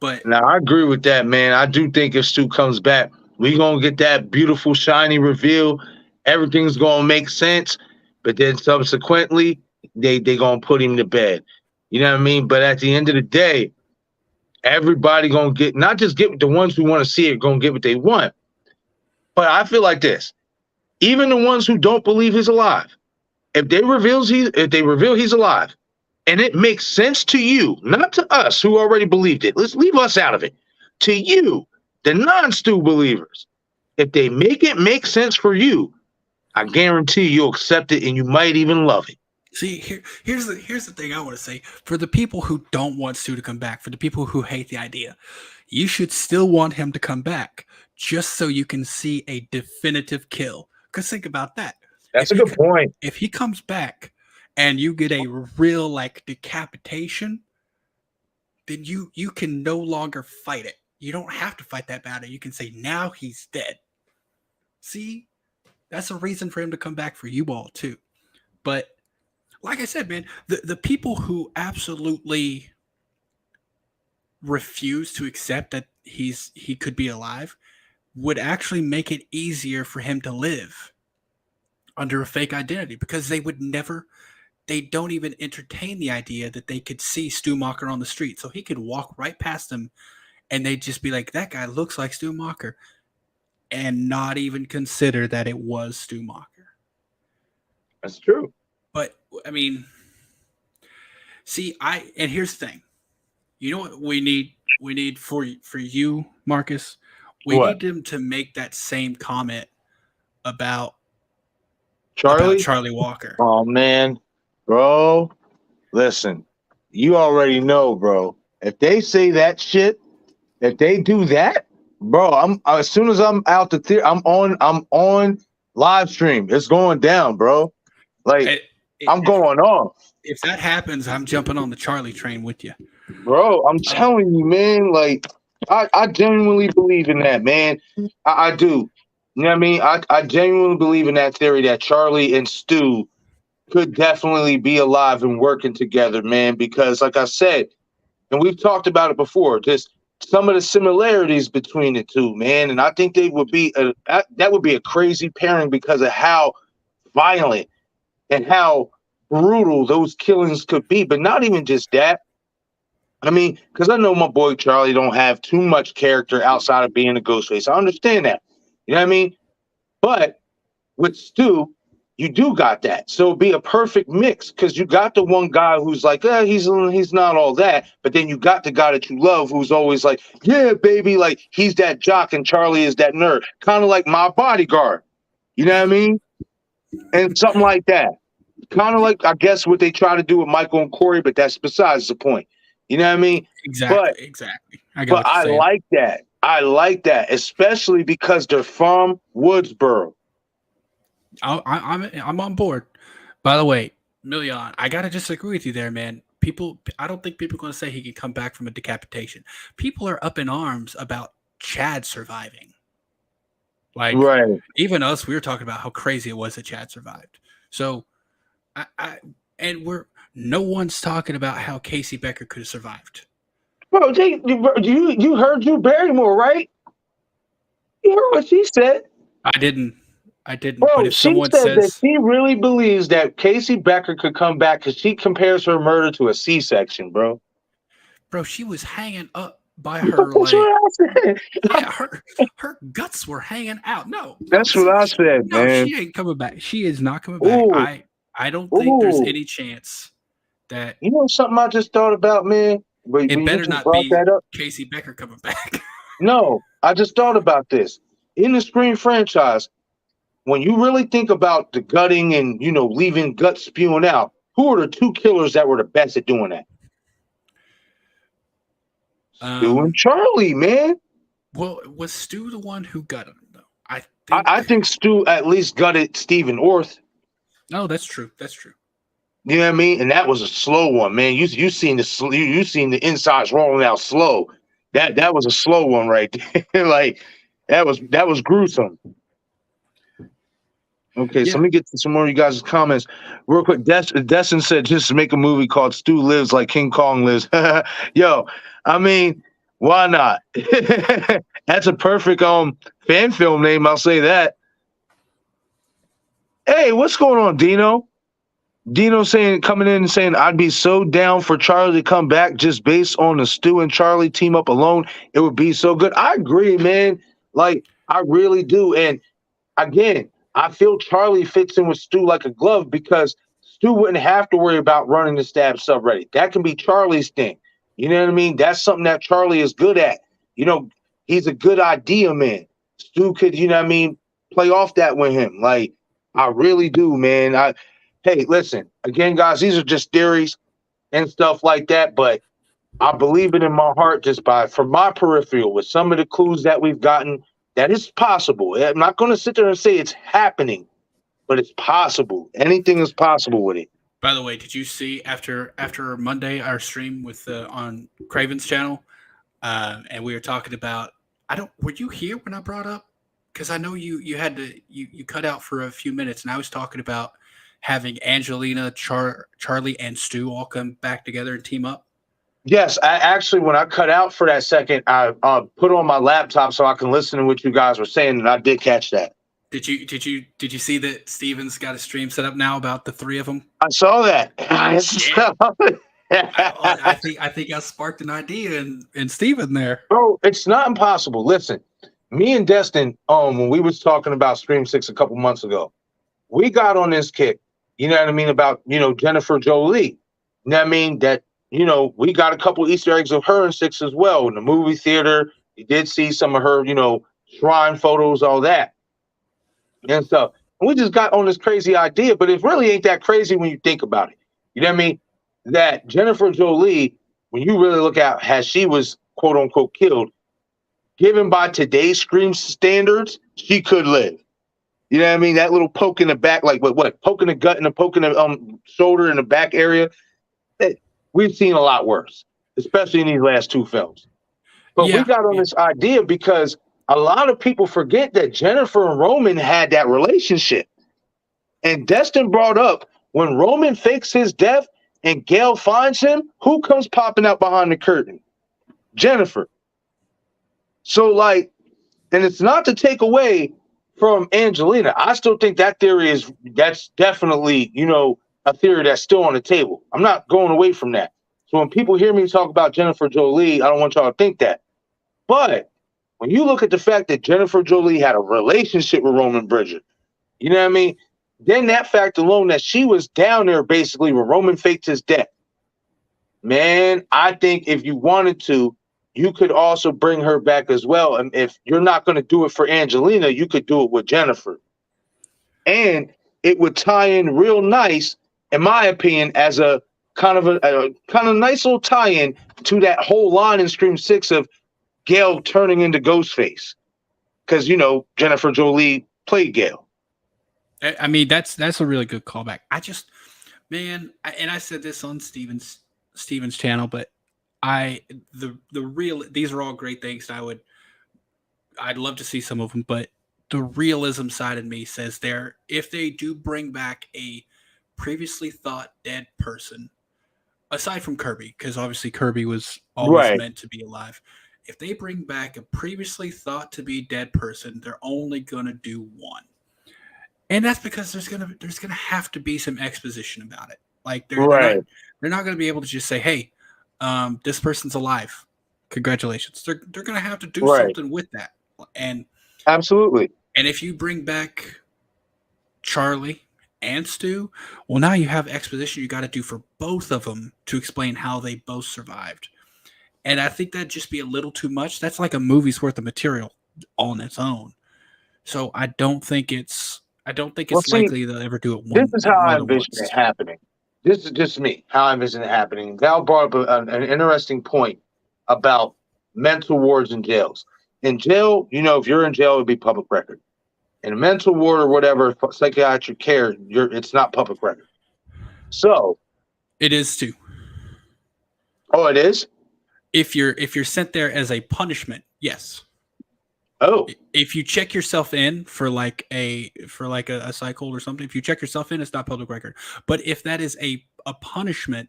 But now I agree with that, man. I do think if Stu comes back, we're going to get that beautiful, shiny reveal. Everything's going to make sense. But then subsequently, they going to put him to bed. You know what I mean? But at the end of the day, everybody going to get, not just get the ones who want to see it, going to get what they want. But I feel like this. Even the ones who don't believe he's alive, if they reveal he's alive, and it makes sense to you, not to us who already believed it. Let's leave us out of it. To you, the non-Stu believers, if they make it make sense for you, I guarantee you'll accept it and you might even love it. See, here's the thing I want to say. For the people who don't want Stu to come back, for the people who hate the idea, you should still want him to come back just so you can see a definitive kill. Because think about that. That's a good point. If he comes back and you get a real like decapitation, then you can no longer fight it. You don't have to fight that battle. You can say now he's dead. See, that's a reason for him to come back for you all too. But like I said, man, the people who absolutely refuse to accept that he could be alive would actually make it easier for him to live under a fake identity because they would never they don't even entertain the idea that they could see Stu Macher on the street. So he could walk right past them and they'd just be like, that guy looks like Stu Macher, and not even consider that it was Stu Macher. That's true. But I mean, see, and here's the thing. You know what we need? We need for you, Marcus. We What? need them to make that same comment about Charlie? Charlie Walker. Oh, man. Bro, listen. You already know, bro. If they say that shit, if they do that, bro, I'm as soon as I'm out the theater, I'm on live stream. It's going down, bro. Like, I'm going on. If that happens, I'm jumping on the Charlie train with you. Bro, I'm telling you, man, like, I genuinely believe in that, man. I do. You know what I mean? I genuinely believe in that theory that Charlie and Stu could definitely be alive and working together, man, because like I said, and we've talked about it before, just some of the similarities between the two, man, and I think they would be that would be a crazy pairing because of how violent and how brutal those killings could be. But not even just that. I mean, because I know my boy Charlie don't have too much character outside of being a Ghostface. I understand that. You know what I mean? But with Stu, you do got that. So it'd be a perfect mix because you got the one guy who's like, he's not all that. But then you got the guy that you love who's always like, yeah, baby, like he's that jock and Charlie is that nerd. Kind of like My Bodyguard. You know what I mean? And something like that. Kind of like, I guess, what they try to do with Michael and Corey, but that's besides the point. You know what I mean? Exactly. I like that. I like that, especially because they're from Woodsboro. I'm on board. By the way, Million, I gotta disagree with you there, man. I don't think people are gonna say he can come back from a decapitation. People are up in arms about Chad surviving. Like, right. Even us, we were talking about how crazy it was that Chad survived. So, no one's talking about how Casey Becker could have survived. Bro, you heard Drew Barrymore, right? You heard what she said. I didn't. Bro, but if she someone said that says she really believes that Casey Becker could come back because she compares her murder to a C-section, bro. Bro, she was hanging up by her That's leg. what I said. Yeah, her guts were hanging out. No, That's what I said, no, man. she ain't coming back. She is not coming back. Ooh. I don't think there's Ooh. any chance that You know something I just thought about, man? it better not be Casey Becker coming back. No, I just thought about this. In the Scream franchise, when you really think about the gutting and, leaving guts spewing out, who are the two killers that were the best at doing that? Stu and Charlie, man. Well, was Stu the one who gutted him, though? I think Stu at least gutted Stephen Orth. No, that's true. That's true. You know what I mean? And that was a slow one, man. You seen the insides rolling out slow. That was a slow one right there. Like that was gruesome. Okay, so let me get to some more of you guys' comments real quick. Destin said just make a movie called Stu Lives Like King Kong Lives. Yo, I mean, why not? That's a perfect fan film name. I'll say that. Hey, what's going on, Dino? Dino coming in and saying, I'd be so down for Charlie to come back just based on the Stu and Charlie team up alone. It would be so good. I agree, man. Like, I really do. And again, I feel Charlie fits in with Stu like a glove because Stu wouldn't have to worry about running the stab subreddit. That can be Charlie's thing. You know what I mean? That's something that Charlie is good at. He's a good idea, man. Stu could, play off that with him. Like, I really do, man. Hey, listen, again, guys, these are just theories and stuff like that, but I believe it in my heart from my peripheral with some of the clues that we've gotten that it's possible. I'm not going to sit there and say it's happening, but it's possible. Anything is possible with it. By the way, did you see after Monday our stream with on Craven's channel, and we were talking about were you here when I brought up? Because I know you had to you cut out for a few minutes, and I was talking about having Angelina, Charlie, and Stu all come back together and team up. Yes, when I cut out for that second, I put on my laptop so I can listen to what you guys were saying, and I did catch that. Did you see that Steven's got a stream set up now about the three of them? I saw that. I think I sparked an idea in Steven there. Bro, it's not impossible. Listen, me and Destin, when we was talking about Stream 6 a couple months ago, we got on this kick, you know what I mean, about, Jennifer Jolie. You know what I mean? That, we got a couple Easter eggs of her in 6 as well. In the movie theater, you did see some of her, shrine photos, all that. And stuff. And we just got on this crazy idea, but it really ain't that crazy when you think about it. You know what I mean? That Jennifer Jolie, when you really look at how she was quote unquote killed, given by today's Scream standards, she could live. You know what I mean? That little poke in the back, like what poking the gut and a poke in the shoulder in the back area. We've seen a lot worse, especially in these last 2 films. But we got on this idea because a lot of people forget that Jennifer and Roman had that relationship. And Destin brought up when Roman fakes his death and Gail finds him, who comes popping out behind the curtain? Jennifer. So, and it's not to take away from Angelina. I still think that theory that's definitely, a theory that's still on the table. I'm not going away from that. So when people hear me talk about Jennifer Jolie, I don't want y'all to think that. But when you look at the fact that Jennifer Jolie had a relationship with Roman Bridger, you know what I mean? Then that fact alone that she was down there basically when Roman faked his death. Man, I think if you wanted to, you could also bring her back as well. And if you're not going to do it for Angelina, you could do it with Jennifer. And it would tie in real nice, in my opinion, as a kind of nice little tie-in to that whole line in Scream 6 of Gail turning into Ghostface. Because, Jennifer Jolie played Gail. I mean, that's a really good callback. I said this on Steven's channel, but these are all great things. I'd love to see some of them, but the realism side of me says if they do bring back a previously thought dead person, aside from Kirby, because obviously Kirby was always meant to be alive. If they bring back a previously thought to be dead person, they're only gonna do one. And that's because there's gonna have to be some exposition about it. Like they're not gonna be able to just say, "Hey, this person's alive. Congratulations." They're gonna have to do something with that. And absolutely. And if you bring back Charlie and Stu, well, now you have exposition you got to do for both of them to explain how they both survived. And I think that'd just be a little too much. That's like a movie's worth of material on its own. So I don't think it's likely they'll ever do it. This is how I envision it happening. This is just me, how I envision it happening. Val brought up an interesting point about mental wards in jails. In jail, if you're in jail, it would be public record. In a mental ward or whatever, psychiatric care, it's not public record. So it is too. Oh, it is? If you're sent there as a punishment, yes. Oh. If you check yourself in for a psych hold or something, if you check yourself in, it's not public record. But if that is a punishment,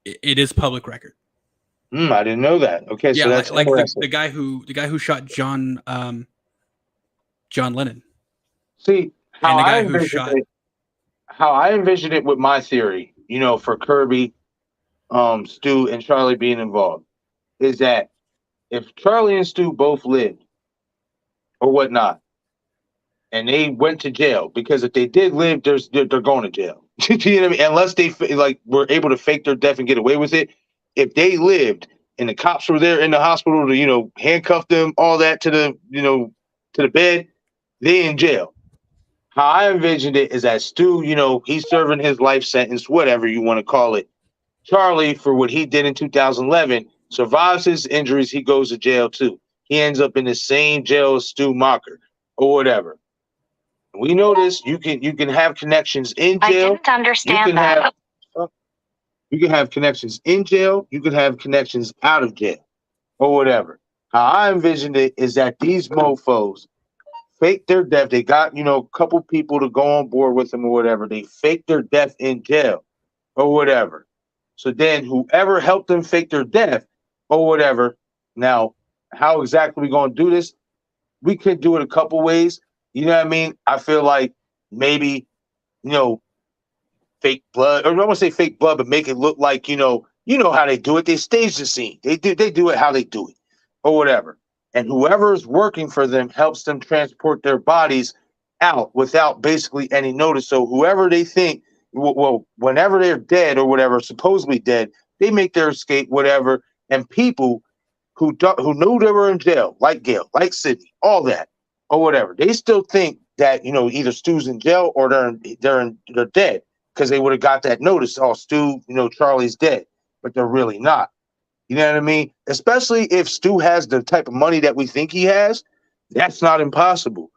it is public record. I didn't know that. Okay, yeah, so that's like the guy who shot John Lennon. See how I envision it with my theory, for Kirby, Stu, and Charlie being involved, is that if Charlie and Stu both lived or whatnot, and they went to jail, because if they did live, they're going to jail. You know what I mean? Unless they were able to fake their death and get away with it. If they lived and the cops were there in the hospital to handcuff them, all that to the bed, they in jail. How I envisioned it is that Stu, he's serving his life sentence, whatever you want to call it. Charlie, for what he did in 2011, survives his injuries. He goes to jail too. He ends up in the same jail as Stu Macher or whatever. We know this. You can have connections in jail. I didn't understand that. You can have connections in jail. You can have connections out of jail or whatever. How I envisioned it is that these mofos fake their death. They got, a couple people to go on board with them or whatever. They fake their death in jail or whatever. So then whoever helped them fake their death or whatever. Now, how exactly we going to do this? We could do it a couple ways. You know what I mean? I feel like maybe, you know, fake blood, or I don't want to say fake blood, but make it look like, you know how they do it. They stage the scene. They do it how they do it, or whatever. And whoever is working for them helps them transport their bodies out without basically any notice. So whoever they think, well, whenever they're dead or whatever, supposedly dead, they make their escape, whatever. And people who knew they were in jail, like Gail, like Sydney, all that, or whatever, they still think that either Stu's in jail or they're dead because they would have got that notice. Oh, Stu, Charlie's dead, but they're really not. You know what I mean? Especially if Stu has the type of money that we think he has, that's not impossible.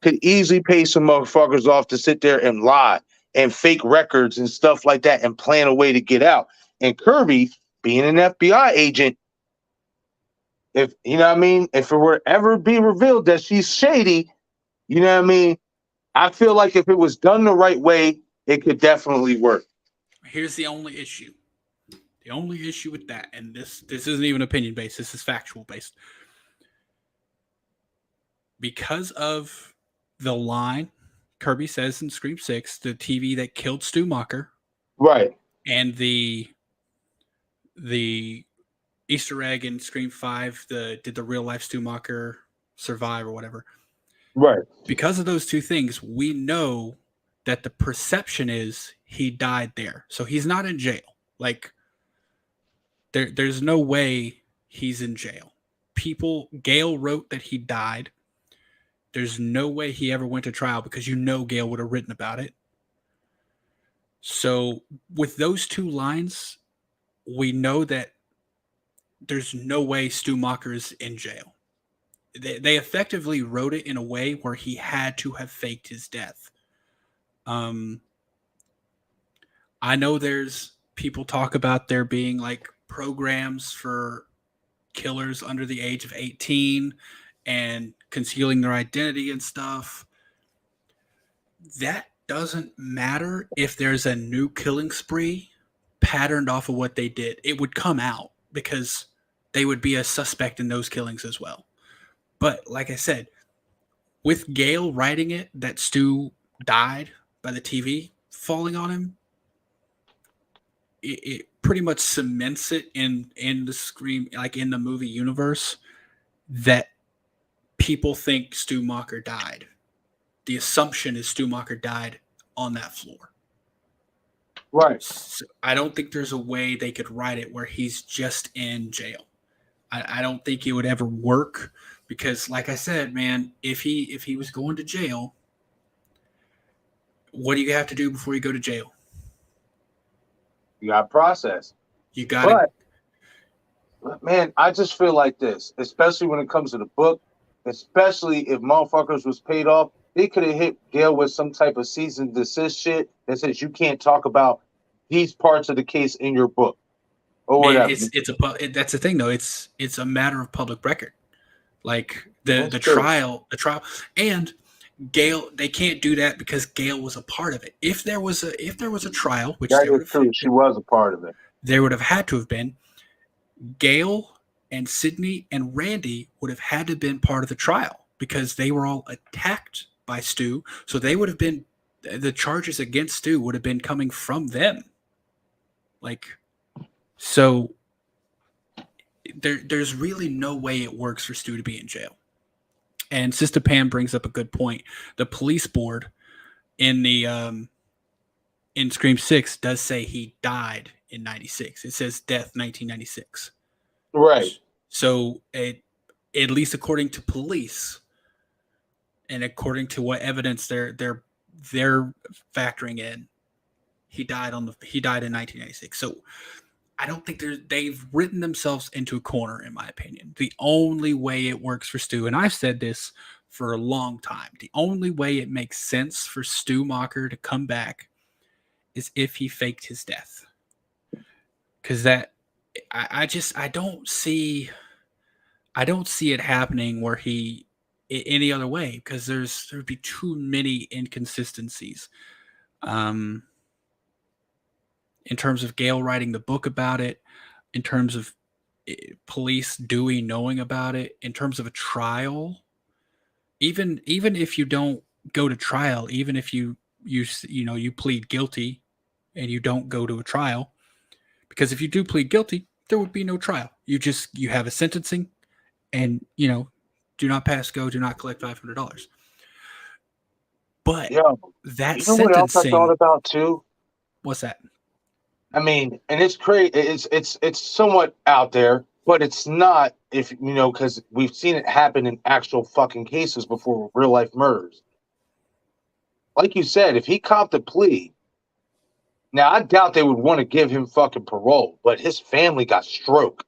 Could easily pay some motherfuckers off to sit there and lie and fake records and stuff like that and plan a way to get out. And Kirby, being an FBI agent, if if it were ever be revealed that she's shady, I feel like if it was done the right way, it could definitely work. Here's the only issue. The only issue with that, and this isn't even opinion based, this is factual based. Because of the line Kirby says in Scream 6, the TV that killed Stu Macher, right, and the Easter egg in Scream 5, did the real life Stu Macher survive or whatever. Right. Because of those two things, we know that the perception is he died there. So he's not in jail. Like, there's no way he's in jail. Gail wrote that he died. There's no way he ever went to trial because Gail would have written about it. So with those two lines, we know that there's no way Stu Macher is in jail. They effectively wrote it in a way where he had to have faked his death. I know there's people talk about there being like programs for killers under the age of 18 and concealing their identity and stuff. That doesn't matter if there's a new killing spree patterned off of what they did. It would come out because they would be a suspect in those killings as well. But like I said, with Gail writing it that Stu died by the TV falling on him, it pretty much cements it in the Scream, like in the movie universe, that people think Stu Macher died. The assumption is Stu Macher died on that floor. Right. So I don't think there's a way they could write it where he's just in jail. I don't think it would ever work because, like I said, man, if he was going to jail, what do you have to do before you go to jail? You got process. You got it. But, man, I just feel like this, especially when it comes to the book, especially if motherfuckers was paid off, they could have hit Gail with some type of cease and desist shit that says you can't talk about these parts of the case in your book. Or whatever. That's the thing though. It's a matter of public record. Like the trial, and Gail, they can't do that because Gail was a part of it. If there was a trial, which that is true, she was a part of it. There would have had to have been. Gail and Sydney and Randy would have had to have been part of the trial because they were all attacked by Stu. So they would have been, the charges against Stu would have been coming from them. Like, so there's really no way it works for Stu to be in jail. And Sister Pam brings up a good point. The police board in in Scream 6 does say he died in 96. It says death 1996. Right. So at least according to police and according to what evidence they're factoring in, he died in 1996. So I don't think they've written themselves into a corner, in my opinion. The only way it works for Stu, and I've said this for a long time, the only way it makes sense for Stu Macher to come back is if he faked his death. Because I don't see it happening where he any other way, because there'd be too many inconsistencies. In terms of Gail writing the book about it, in terms of police Dewey knowing about it, in terms of a trial, even if you don't go to trial, even if you plead guilty and you don't go to a trial, because if you do plead guilty, there would be no trial. You have a sentencing, and do not pass go, do not collect $500. But Yeah. that You know what else I sentencing, thought about too? what's that? I mean, and it's crazy. It's somewhat out there, but it's not. If because we've seen it happen in actual fucking cases before with real life murders. Like you said, if he copped a plea, now I doubt they would want to give him fucking parole, but his family got stroke.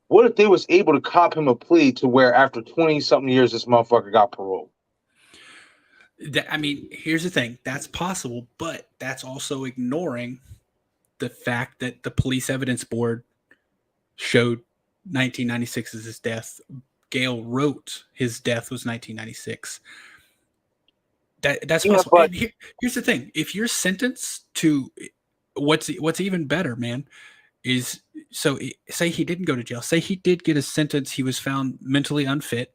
What if they was able to cop him a plea to where after 20-something years this motherfucker got parole? I mean, here's the thing. That's possible, but that's also ignoring the fact that the police evidence board showed 1996 as his death. Gale wrote his death was 1996. That's possible. But here's the thing. If you're sentenced to what's even better, man, is say he didn't go to jail. Say he did get a sentence. He was found mentally unfit.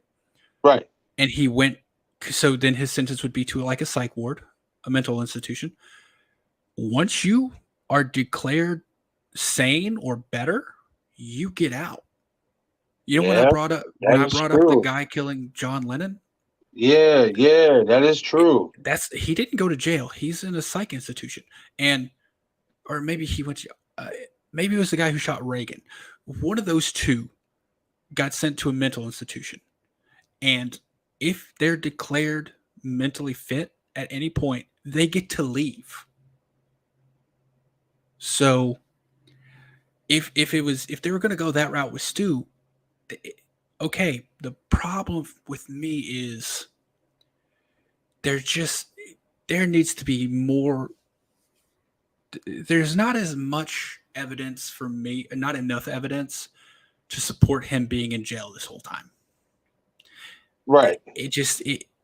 right. And he went. So then his sentence would be to like a psych ward, a mental institution. Once you are declared sane or better, you get out. You know when I brought up the guy killing John Lennon? Yeah, that is true. He didn't go to jail. He's in a psych institution, or maybe he went. Maybe it was the guy who shot Reagan. One of those two got sent to a mental institution, and if they're declared mentally fit at any point, they get to leave. So if they were going to go that route with Stu, okay, the problem with me is there needs to be more. There's not as much evidence for me, not enough evidence to support him being in jail this whole time. Right.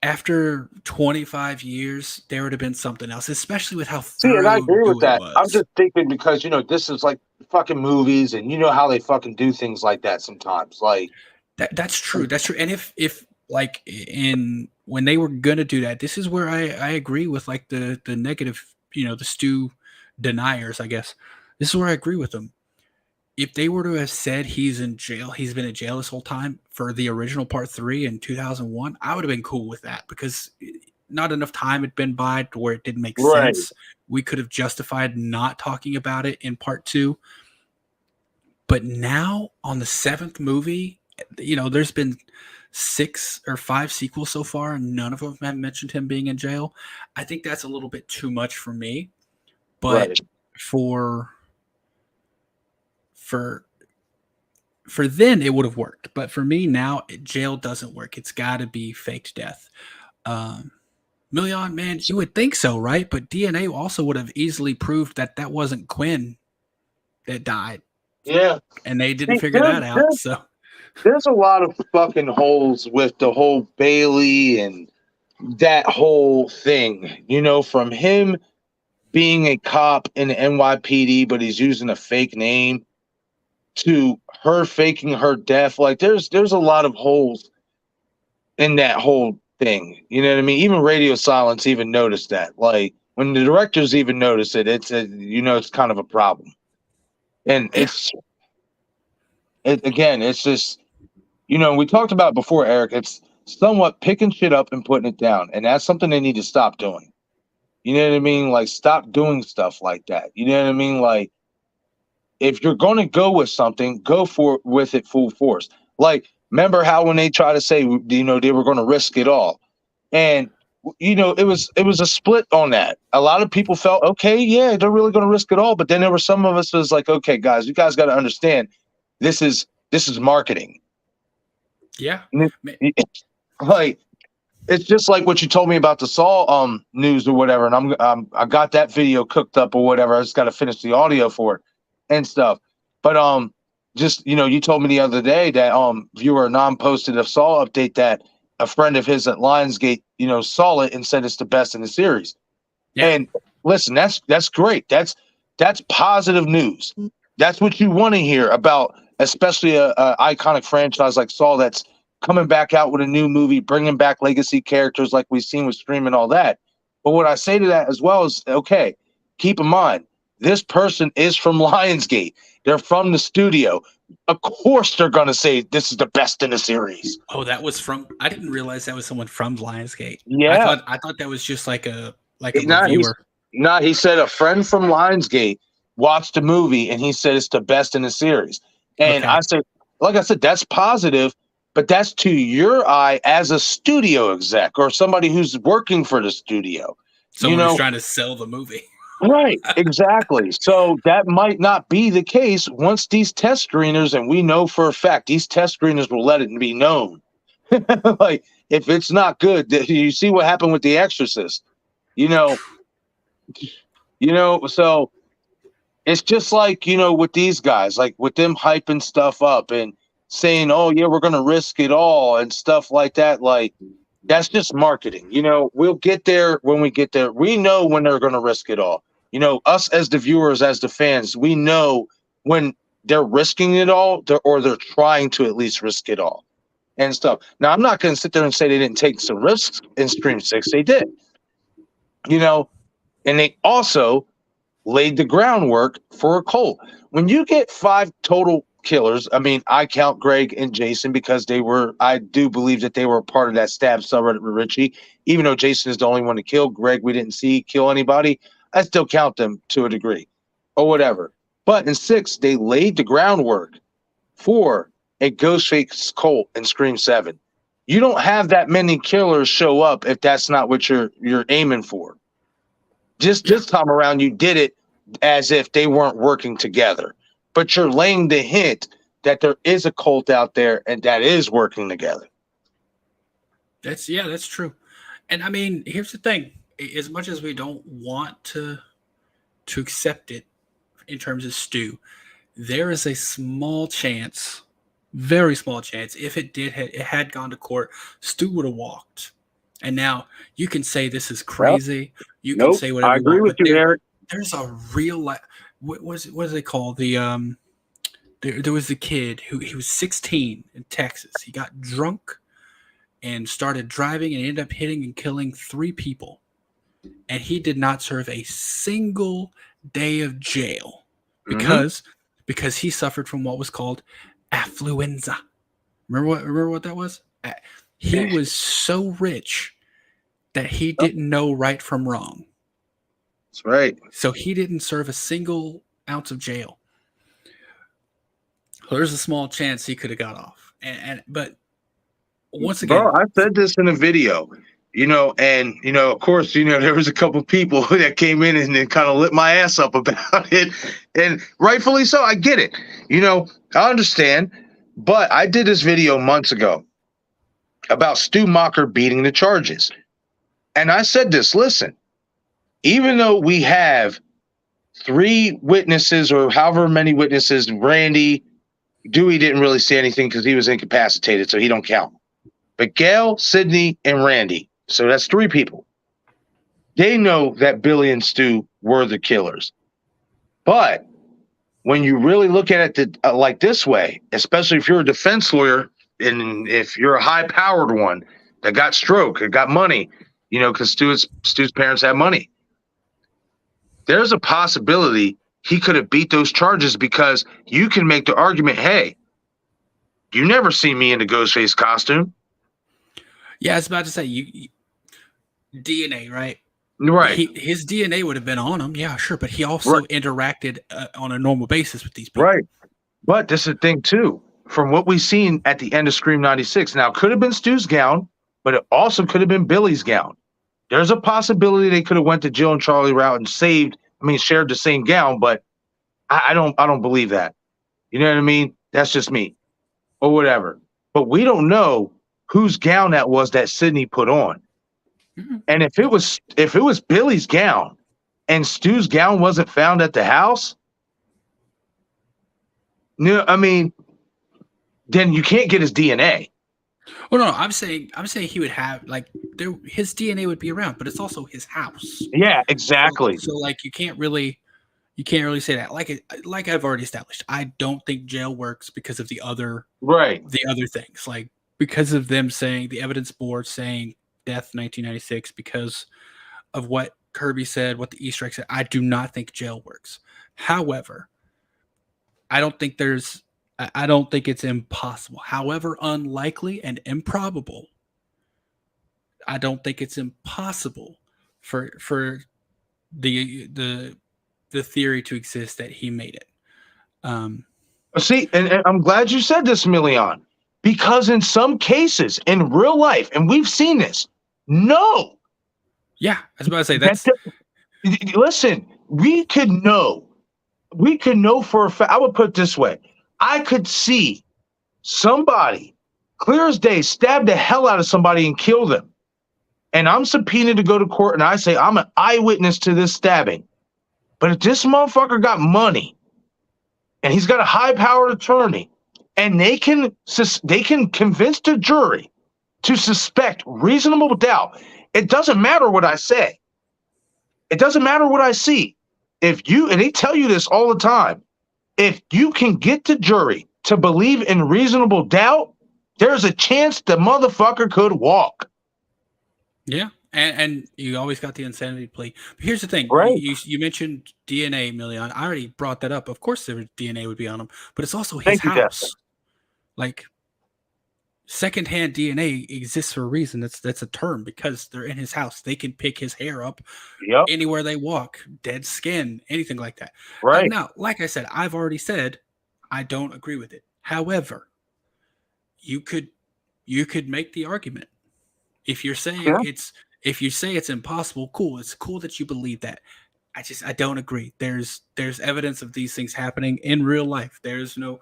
After 25 years, there would have been something else, especially with how See, and I agree with that. was. I'm just thinking because this is like fucking movies, and you know how they fucking do things like that sometimes. Like that's true. That's true. And if like when they were gonna do that, this is where I agree with like the negative, the Stu deniers, I guess. This is where I agree with them. If they were to have said he's in jail, he's been in jail this whole time for the original part 3 in 2001, I would have been cool with that because not enough time had been by to where it didn't make sense. We could have justified not talking about it in part 2. But now on the 7th movie, there's been 6 or 5 sequels so far, and none of them have mentioned him being in jail. I think that's a little bit too much for me. But for then it would have worked, but for me now, jail doesn't work. It's got to be faked death. Million, man, you would think so, right? But DNA also would have easily proved that wasn't Quinn that died. Yeah, and they didn't figure that out. So there's a lot of fucking holes with the whole Bailey and that whole thing. From him being a cop in the NYPD, but he's using a fake name, to her faking her death. Like there's a lot of holes in that whole thing. You know what I mean? Even Radio Silence even noticed that. Like when the directors even notice it, it's kind of a problem. And it's just, we talked about it before, Eric, it's somewhat picking shit up and putting it down. And that's something they need to stop doing. You know what I mean? Like stop doing stuff like that. You know what I mean? Like, if you're going to go with something, go with it full force. Like, remember how when they try to say, they were going to risk it all. And, it was a split on that. A lot of people felt, okay, yeah, they're really going to risk it all. But then there were some of us was like, okay, guys, you guys got to understand this is marketing. Yeah. Like, it's just like what you told me about the Saul news or whatever. And I got that video cooked up or whatever. I just got to finish the audio for it and stuff. But just you told me the other day that viewer Anon posted a Saul update that a friend of his at Lionsgate saw it and said it's the best in the series. Yeah. And listen, that's great. That's positive news. That's what you want to hear about, especially a iconic franchise like Saul that's coming back out with a new movie, bringing back legacy characters like we've seen with Scream and all that. But what I say to that as well is, okay, keep in mind, this person is from Lionsgate. They're from the studio. Of course they're going to say this is the best in the series. Oh, that was from. I didn't realize that was someone from Lionsgate. Yeah. I thought that was just like a Nah, reviewer. he said a friend from Lionsgate watched the movie and he said it's the best in the series. And Okay. I said, like I said, that's positive, but that's to your eye as a studio exec or somebody who's working for the studio. Someone who's trying to sell the movie. Right, exactly. So that might not be the case once these test screeners, and we know for a fact these test screeners will let it be known. Like, if it's not good, you see what happened with The Exorcist. So it's just like, with these guys, like with them hyping stuff up and saying, oh, yeah, we're going to risk it all and stuff like that. Like, that's just marketing. We'll get there when we get there. We know when they're going to risk it all. Us as the viewers, as the fans, we know when they're risking it all or they're trying to at least risk it all and stuff. Now, I'm not going to sit there and say they didn't take some risks in Scream 6. They did. And they also laid the groundwork for a cult. When you get 5 total killers, I mean, I count Greg and Jason because I do believe that they were a part of that stab subreddit with Richie. Even though Jason is the only one to kill, Greg we didn't see kill anybody, I still count them to a degree or whatever. But in 6, they laid the groundwork for a Ghostface cult in Scream 7. You don't have that many killers show up if that's not what you're aiming for. Just this time around, you did it as if they weren't working together. But you're laying the hint that there is a cult out there and that is working together. That's true. And I mean, here's the thing. As much as we don't want to accept it in terms of Stu, there is a small chance, very small chance, if it had gone to court, Stu would have walked. And now you can say this is crazy. You can say whatever. I agree with you, Eric. There's a real life. What is it called? There was a kid he was 16 in Texas. He got drunk and started driving and ended up hitting and killing 3 people. And he did not serve a single day of jail because he suffered from what was called affluenza. Remember what that was? He was so rich that he didn't know right from wrong. That's right. So he didn't serve a single ounce of jail. So there's a small chance he could have got off. But once again, bro, I said this in a video, and of course, there was a couple people that came in and kind of lit my ass up about it, and rightfully so. I get it. I understand, but I did this video months ago about Stu Macher beating the charges. And I said this, listen, even though we have 3 witnesses or however many witnesses, Randy, Dewey didn't really see anything because he was incapacitated, so he don't count. But Gail, Sydney, and Randy, so that's 3 people. They know that Billy and Stu were the killers. But when you really look at it like this way, especially if you're a defense lawyer and if you're a high-powered one that got stroke, that got money, because Stu's parents had money, there's a possibility he could have beat those charges because you can make the argument, hey, you never see me in the Ghostface costume. Yeah, I was about to say DNA, right? Right. His DNA would have been on him. Yeah, sure. But he also interacted on a normal basis with these people. Right. But this is the thing, too. From what we've seen at the end of Scream 96, now it could have been Stu's gown, but it also could have been Billy's gown. There's a possibility they could have went to Jill and Charlie route and shared the same gown, but I don't believe that. You know what I mean? That's just me. Or whatever. But we don't know whose gown that was that Sydney put on. Mm-hmm. And if it was Billy's gown and Stu's gown wasn't found at the house, then you can't get his DNA. Well, no, I'm saying he would have his DNA would be around, but it's also his house. Yeah, exactly. So you can't really say that. Like I've already established, I don't think jail works because of the other things. because of them saying the evidence board saying death 1996 because of what Kirby said, what the Easter egg said. I do not think jail works. However, I don't think it's impossible. However unlikely and improbable, I don't think it's impossible for the theory to exist that he made it. See, and I'm glad you said this, Milian, because in some cases in real life, and we've seen this, no. Yeah, I was about to say that's. Listen, we could know for a fact. I would put it this way: I could see somebody, clear as day, stab the hell out of somebody and kill them, and I'm subpoenaed to go to court, and I say I'm an eyewitness to this stabbing. But if this motherfucker got money, and he's got a high-powered attorney, and they can convince the jury to suspect reasonable doubt, it doesn't matter what I say. It doesn't matter what I see. And they tell you this all the time, if you can get the jury to believe in reasonable doubt, there's a chance the motherfucker could walk. Yeah. And you always got the insanity plea. But here's the thing. Right. You mentioned DNA, Milian. I already brought that up. Of course, there DNA would be on him, but it's also his Thank you, house. Justin. Like, secondhand DNA exists for a reason. That's a term because they're in his house. They can pick his hair up anywhere they walk, dead skin, anything like that. Right. Now, like I said, I've already said I don't agree with it. However, you could make the argument if you're saying if you say it's impossible. Cool. It's cool that you believe that. I don't agree. There's evidence of these things happening in real life. There's no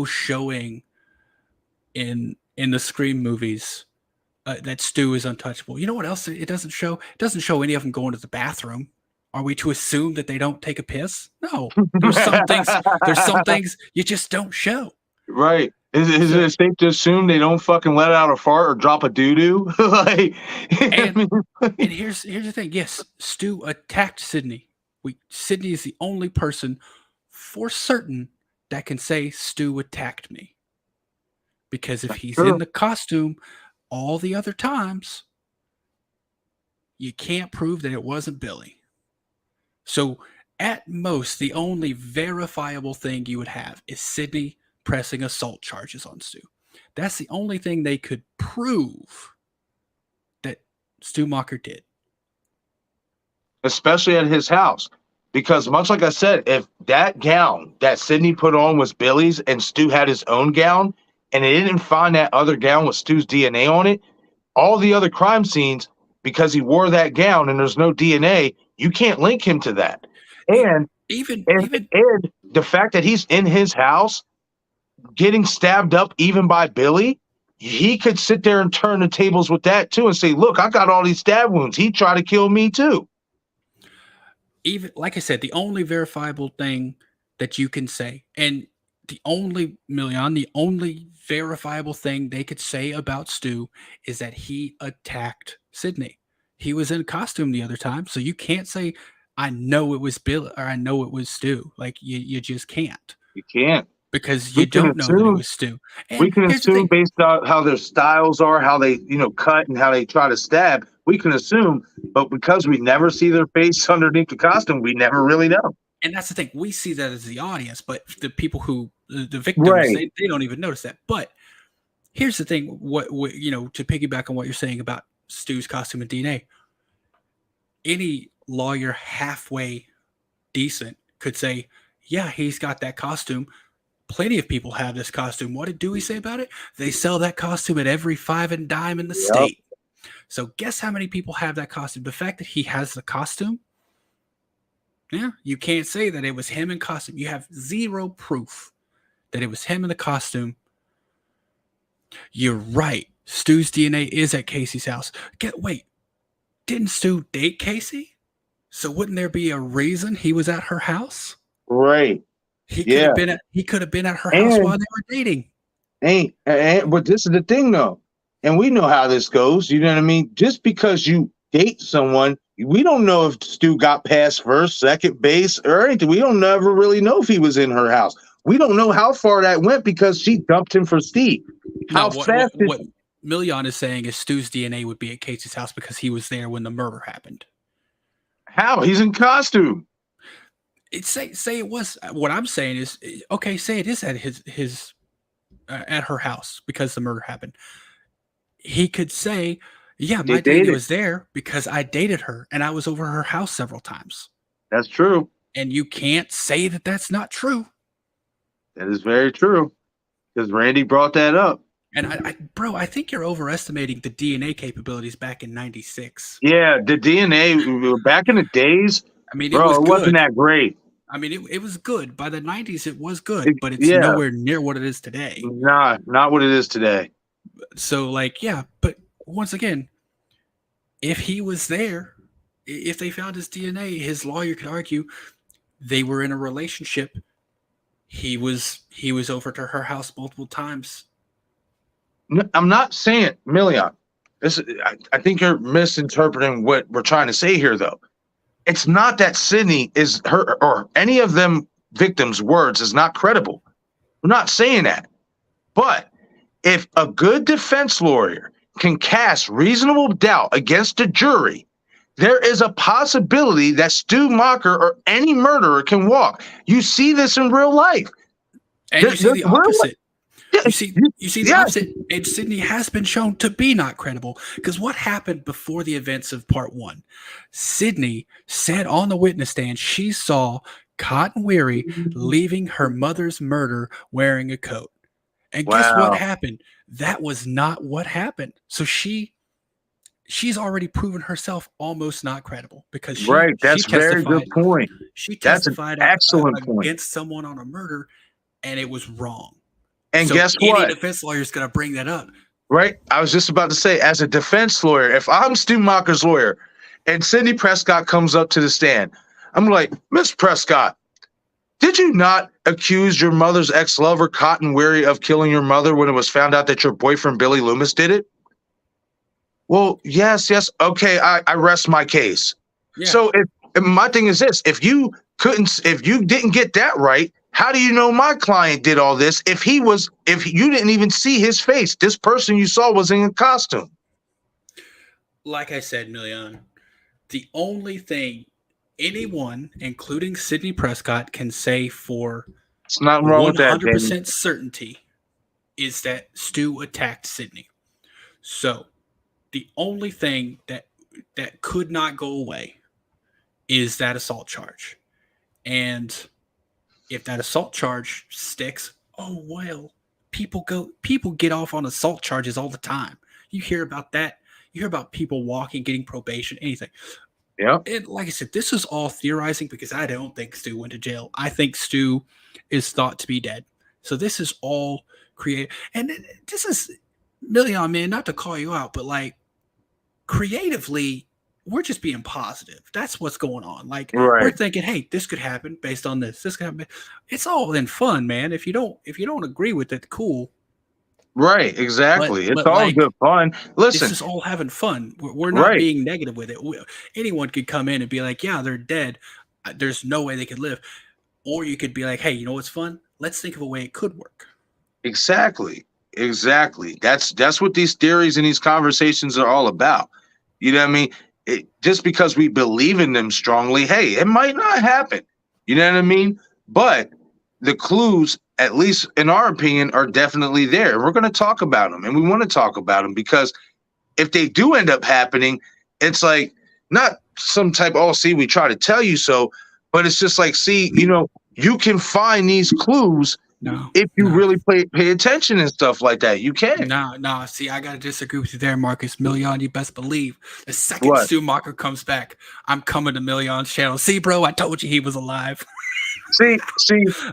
showing in the Scream movies that Stu is untouchable. You know what else it doesn't show? It doesn't show any of them going to the bathroom. Are we to assume that they don't take a piss? No. There's some things you just don't show. Right. Is it safe to assume they don't fucking let out a fart or drop a doo-doo? And here's the thing. Yes, Stu attacked Sydney. Sydney is the only person for certain that can say Stu attacked me. Because if he's in the costume all the other times, you can't prove that it wasn't Billy. So at most, the only verifiable thing you would have is Sydney pressing assault charges on Stu. That's the only thing they could prove that Stu Macher did. Especially at his house. Because much like I said, if that gown that Sydney put on was Billy's and Stu had his own gown, and they didn't find that other gown with Stu's DNA on it, all the other crime scenes, because he wore that gown and there's no DNA, you can't link him to that. And even the fact that he's in his house getting stabbed up even by Billy, he could sit there and turn the tables with that too and say, look, I got all these stab wounds. He tried to kill me too. Even like I said, the only verifiable thing that you can say, and the only verifiable thing they could say about Stu is that he attacked Sydney. He was in costume the other time, so you can't say, I know it was Billy or I know it was Stu. Like you just can't. You can't. Because you don't know that it was Stu. And we can assume based on how their styles are, how they, cut and how they try to stab. We can assume, but because we never see their face underneath the costume, we never really know. And that's the thing. We see that as the audience, but the people the victims, right, they don't even notice that. But here's the thing. What to piggyback on what you're saying about Stu's costume and DNA, any lawyer halfway decent could say, yeah, he's got that costume. Plenty of people have this costume. What did Dewey say about it? They sell that costume at every 5 and dime in the state. So guess how many people have that costume? The fact that he has the costume, yeah, you can't say that it was him in costume. You have zero proof that it was him in the costume. You're right. Stu's DNA is at Casey's house. Wait, didn't Stu date Casey? So wouldn't there be a reason he was at her house? Right. He could have been at her house while they were dating. But this is the thing, though, and we know how this goes. You know what I mean? Just because you date someone, we don't know if Stu got past first, second base, or anything. We don't never really know if he was in her house. We don't know how far that went because she dumped him for Steve. How fast what Million is saying is Stu's DNA would be at Casey's house because he was there when the murder happened. How? He's in costume. Say it was. What I'm saying is, okay, say it is at his at her house because the murder happened. He could say, yeah, my DNA was there because I dated her and I was over her house several times. That's true. And you can't say that that's not true. That is very true because Randy brought that up. And I think you're overestimating the DNA capabilities back in '96. Yeah, the DNA back in the days. I mean, bro, it wasn't that great. I mean, it was good. By the 90s, it was good, but it's nowhere near what it is today. Nah, not what it is today. So, like, yeah, but once again, if he was there, if they found his DNA, his lawyer could argue they were in a relationship. He was over to her house multiple times. No, I'm not saying Million. I think you're misinterpreting what we're trying to say here, though. It's not that Sydney is her or any of them victims' words is not credible. We're not saying that. But if a good defense lawyer can cast reasonable doubt against a jury, there is a possibility that Stu Macher or any murderer can walk. You see this in real life. And you see the opposite. You see the opposite. And Sydney has been shown to be not credible. Because what happened before the events of part 1? Sydney said on the witness stand she saw Cotton Weary leaving her mother's murder wearing a coat. And guess what happened? That was not what happened. So she's already proven herself almost not credible because that's a very good point. She testified against someone on a murder, and it was wrong. And so guess what? Any defense lawyer is going to bring that up. Right? I was just about to say, as a defense lawyer, if I'm Stu Macher's lawyer and Sidney Prescott comes up to the stand, I'm like, Miss Prescott, did you not accuse your mother's ex-lover, Cotton Weary, of killing your mother when it was found out that your boyfriend, Billy Loomis, did it? Well, yes. Okay, I rest my case. Yeah. So my thing is this, if you didn't get that right, how do you know my client did all this if you didn't even see his face? This person you saw was in a costume. Like I said, Million, the only thing anyone, including Sidney Prescott, can say for it's not wrong with that 100% certainty is that Stu attacked Sidney. So the only thing that could not go away is that assault charge. And if that assault charge sticks, oh well, people get off on assault charges all the time. You hear about that. You hear about people walking, getting probation, anything. Yeah. And like I said, this is all theorizing because I don't think Stu went to jail. I think Stu is thought to be dead. So this is all creative. And this is Million, man, not to call you out, but like creatively, we're just being positive. That's what's going on. Like we're thinking, hey, this could happen based on this. This could happen. It's all in fun, man. If you don't agree with it, cool. Right, exactly. It's all like, good fun. Listen, this is all having fun. We're not being negative with it. Anyone could come in and be like, yeah, they're dead. There's no way they could live. Or you could be like, hey, you know what's fun? Let's think of a way it could work. Exactly. That's what these theories and these conversations are all about. You know what I mean? Just because we believe in them strongly, hey, it might not happen. You know what I mean? But the clues, at least in our opinion, are definitely there. We're going to talk about them, and we want to talk about them because if they do end up happening, it's like not some type, we try to tell you so, but it's just like, you can find these clues if you really pay attention and stuff like that. You can. No. See, I got to disagree with you there, Marcus. Million, you best believe the second Stu Macher comes back, I'm coming to Million's channel. See, bro, I told you he was alive. See,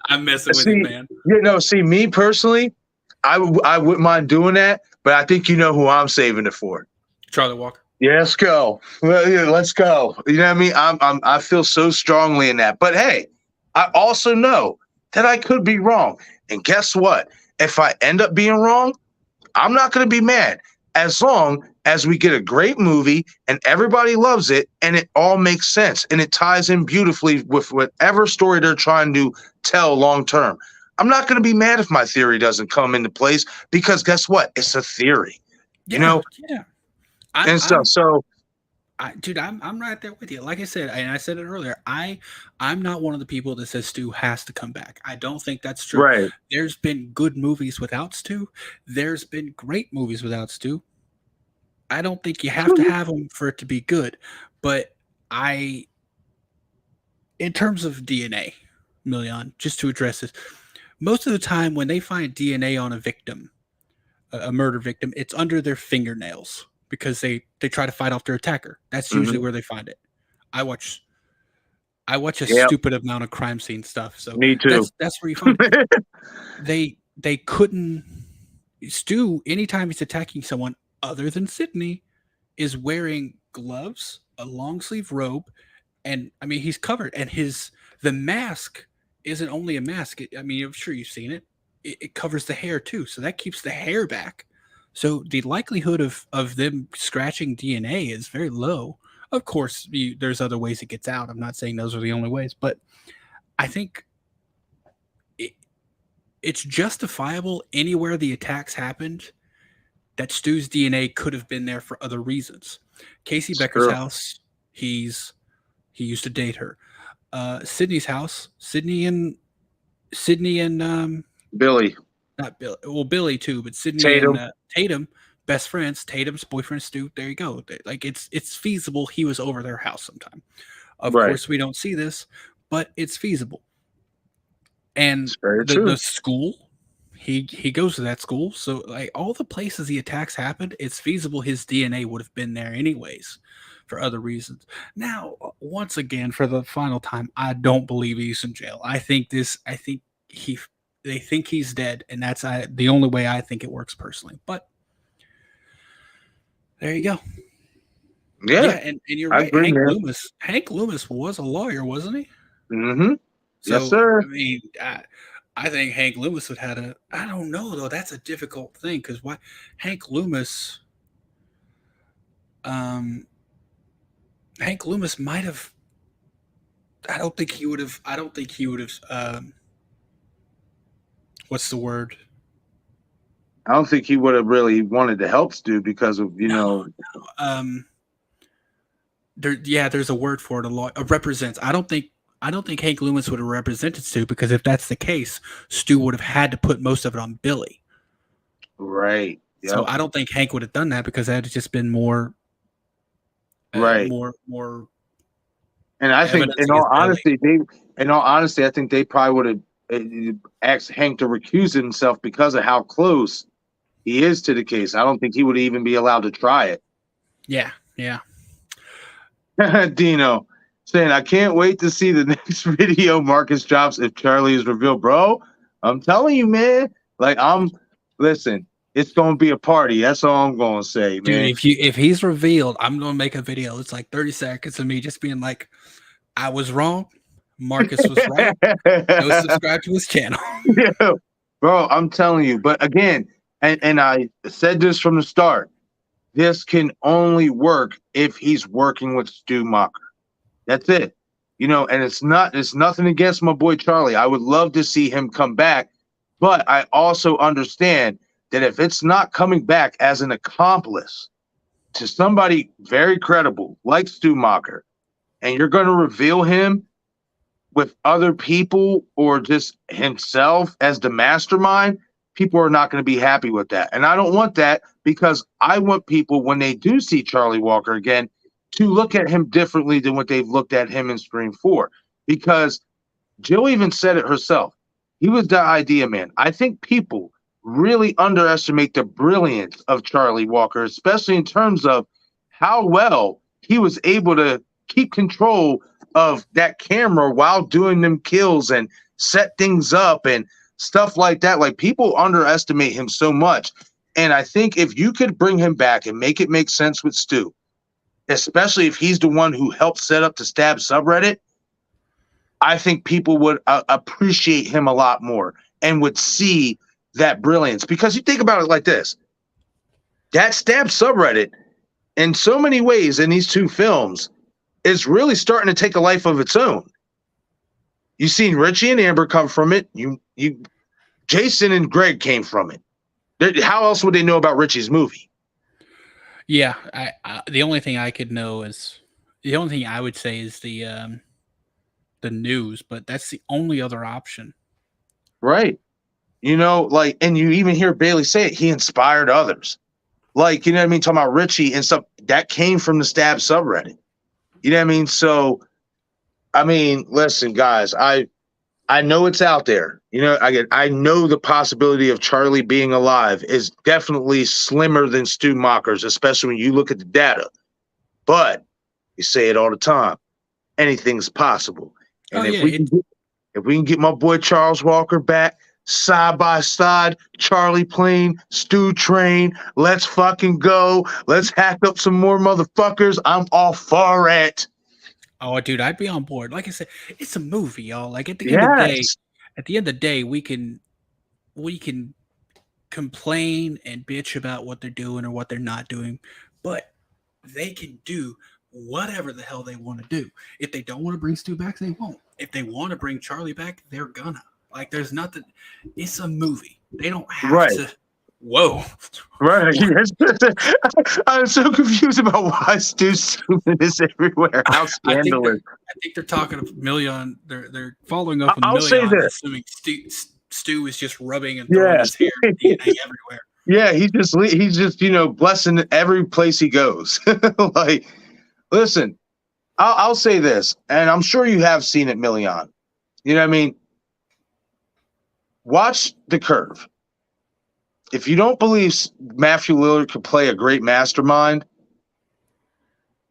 I'm messing with you, man. Me personally, I wouldn't mind doing that, but I think you know who I'm saving it for. Charlie Walker. Yeah, let's go. Let's go. You know what I mean? I feel so strongly in that. But hey, I also know that I could be wrong. And guess what? If I end up being wrong, I'm not going to be mad as long as we get a great movie and everybody loves it and it all makes sense and it ties in beautifully with whatever story they're trying to tell long term. I'm not going to be mad if my theory doesn't come into place because guess what? It's a theory, you know? Yeah. Dude, I'm right there with you. Like I said, and I said it earlier, I'm not one of the people that says Stu has to come back. I don't think that's true. Right. There's been good movies without Stu. There's been great movies without Stu. I don't think you have to have him for it to be good. But in terms of DNA, Milian, just to address this, most of the time when they find DNA on a victim, a murder victim, it's under their fingernails because they try to fight off their attacker. That's usually where they find it. I watch a stupid amount of crime scene stuff. So me too. That's where you find it. They couldn't. Stu, anytime he's attacking someone other than Sydney, is wearing gloves, a long sleeve robe, and I mean he's covered. And the mask isn't only a mask. I'm sure you've seen it. It covers the hair too, so that keeps the hair back. So the likelihood of them scratching DNA is very low. Of course, there's other ways it gets out. I'm not saying those are the only ways, but I think it's justifiable anywhere the attacks happened that Stu's DNA could have been there for other reasons. Casey Becker's house, he used to date her. Sydney's house, Sydney and Billy. Not Billy. Well, Billy too, but Sydney Tatum. and Tatum, best friends. Tatum's boyfriend Stu. There you go. Like it's feasible he was over their house sometime. Of course, we don't see this, but it's feasible. And the school, he goes to that school, so like all the places the attacks happened, it's feasible his DNA would have been there anyways, for other reasons. Now, once again, for the final time, I don't believe he's in jail. They think he's dead, and that's the only way I think it works personally. But there you go. Yeah, and you're right. Hank Loomis was a lawyer, wasn't he? Mm-hmm. So, yes, sir. I mean, I think Hank Loomis would have had I don't know though. That's a difficult thing because why Hank Loomis might have. I don't think he would have. What's the word? I don't think he would have really wanted to help Stu because of there's a word for it. A represents. I don't think Hank Loomis would have represented Stu because if that's the case, Stu would have had to put most of it on Billy. Right. Yep. So I don't think Hank would have done that because that would have just been more. Right. More. And I think, in all honesty, I think they probably would have asked Hank to recuse himself because of how close he is to the case. I don't think he would even be allowed to try it. Yeah. Dino saying, I can't wait to see the next video Marcus drops if Charlie is revealed. Bro, I'm telling you, man. Like, listen, it's going to be a party. That's all I'm going to say, man. Dude, if he's revealed, I'm going to make a video. It's like 30 seconds of me just being like, I was wrong. Marcus was right. Go subscribe to his channel. Yeah, bro, I'm telling you. But again, and I said this from the start, this can only work if he's working with Stu Macher. That's it. And it's nothing against my boy Charlie. I would love to see him come back, but I also understand that if it's not coming back as an accomplice to somebody very credible like Stu Macher, and you're going to reveal him with other people or just himself as the mastermind, people are not going to be happy with that. And I don't want that because I want people, when they do see Charlie Walker again, to look at him differently than what they've looked at him in Scream 4. Because Jill even said it herself. He was the idea man. I think people really underestimate the brilliance of Charlie Walker, especially in terms of how well he was able to keep control of that camera while doing them kills and set things up and stuff like that. Like, people underestimate him so much. And I think if you could bring him back and make it make sense with Stu, especially if he's the one who helped set up the Stab subreddit, I think people would appreciate him a lot more and would see that brilliance. Because you think about it like this, that Stab subreddit, in so many ways in these two films, is really starting to take a life of its own. You've seen Richie and Amber come from it. You Jason and Greg came from it. How else would they know about Richie's movie? Yeah, the only thing I could know is the only thing I would say is the news, but that's the only other option. Right. You know, like, and you even hear Bailey say it, he inspired others. Like, you know what I mean? Talking about Richie and stuff, that came from the Stab subreddit. You know what I mean? So, I mean, listen, guys, I know it's out there. You know, I know the possibility of Charlie being alive is definitely slimmer than Stu Macher's, especially when you look at the data. But you say it all the time. Anything's possible. And if we can get my boy Charles Walker back, side by side, Charlie Plane, Stu Train, let's fucking go. Let's hack up some more motherfuckers. I'm all for it. Oh, dude, I'd be on board. Like I said, it's a movie, y'all. Like at the end of the day, we can complain and bitch about what they're doing or what they're not doing, but they can do whatever the hell they want to do. If they don't want to bring Stu back, they won't. If they want to bring Charlie back, they're gonna. Like, there's nothing. It's a movie. They don't have to. Whoa. Right. I'm so confused about why Stu's is everywhere. How scandalous. I think they're talking of Million. They're following up on I'll Million, say this. assuming Stu is just rubbing and throwing his hair and DNA everywhere. Yeah, he's just blessing every place he goes. Like, listen, I'll say this, and I'm sure you have seen it, Million. You know what I mean? Watch The Curve. If you don't believe Matthew Lillard could play a great mastermind,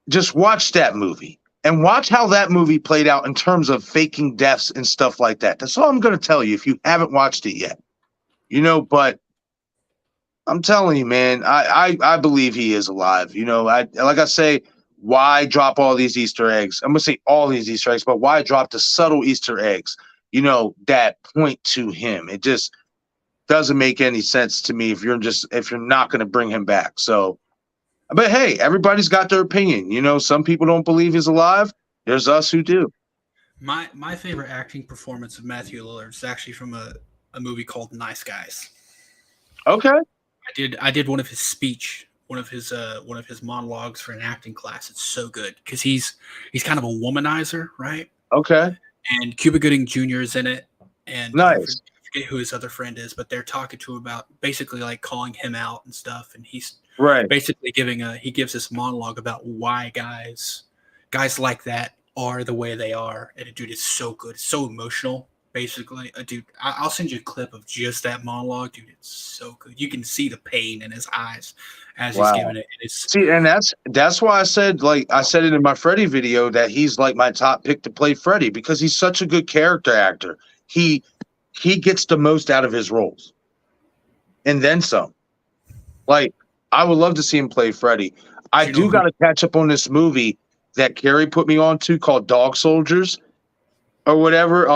just watch that movie and watch how that movie played out in terms of faking deaths and stuff like that. That's all I'm going to tell you if you haven't watched it yet. You know, but I'm telling you, man, I believe he is alive. You know, like I say, why drop all these Easter eggs? I'm going to say all these Easter eggs, but why drop the subtle Easter eggs, you know, that point to him? It just doesn't make any sense to me if you're not going to bring him back. So, but hey, everybody's got their opinion. You know, some people don't believe he's alive. There's us who do. My favorite acting performance of Matthew Lillard is actually from a movie called Nice Guys. Okay. I did one of his monologues for an acting class. It's so good because he's kind of a womanizer, right? Okay. And Cuba Gooding Jr. is in it. And nice. I forget who his other friend is, but they're talking to him about basically like calling him out and stuff. And he's basically he gives this monologue about why guys like that are the way they are. And dude, it's so good. It's so emotional. Basically, dude, I'll send you a clip of just that monologue, dude. It's so good. You can see the pain in his eyes as he's giving it. See, and that's why I said it in my Freddy video that he's like my top pick to play Freddy because he's such a good character actor. He gets the most out of his roles, and then some. Like, I would love to see him play Freddy. I do got to catch up on this movie that Carrie put me on to called Dog Soldiers or whatever.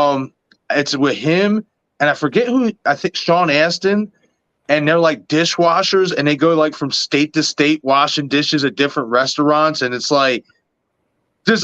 It's with him, and I forget who. I think Sean Astin, and they're like dishwashers, and they go like from state to state washing dishes at different restaurants, and it's like it's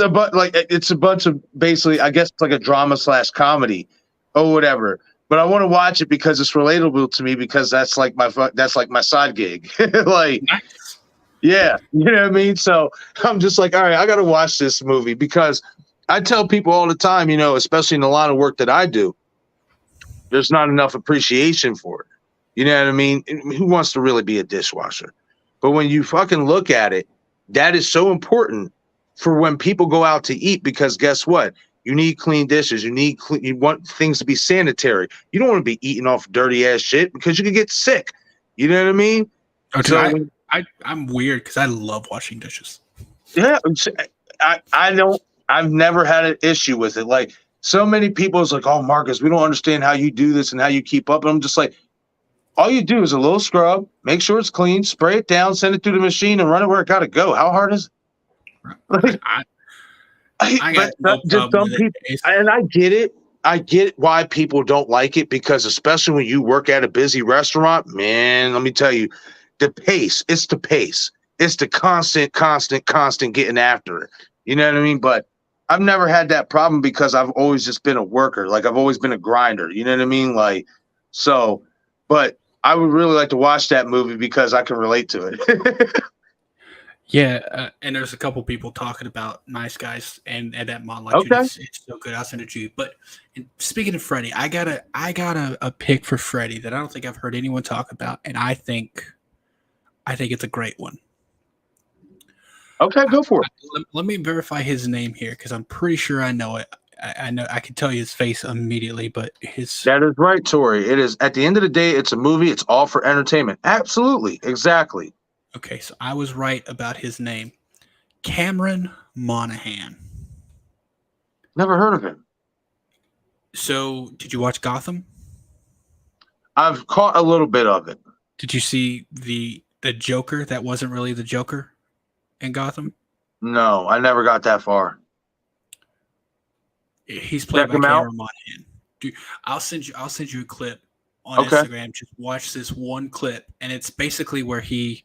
a bunch of basically, I guess it's like a drama / comedy or whatever. But I want to watch it because it's relatable to me because that's like my side gig, like. Nice. Yeah, you know what I mean? So I'm just like, all right, I got to watch this movie because I tell people all the time, you know, especially in the line of work that I do, there's not enough appreciation for it. You know what I mean? Who wants to really be a dishwasher? But when you fucking look at it, that is so important for when people go out to eat because guess what? You need clean dishes. You want things to be sanitary. You don't want to be eating off dirty ass shit because you can get sick. You know what I mean? Okay, I'm weird because I love washing dishes. Yeah, I don't. I've never had an issue with it. Like so many people is like, oh, Marcus, we don't understand how you do this and how you keep up. And I'm just like, all you do is a little scrub, make sure it's clean, spray it down, send it through the machine, and run it where it got to go. How hard is it? Like, some people, and I get it. I get why people don't like it because especially when you work at a busy restaurant, man, let me tell you, it's the pace. It's the constant getting after it. You know what I mean? But I've never had that problem because I've always just been a worker. Like I've always been a grinder. You know what I mean? Like, So, but I would really like to watch that movie because I can relate to it. Yeah, and there's a couple people talking about Nice Guys and that monologue. Okay. Dude, it's so good. I'll send it to you. But speaking of Freddy, I got a pick for Freddy that I don't think I've heard anyone talk about, and I think it's a great one. Okay, go for it. Let me verify his name here because I'm pretty sure I know it. I know I can tell you his face immediately, but his That is right, Tori. It is, at the end of the day, it's a movie. It's all for entertainment. Absolutely. Exactly. okay. So I was right about his name, Cameron Monaghan. Never heard of him. So did you watch Gotham? I've caught a little bit of it. Did you see the Joker that wasn't really the Joker in Gotham? No, I never got that far. He's played Check by him out. Cameron Monaghan. Dude, I'll send you a clip on Okay. Instagram. Just watch this one clip, and it's basically where you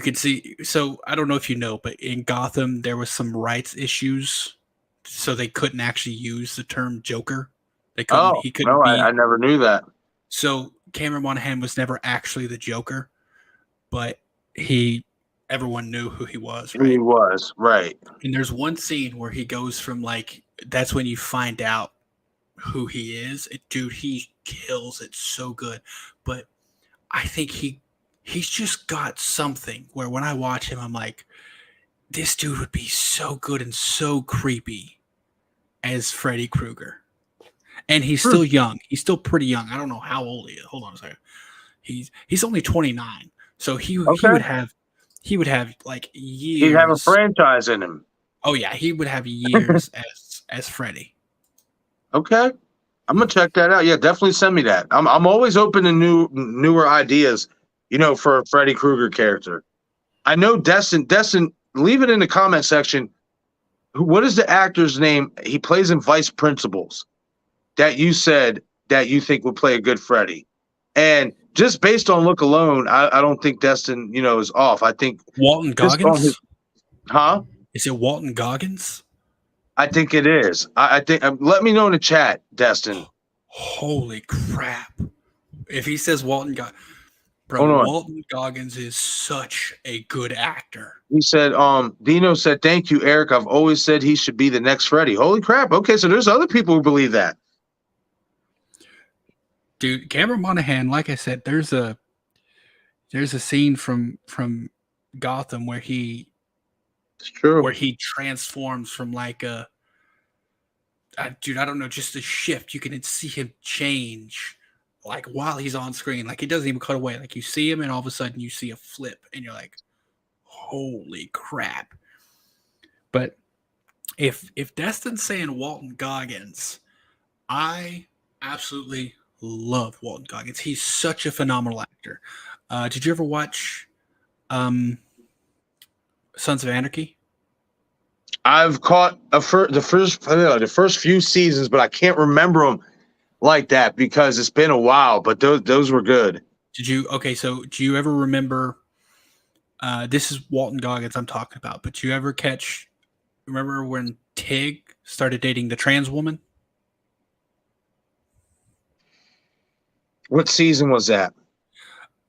can see. So I don't know if you know, but in Gotham there was some rights issues, so they couldn't actually use the term Joker. They couldn't. Oh, He couldn't no, be. I never knew that. So Cameron Monaghan was never actually the Joker, but everyone knew who he was, right? He was, right. And there's one scene where he goes from like, that's when you find out who he is. Dude, he kills it so good. But I think he's just got something where when I watch him, I'm like, this dude would be so good and so creepy as Freddy Krueger. And he's still young. He's still pretty young. I don't know how old he is. Hold on a second. He's only 29. So he would have like years. He'd have a franchise in him. Oh yeah, he would have years as Freddy. Okay. I'm gonna check that out. Yeah, definitely send me that. I'm always open to newer ideas, for a Freddy Krueger character. I know Destin, leave it in the comment section. What is the actor's name? He plays in Vice Principals that you said that you think would play a good Freddy. And just based on look alone, I don't think Destin, is off. I think Walton Goggins. Huh? Is it Walton Goggins? I think it is. I think. Let me know in the chat, Destin. Holy crap! If he says Walton Hold on. Walton Goggins is such a good actor. He said, Dino said, "Thank you, Eric. I've always said he should be the next Freddy." Holy crap! Okay, so there's other people who believe that. Dude, Cameron Monaghan, like I said, there's a scene from Gotham where It's true. he transforms from like dude, I don't know, just a shift. You can see him change like while he's on screen. Like he doesn't even cut away. Like you see him and all of a sudden you see a flip and you're like, holy crap. But if Destin's saying Walton Goggins, I absolutely love Walton Goggins. He's such a phenomenal actor. Did you ever watch Sons of Anarchy? I've caught the first few seasons, but I can't remember them like that because it's been a while. But those were good. Did you? Okay, so do you ever remember? This is Walton Goggins I'm talking about. But do you ever remember when Tig started dating the trans woman? What season was that?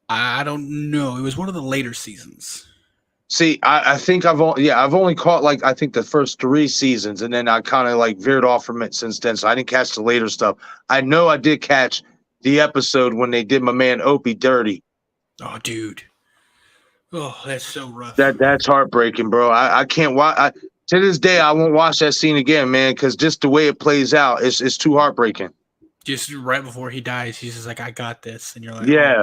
I don't know. It was one of the later seasons. See, I think I've only caught like I think the first 3 seasons, and then I kind of like veered off from it since then. So I didn't catch the later stuff. I know I did catch the episode when they did my man Opie dirty. Oh, dude. Oh, that's so rough. That's heartbreaking, bro. I can't watch. To this day, I won't watch that scene again, man, because just the way it plays out, it's too heartbreaking. Just right before he dies, he's just like, "I got this," and you're like, Yeah.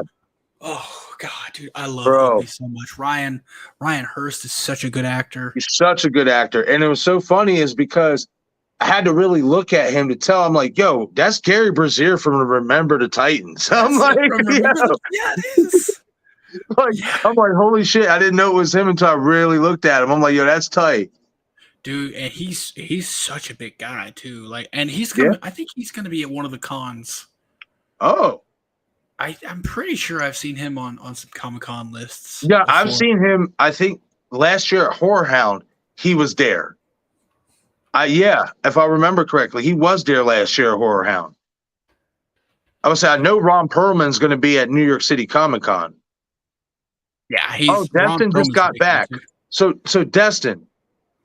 Oh God, dude, I love Bro. Opie so much. Ryan Hurst is such a good actor. He's such a good actor. And it was so funny is because I had to really look at him to tell him, like, yo, that's Gary Brazier from Remember the Titans. I'm like, Yeah, it is. I'm like, holy shit, I didn't know it was him until I really looked at him. I'm like, yo, that's tight. Dude, and he's such a big guy too. Like, and he's gonna I think he's gonna be at one of the cons. Oh. I'm pretty sure I've seen him on some Comic-Con lists. Yeah, before. I've seen him, I think last year at Horror Hound, he was there. If I remember correctly, he was there last year at Horror Hound. I would say I know Ron Perlman's going to be at New York City Comic Con. Yeah, he's Oh, Ron Destin just Perlman's a got big back. one, too. So Destin,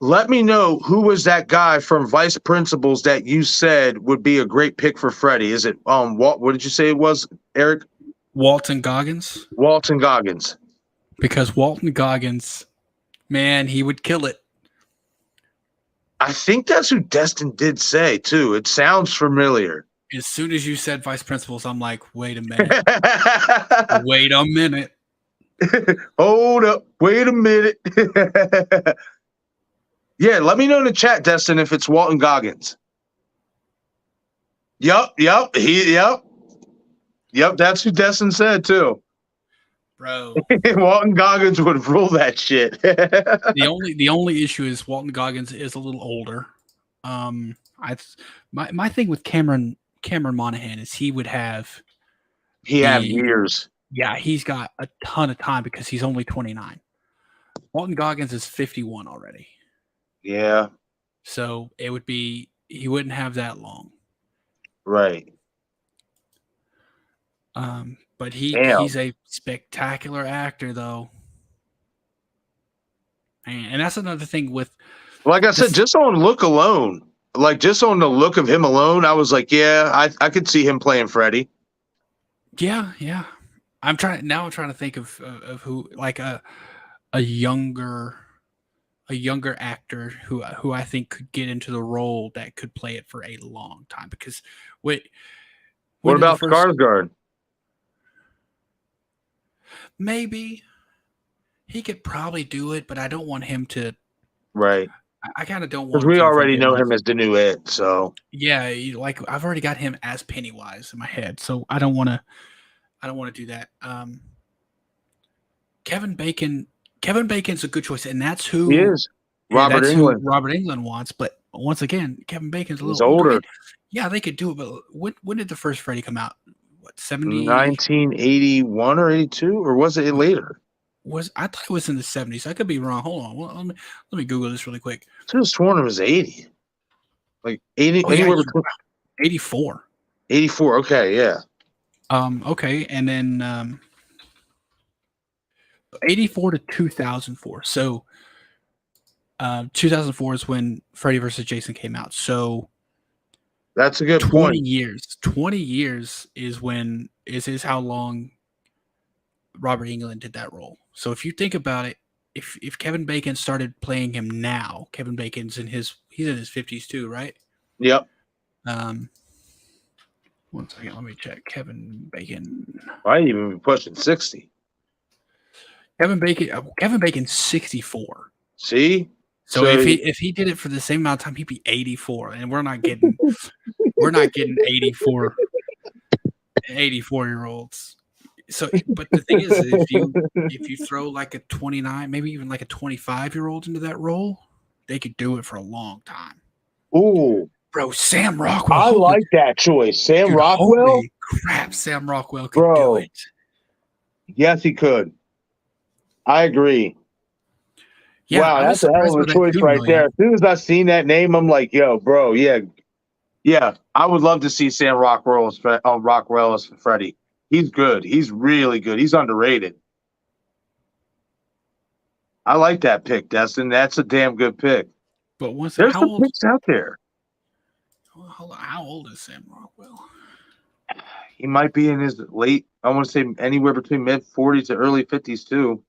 let me know who was that guy from Vice Principals that you said would be a great pick for Freddy. Is it what did you say it was, Eric? Walton Goggins, Walton Goggins. because Walton Goggins, man, he would kill it. I think that's who Destin did say too. It sounds familiar. As soon as you said vice principals, I'm like, wait a minute. Wait a minute. Hold up. Wait a minute. Yeah, let me know in the chat, Destin, if it's Walton Goggins. Yep. That's who Destin said too. Bro. Walton Goggins would rule that shit. The only issue is Walton Goggins is a little older. My thing with Cameron Monaghan is he would have years. Yeah, he's got a ton of time because he's only 29. Walton Goggins is 51 already. Yeah. So he wouldn't have that long. Right. But Damn. he's a spectacular actor though. And that's another thing with, like I said, just on look alone, just on the look of him alone, I was like, yeah, I could see him playing Freddy. Yeah. I'm trying to think of who, like a younger actor who I think could get into the role that could play it for a long time. Because what about Skarsgård? Maybe he could probably do it, but I don't want him to. Right. I kind of don't want. Because we already know him as the new Ed, so yeah, I've already got him as Pennywise in my head, so I don't want to do that. Kevin Bacon's a good choice, and that's who he is. Robert Englund wants, but once again, Kevin Bacon's a little older. Yeah, they could do it, but when did the first Freddy come out? What, 1981 or 82, or was it later? I thought it was in the 70s. I could be wrong. Hold on. Well, let me Google this really quick. I could have sworn it was 80. Like 80, anywhere between 84. 84. Okay, yeah. Okay, and then 84 to 2004. So 2004 is when Freddy vs. Jason came out. So that's a good 20 point. years. 20 years is how long Robert Englund did that role. So if you think about it, if Kevin Bacon started playing him now, Kevin Bacon's he's in his 50s too, right? Yep. 1 second, let me check. Kevin Bacon. I ain't even pushing 60. Kevin Bacon's 64. See? So if he did it for the same amount of time, he'd be 84, and we're not getting 84-year-olds. So, but the thing is, if you throw like a 29, maybe even like a 25-year-old into that role, they could do it for a long time. Ooh, bro, Sam Rockwell. I like that choice. Sam Rockwell. Holy crap, Sam Rockwell could do it. Yes, he could. I agree. Yeah, wow, that's a hell of a choice right there. As soon as I seen that name, I'm like, yo, bro, yeah. I would love to see Sam Rockwell as Freddy. He's good. He's really good. He's underrated. I like that pick, Destin. That's a damn good pick. But there's some picks out there. How old is Sam Rockwell? He might be in his late, I want to say anywhere between mid 40s to early 50s too.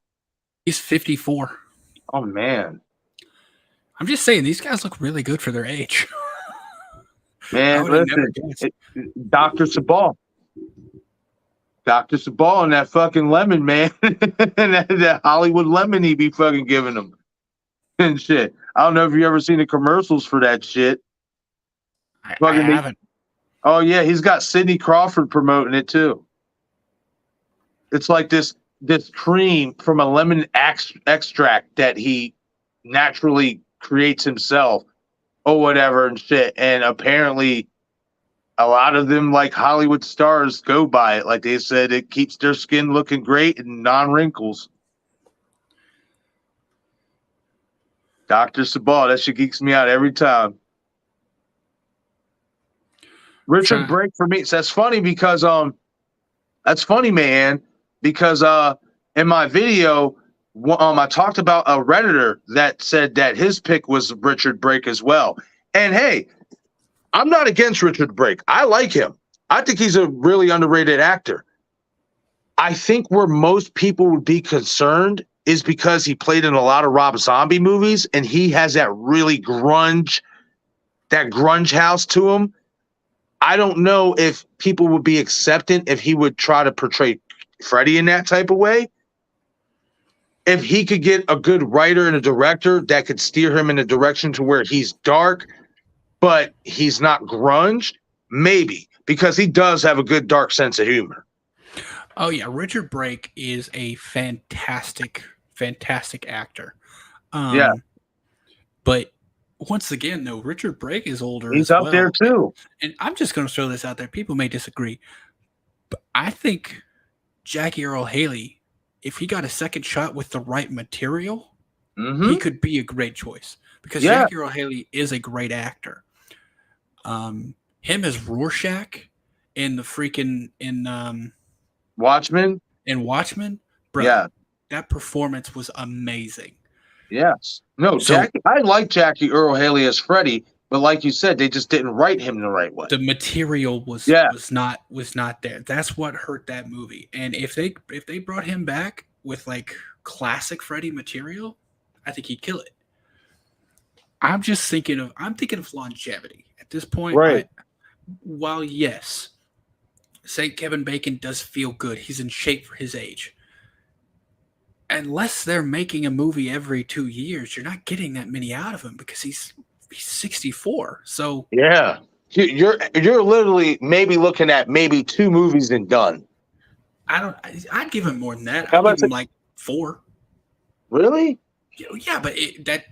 He's 54. Oh man. I'm just saying these guys look really good for their age. Man, listen, Dr. Sabal. Dr. Sabal and that fucking lemon, man. And that Hollywood lemon he be fucking giving them. And shit. I don't know if you ever seen the commercials for that shit. I haven't. Oh yeah, he's got Sidney Crawford promoting it too. It's like this cream from a lemon extract that he naturally creates himself or whatever and shit. And apparently a lot of them, like Hollywood stars, go by it. Like they said, it keeps their skin looking great and non-wrinkles. Dr. Sabal, that shit geeks me out every time. Richard Brake for me. So that's funny because that's funny, man. Because in my video, I talked about a Redditor that said that his pick was Richard Brake as well. And hey, I'm not against Richard Brake. I like him. I think he's a really underrated actor. I think where most people would be concerned is because he played in a lot of Rob Zombie movies and he has that really grunge house to him. I don't know if people would be acceptant if he would try to portray Freddy in that type of way. If he could get a good writer and a director that could steer him in a direction to where he's dark, but he's not grunge, maybe, because he does have a good dark sense of humor. Oh yeah, Richard Brake is a fantastic actor. Yeah. But once again, though, Richard Brake is older. He's as up well. there too. And I'm just going to throw this out there. People may disagree, but I think Jackie Earle Haley, if he got a second shot with the right material, he could be a great choice because Jackie Earle Haley is a great actor. Him as Rorschach in the freaking Watchmen. Bro, Yeah. That performance was amazing. Yes. No, So- I like Jackie Earle Haley as Freddy, but like you said, they just didn't write him the right way. The material was not there. That's what hurt that movie. And if they brought him back with like classic Freddy material, I think he'd kill it. I'm thinking of longevity at this point. Right. While yes, say Kevin Bacon does feel good, he's in shape for his age. Unless they're making a movie every 2 years, you're not getting that many out of him because he's 64. So Yeah. You're literally maybe looking at maybe 2 movies and done. I'd give him more than that. How I'd about give him like 4. Really? Yeah, but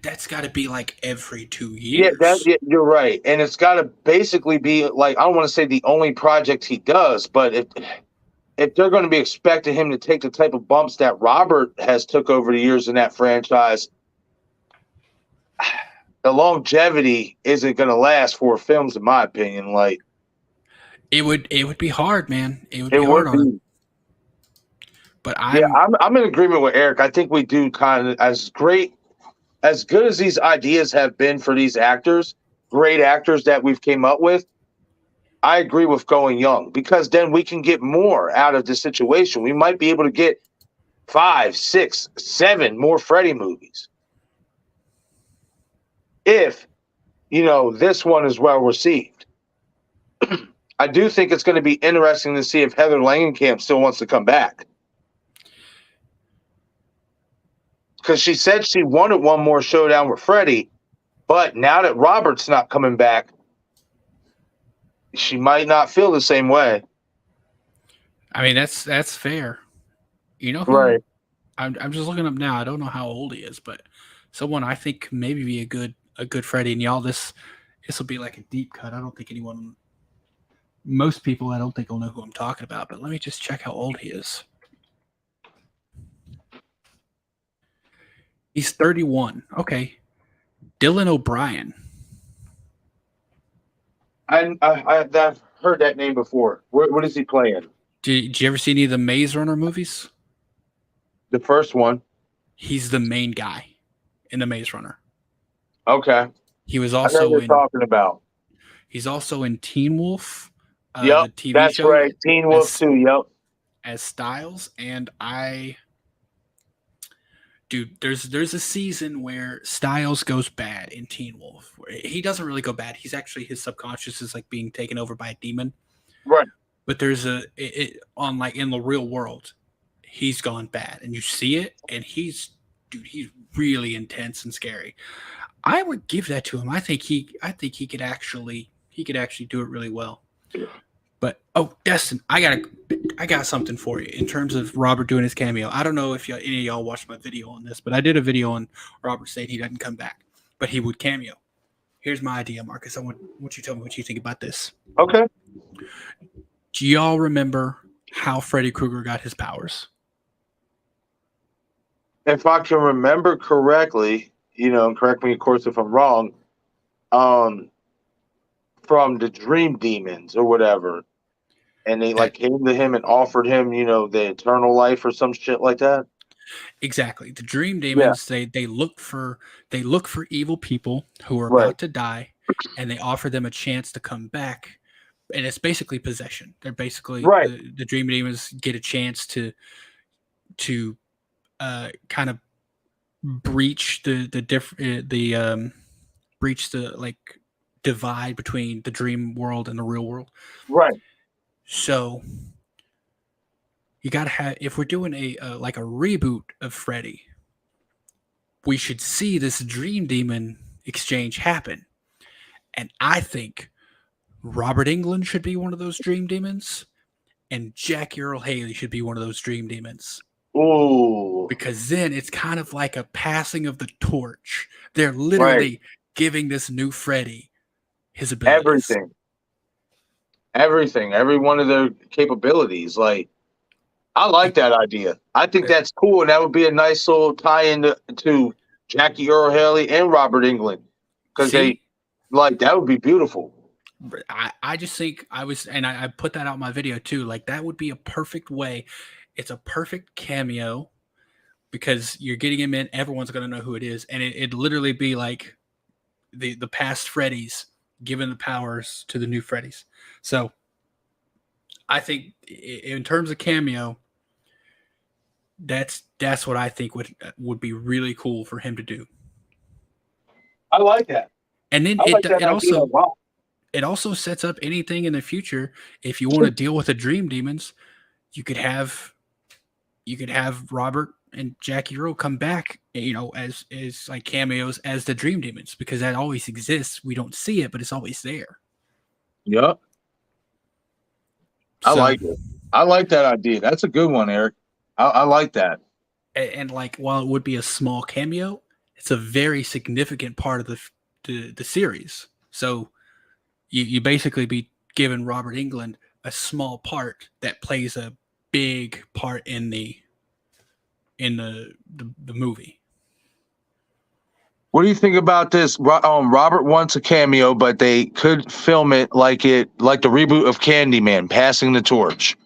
that's got to be like every 2 years. Yeah, you're right. And it's got to basically be like, I don't want to say the only project he does, but if they're going to be expecting him to take the type of bumps that Robert has took over the years in that franchise, the longevity isn't going to last 4 films, in my opinion. Like it would be hard, man. It would be hard on him. But I'm in agreement with Eric. I think we do kind of as good as these ideas have been for these actors, great actors that we've came up with. I agree with going young because then we can get more out of the situation. We might be able to get 5, 6, 7 more Freddy movies. If, this one is well received. I do think it's going to be interesting to see if Heather Langenkamp still wants to come back. Because she said she wanted one more showdown with Freddy, but now that Robert's not coming back, she might not feel the same way. I mean, that's fair. Right. I'm just looking up now. I don't know how old he is, but someone I think maybe be a good Freddy. And y'all, this will be like a deep cut. I don't think most people I don't think will know who I'm talking about. But let me just check how old he is. He's 31. Okay. Dylan O'Brien. I've heard that name before. What is he playing? Did you ever see any of the Maze Runner movies? The first one. He's the main guy in the Maze Runner. Okay. He was I know also what you're talking about. He's also in Teen Wolf. Yep, the TV that's show right. Teen Wolf too. Yep. As Styles, and dude, there's a season where Styles goes bad in Teen Wolf. He doesn't really go bad. He's actually, his subconscious is like being taken over by a demon. Right. But there's on like in the real world, he's gone bad, and you see it, and he's really intense and scary. I would give that to him. I think he could actually do it really well. But Destin, I got something for you in terms of Robert doing his cameo. I don't know if any of y'all watched my video on this, but I did a video on Robert saying he doesn't come back, but he would cameo. Here's my idea, Marcus. I want you to tell me what you think about this. Okay. Do y'all remember how Freddy Krueger got his powers? If I can remember correctly, correct me, of course, if I'm wrong. from the Dream Demons or whatever, and they like came to him and offered him, the eternal life or some shit like that. Exactly. The dream Yeah. demons, they look for evil people who are Right. about to die, and they offer them a chance to come back. And it's basically possession. They're basically Right. the dream demons get a chance to kind of breach breach the like divide between the dream world and the real world. Right. So you gotta have, if we're doing a like a reboot of Freddy, we should see this dream demon exchange happen. And I think Robert Englund should be one of those dream demons, and Jackie Earl Haley should be one of those dream demons. Ooh. Because then it's kind of like a passing of the torch. They're literally giving this new Freddy his abilities. Everything, every one of their capabilities. Like, I like that idea. I think that's cool, and that would be a nice little tie-in to Jackie Earl Haley and Robert Englund, because that would be beautiful. I just think I put that out in my video too. Like, that would be a perfect way. It's a perfect cameo because you're getting him in. Everyone's going to know who it is. And it'd literally be like the past Freddys giving the powers to the new Freddys. So I think in terms of cameo, that's what I think would be really cool for him to do. I like that. And then it also sets up anything in the future. If you want to deal with the dream demons, you could have Robert and Jackie Earl come back, as like cameos as the dream demons, because that always exists. We don't see it, but it's always there. Yep. I like it. I like that idea. That's a good one, Eric. I like that. And like, while it would be a small cameo, it's a very significant part of the series. So you basically be giving Robert Englund a small part that plays a big part in the movie. What do you think about this? Robert wants a cameo, but they could film it like the reboot of Candyman, passing the torch.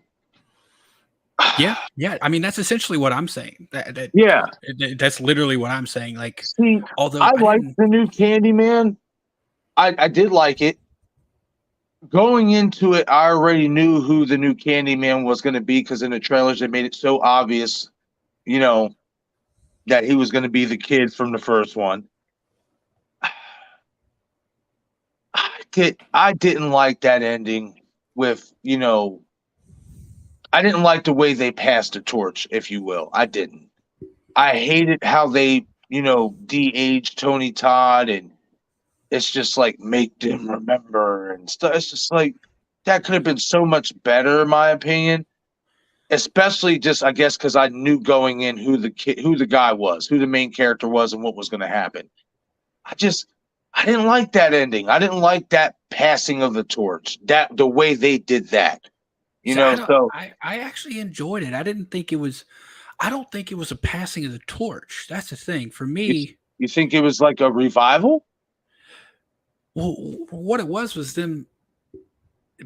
Yeah. I mean, that's essentially what I'm saying. That's literally what I'm saying. Like, see, although I like the new Candyman, I did like it. Going into it, I already knew who the new Candyman was going to be, because in the trailers they made it so obvious, that he was going to be the kid from the first one. I didn't like that ending with, I didn't like the way they passed the torch, if you will. I didn't. I hated how they, de-aged Tony Todd, and it's just like, make them remember and stuff. It's just like, that could have been so much better, in my opinion. Especially just, I guess, because I knew going in who the guy was, who the main character was, and what was going to happen. I didn't like that ending. I didn't like that passing of the torch. The way they did that. I actually enjoyed it. I don't think it was a passing of the torch. That's the thing. For me, you think it was like a revival? Well, what it was them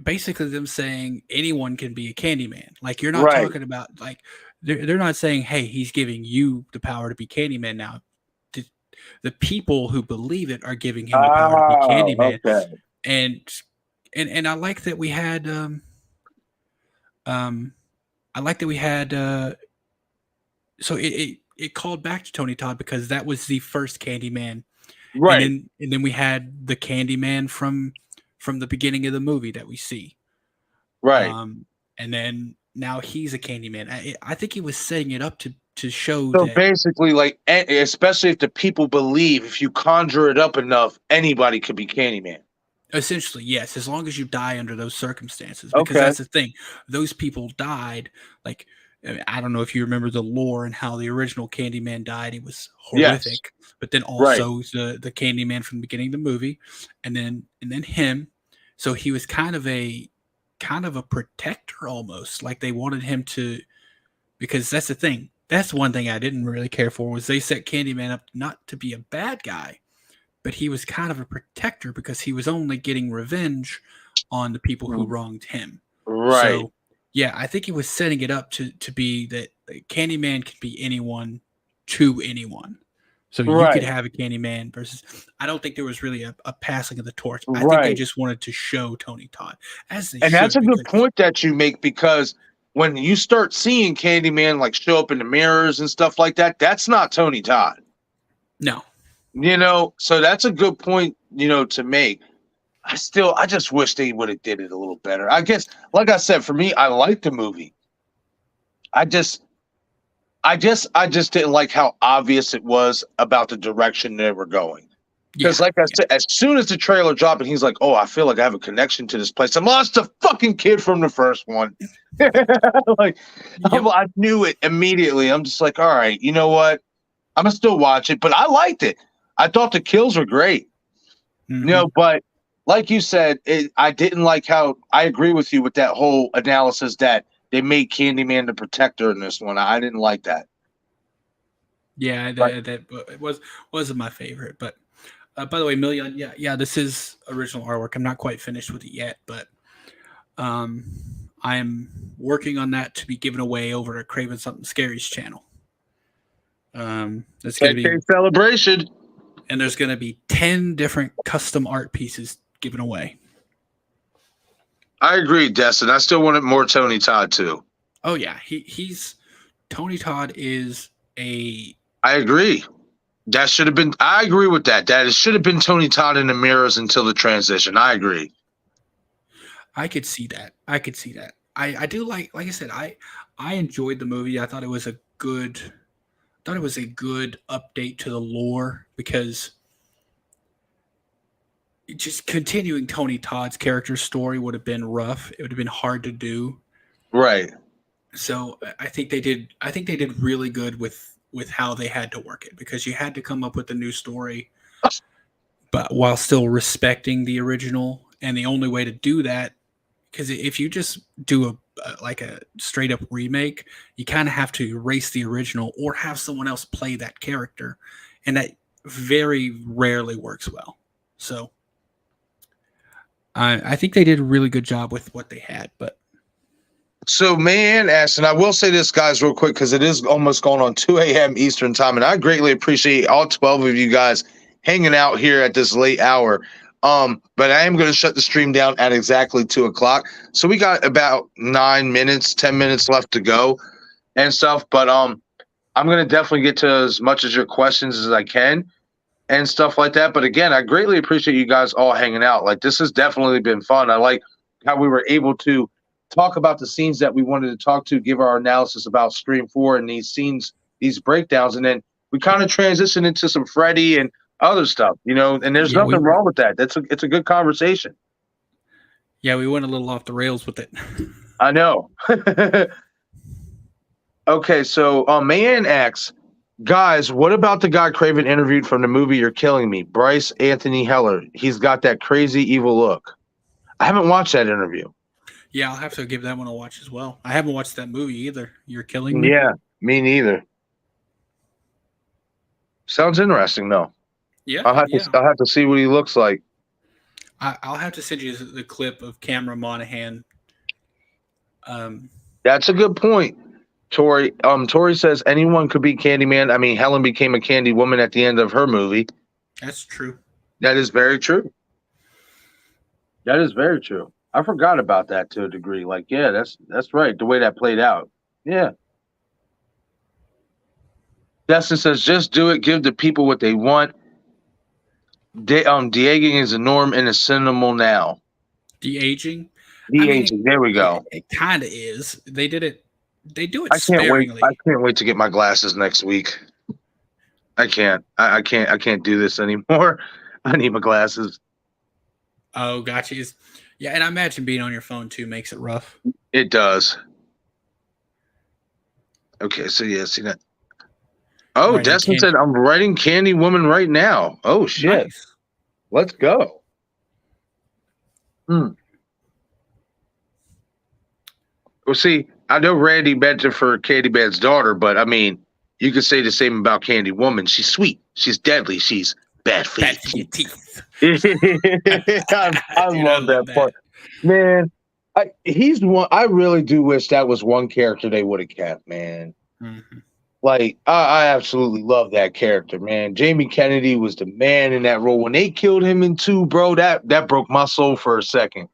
basically them saying anyone can be a Candyman. Like, you're not talking about, like, they're not saying, hey, he's giving you the power to be Candyman now. The people who believe it are giving him the power to be Candyman. Okay. And I like that we had so it called back to Tony Todd, because that was the first Candyman. Right. And then we had the Candyman from the beginning of the movie that we see. Right. And then now he's a Candyman. I think he was setting it up to show so that basically, like, especially if the people believe, if you conjure it up enough, anybody could be Candyman. Essentially, yes, as long as you die under those circumstances. Because that's the thing. Those people died, like, I don't know if you remember the lore and how the original Candyman died. He was horrific. Yes. But then also the Candyman from the beginning of the movie, and then him. So he was kind of a protector almost. Like, they wanted him to, because that's the thing. That's one thing I didn't really care for, was they set Candyman up not to be a bad guy, but he was kind of a protector because he was only getting revenge on the people who wronged him. Right. So, yeah, I think he was setting it up to be that Candyman could be anyone to anyone. So you Right. could have a Candyman versus. I don't think there was really a passing of the torch. I think they Right. just wanted to show Tony Todd as they And that's a should, good because- point that you make, because when you start seeing Candyman like show up in the mirrors and stuff like that, that's not Tony Todd. No, You know, so that's a good point, you know, to make. I just wish they would have did it a little better. I guess, like I said, for me, I liked the movie. I just didn't like how obvious it was about the direction they were going. Because, Yeah, like I said, as soon as the trailer dropped and he's like, "Oh, I feel like I have a connection to this place," I lost the fucking kid from the first one. Like, Yep. I knew it immediately. I'm just like, all right, you know what? I'm gonna still watch it, but I liked it. I thought the kills were great. Mhm. You know, but like you said, I didn't like how. I agree with you with that whole analysis that they made Candyman the protector in this one. I didn't like that. Yeah, Right. that wasn't my favorite. But by the way, Million, yeah, this is original artwork. I'm not quite finished with it yet, but I am working on that to be given away over to Craven Something Scary's channel. That's going to be, 10K celebration. and there's going to be 10 different custom art pieces given away. I agree, Destin. I still wanted more Tony Todd too. Oh yeah, he's Tony Todd is a I agree. That should have been. I agree with that. That it should have been Tony Todd in the mirrors until the transition. I agree. I could see that. I do like I said, I enjoyed the movie. I thought it was a good update to the lore, because just continuing Tony Todd's character story would have been rough. It would have been hard to do. Right. So I think they did really good with how they had to work it, because you had to come up with a new story, but while still respecting the original. And the only way to do that, because if you just do a straight up remake, you kind of have to erase the original or have someone else play that character, and that very rarely works well. So I think they did a really good job with what they had. But So, man, asked, and I will say this, guys, real quick, because it is almost going on 2 a.m. Eastern time, and I greatly appreciate all 12 of you guys hanging out here at this late hour. But I am going to shut the stream down at exactly 2 o'clock. So we got about 10 minutes left to go and stuff. But I'm going to definitely get to as much of your questions as I can and stuff like that. But again, I greatly appreciate you guys all hanging out. Like, this has definitely been fun. I like how we were able to talk about the scenes that we wanted to talk to, give our analysis about Scream 4 and these scenes, these breakdowns. And then we kind of transition into some Freddy and other stuff, you know, and there's Yeah, nothing wrong with that. It's a good conversation. yeah, we went a little off the rails with it. I know. Okay, so Man asks, guys, what about the guy Craven interviewed from the movie You're Killing Me? Bryce Anthony Heller. He's got that crazy evil look. I haven't watched that interview. Yeah, I'll have to give that one a watch as well. I haven't watched that movie either. You're Killing Me. Yeah, me neither. Sounds interesting though. Yeah, I'll have to see what he looks like. I'll have to send you the clip of Cameron Monaghan. That's a good point. Tori says anyone could be Candyman. I mean, Helen became a candy woman at the end of her movie. That's true. That is very true. That is very true. I forgot about that to a degree. Like, yeah, that's right. The way that played out. Yeah. Destin says, just do it. Give the people what they want. De-aging is a norm and it's cinema now. De-aging. De-aging. There we go. It kind of is. They do it I can't wait. sparingly. I can't wait to get my glasses next week. I can't. I can't do this anymore. I need my glasses. Oh, gotcha. Yeah, and I imagine being on your phone too makes it rough. It does. Okay, so yeah, see that. Oh, Writing Destin Candy- said, I'm writing Candy Woman right now. Oh, shit. Nice. Let's go. Well, see, I know Randy meant it for Candyman's daughter, but I mean, you could say the same about Candy Woman. She's sweet. She's deadly. She's bad for Bad for your your teeth. I Dude, love that part. Man, he's one. I really do wish that was one character they would have kept, man. Mm-hmm. Like, I absolutely love that character, man. Jamie Kennedy was the man in that role. When they killed him in 2, bro, that broke my soul for a second.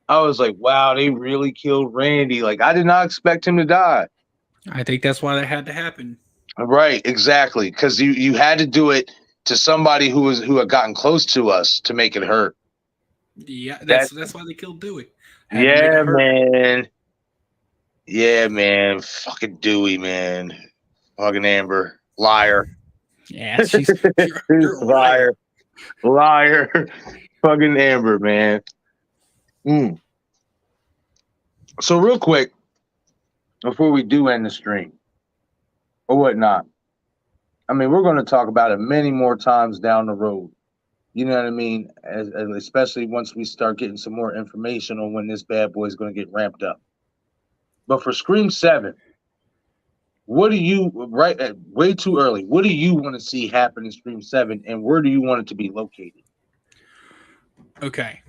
I was like, wow, they really killed Randy. Like, I did not expect him to die. I think that's why that had to happen. Right, exactly. Because you had to do it to somebody who had gotten close to us to make it hurt. Yeah, that's why they killed Dewey. Had to make Yeah, it hurt. man. Yeah, man. Fucking Dewey, man. Fucking Amber. Liar. Yeah, you're a liar. Liar. Fucking Amber, man. So real quick, before we do end the stream or whatnot, I mean, we're going to talk about it many more times down the road. You know what I mean? Especially once we start getting some more information on when this bad boy is going to get ramped up. But for Scream 7, what do you, way too early, what do you want to see happen in Scream 7, and where do you want it to be located? Okay.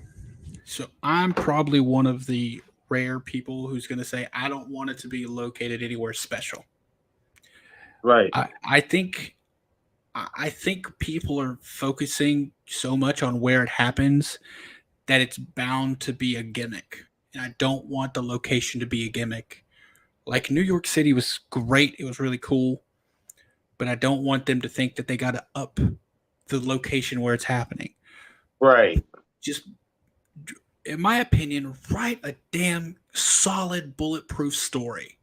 So I'm probably one of the rare people who's going to say I don't want it to be located anywhere special. Right. I think people are focusing so much on where it happens that it's bound to be a gimmick. And I don't want the location to be a gimmick. Like New York City was great. It was really cool. But I don't want them to think that they got to up the location where it's happening. Right. Just, in my opinion, write a damn solid bulletproof story.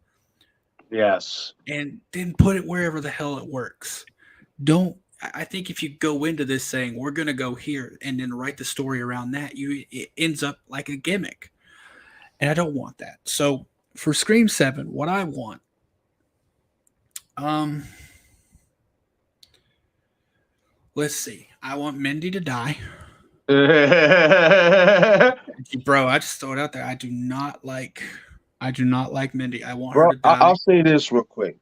Yes. And then put it wherever the hell it works. I think if you go into this saying we're going to go here and then write the story around that, it ends up like a gimmick. And I don't want that. So for Scream 7, what I want, let's see. I want Mindy to die. Bro, I just throw it out there. I do not like Mindy. I want her to die. I'll say this real quick.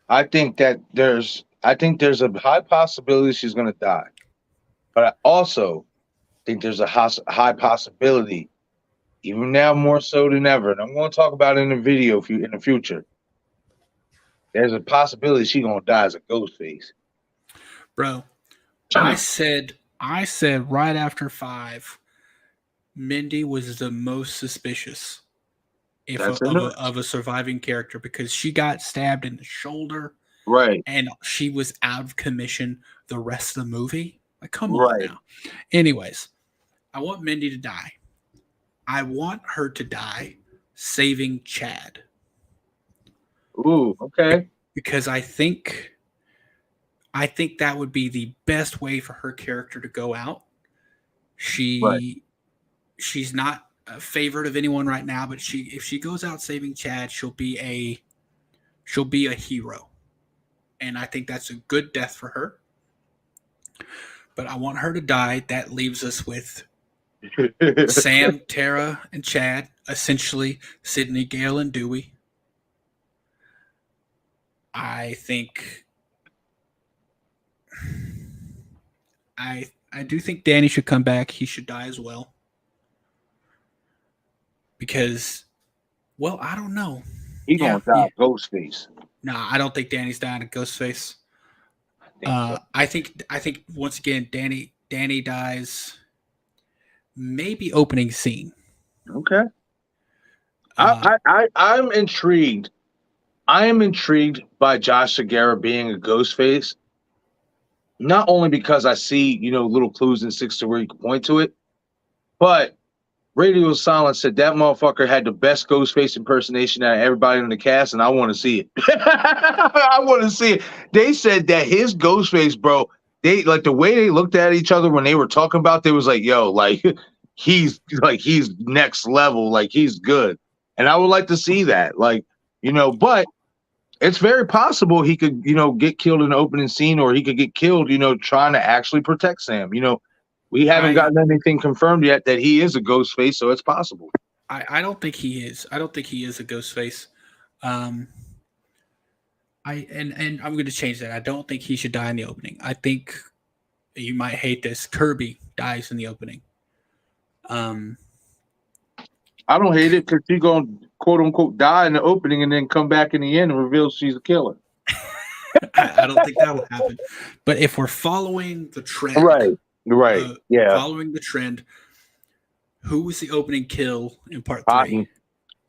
I think there's a high possibility she's going to die. But I also think there's a high possibility, even now more so than ever, and I'm going to talk about it in a video in the future, there's a possibility she's going to die as a ghost face. Bro, I said right after 5, Mindy was the most suspicious of a surviving character because she got stabbed in the shoulder. Right. And she was out of commission the rest of the movie. Like, come on now. Anyways, I want Mindy to die. I want her to die saving Chad. Ooh, okay. Because I think that would be the best way for her character to go out. She's not a favorite of anyone right now, but if she goes out saving Chad, she'll be a hero. And I think that's a good death for her. But I want her to die. That leaves us with Sam, Tara, and Chad. Essentially, Sydney, Gale, and Dewey. I think I do think Danny should come back. He should die as well. Because, well, I don't know. He's going to die Ghostface. Nah, I don't think Danny's dying a Ghostface. I think once again, Danny dies. Maybe opening scene. Okay. I'm intrigued. I am intrigued by Josh Segarra being a Ghostface. Not only because I see, little clues in 6 to where you can point to it, but Radio Silence said that motherfucker had the best Ghostface impersonation out of everybody in the cast, and I want to see it. I want to see it. They said that his Ghostface, bro, they like the way they looked at each other when they were talking about, they was like, yo, he's next level, like he's good. And I would like to see that. But it's very possible he could, get killed in the opening scene, or he could get killed, trying to actually protect Sam. We haven't gotten anything confirmed yet that he is a ghost face, so it's possible. I don't think he is. I don't think he is a ghost face. And I'm going to change that. I don't think he should die in the opening. I think you might hate this. Kirby dies in the opening. I don't hate it because she's gonna quote unquote die in the opening and then come back in the end and reveal she's a killer. I don't think that will happen. But if we're following the trend, following the trend, who was the opening kill in part 3? Cotton.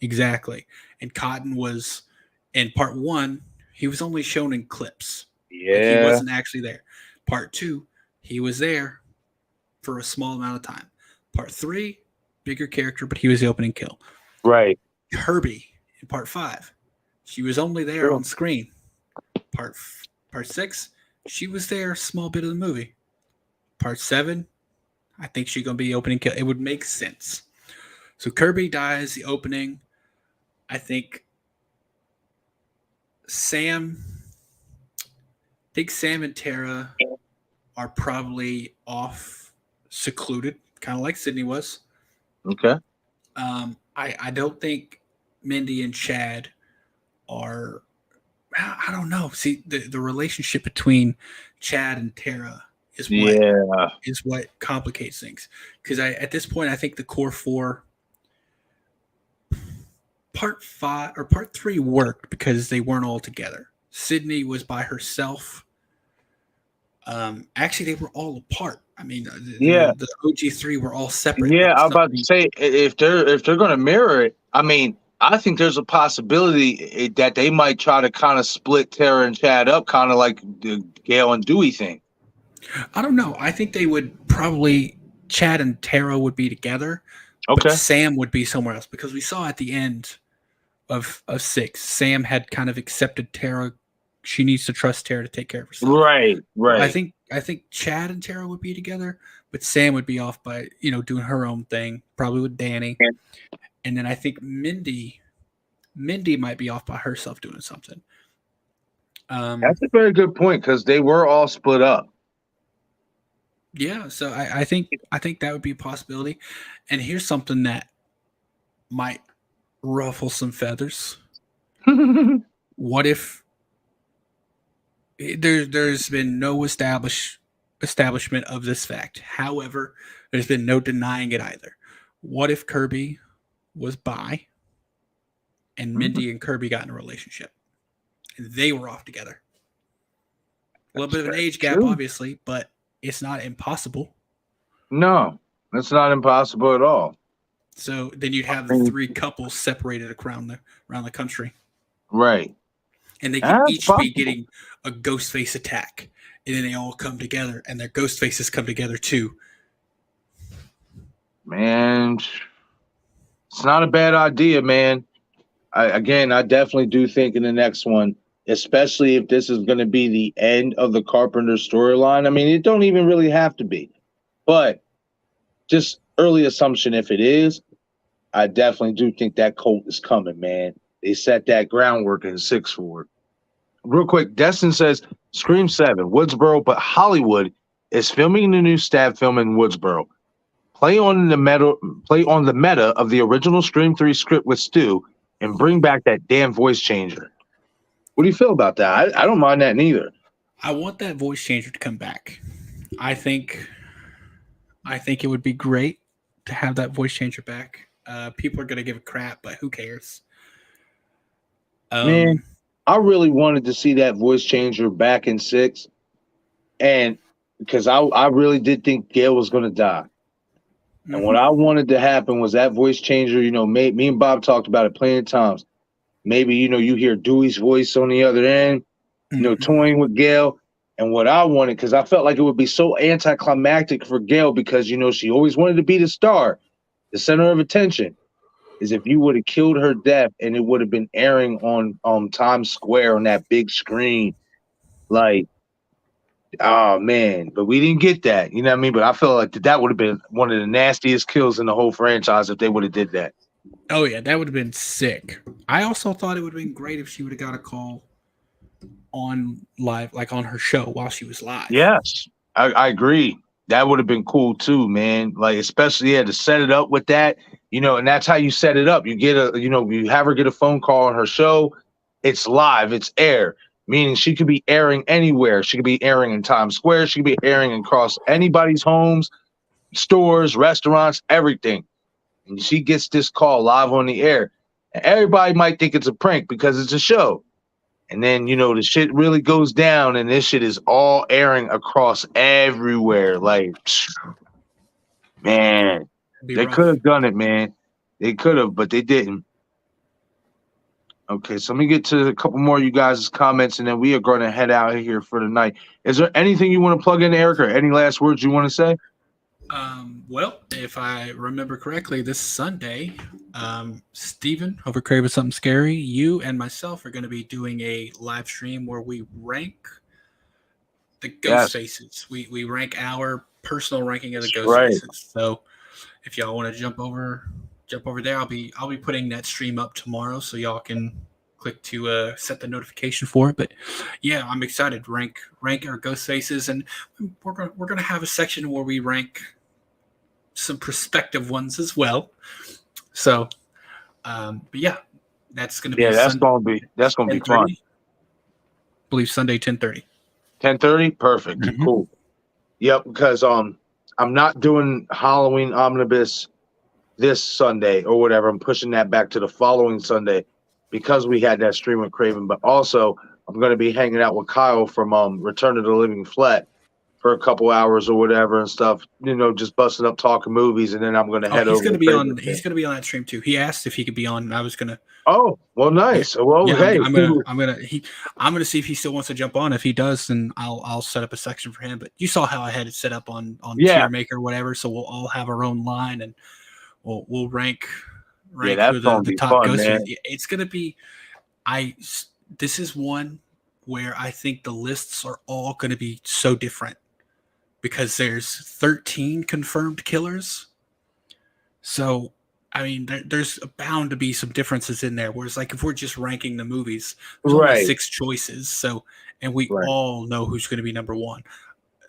Exactly. And Cotton was in part 1. He was only shown in clips. Yeah, He wasn't actually there. Part 2, he was there for a small amount of time. Part 3, bigger character, but he was the opening kill. right. Kirby in part 5, she was only there on screen. Part 6, she was there a small bit of the movie. Part 7, I think she's going to be opening kill. It would make sense. So Kirby dies the opening. I think Sam and Tara are probably off, secluded, kind of like Sydney was. Okay. I don't think Mindy and Chad are. I don't know. See, the relationship between Chad and Tara is what complicates things. Because at this point, I think the core 4, part 5 or part 3 worked because they weren't all together. Sydney was by herself. Actually, they were all apart. I mean, the OG3 were all separate. Yeah, I was about to say if they're going to mirror it, I mean, I think there's a possibility that they might try to kind of split Tara and Chad up, kind of like the Gail and Dewey thing. I don't know. I think they would probably Chad and Tara would be together. Okay. But Sam would be somewhere else because we saw at the end of 6, Sam had kind of accepted Tara. She needs to trust Tara to take care of herself. Right. I think Chad and Tara would be together, but Sam would be off by doing her own thing, probably with Danny. And then I think Mindy might be off by herself doing something. That's a very good point because they were all split up. Yeah, so I think that would be a possibility. And here's something that might ruffle some feathers. What if there's been no establishment of this fact? However, there's been no denying it either. What if Kirby was bi and Mindy and Kirby got in a relationship and they were off together? A little bit of an age gap, obviously, but it's not impossible. No, it's not impossible at all. So then you'd have the 3 couples separated around the country. Right. And they could each be getting a ghost face attack. And then they all come together and their ghost faces come together too. Man, it's not a bad idea, man. I definitely do think in the next one, especially if this is going to be the end of the Carpenter storyline. I mean, it don't even really have to be. But just early assumption, if it is, I definitely do think that cult is coming, man. They set that groundwork in 6 for it. Real quick, Destin says, Scream 7, Woodsboro, but Hollywood is filming the new stab film in Woodsboro. Play on the meta of the original Scream 3 script with Stu and bring back that damn voice changer. What do you feel about that? I don't mind that neither. I want that voice changer to come back. I think it would be great to have that voice changer back. People are going to give a crap, but who cares? Man, I really wanted to see that voice changer back in 6, and because I really did think Gail was going to die. And what I wanted to happen was that voice changer, me and Bob talked about it plenty of times. Maybe, you hear Dewey's voice on the other end, toying with Gail. And what I wanted, because I felt like it would be so anticlimactic for Gail because, she always wanted to be the star, the center of attention, is if you would have killed her death and it would have been airing on Times Square on that big screen. Like, oh, man. But we didn't get that. You know what I mean? But I felt like that would have been one of the nastiest kills in the whole franchise if they would have did that. Oh, yeah. That would have been sick. I also thought it would have been great if she would have got a call on live, like on her show while she was live. Yes, I agree. That would have been cool too, man. Like, especially, to set it up with that, and that's how you set it up. You get you have her get a phone call on her show. It's live, it's air. meaning she could be airing anywhere. She could be airing in Times Square. She could be airing across anybody's homes, stores, restaurants, everything. And she gets this call live on the air. And everybody might think it's a prank because it's a show. And then, the shit really goes down, and this shit is all airing across everywhere. Like, man, they could have done it, man. They could have, but they didn't. Okay, so let me get to a couple more of you guys' comments, and then we are going to head out of here for the night. Is there anything you want to plug in, Eric, or any last words you want to say? Well, if I remember correctly, this Sunday, Steven over Crave Something Scary, you and myself are going to be doing a live stream where we rank the ghost faces. We rank our personal ranking of the ghost faces. So if y'all want to jump over there, I'll be putting that stream up tomorrow, so y'all can click to set the notification for it. But yeah, I'm excited. Rank our ghost faces, and we're gonna have a section where we rank some prospective ones as well. So, but yeah, that's gonna be that's gonna be fun. I believe Sunday 10:30. 10:30, perfect, cool. Yep, because I'm not doing Halloween Omnibus this Sunday or whatever. I'm pushing that back to the following Sunday because we had that stream with Craven. But also, I'm going to be hanging out with Kyle from Return of the Living Flat for a couple hours or whatever and stuff. Just busting up talking movies, and then I'm going to head over. He's going to be on that stream too. He asked if he could be on. I was going to. Oh, well, nice. Well, yeah, hey, I'm gonna see if he still wants to jump on. If he does, then I'll set up a section for him. But you saw how I had it set up on Tier Maker or whatever. So we'll all have our own line, and we'll rank who the top fun, ghosts. Man. It's gonna be. This is one where I think the lists are all gonna be so different because there's 13 confirmed killers. So I mean, there's bound to be some differences in there. Whereas, like, if we're just ranking the movies, there's only 6 choices. So, and we all know who's going to be number one.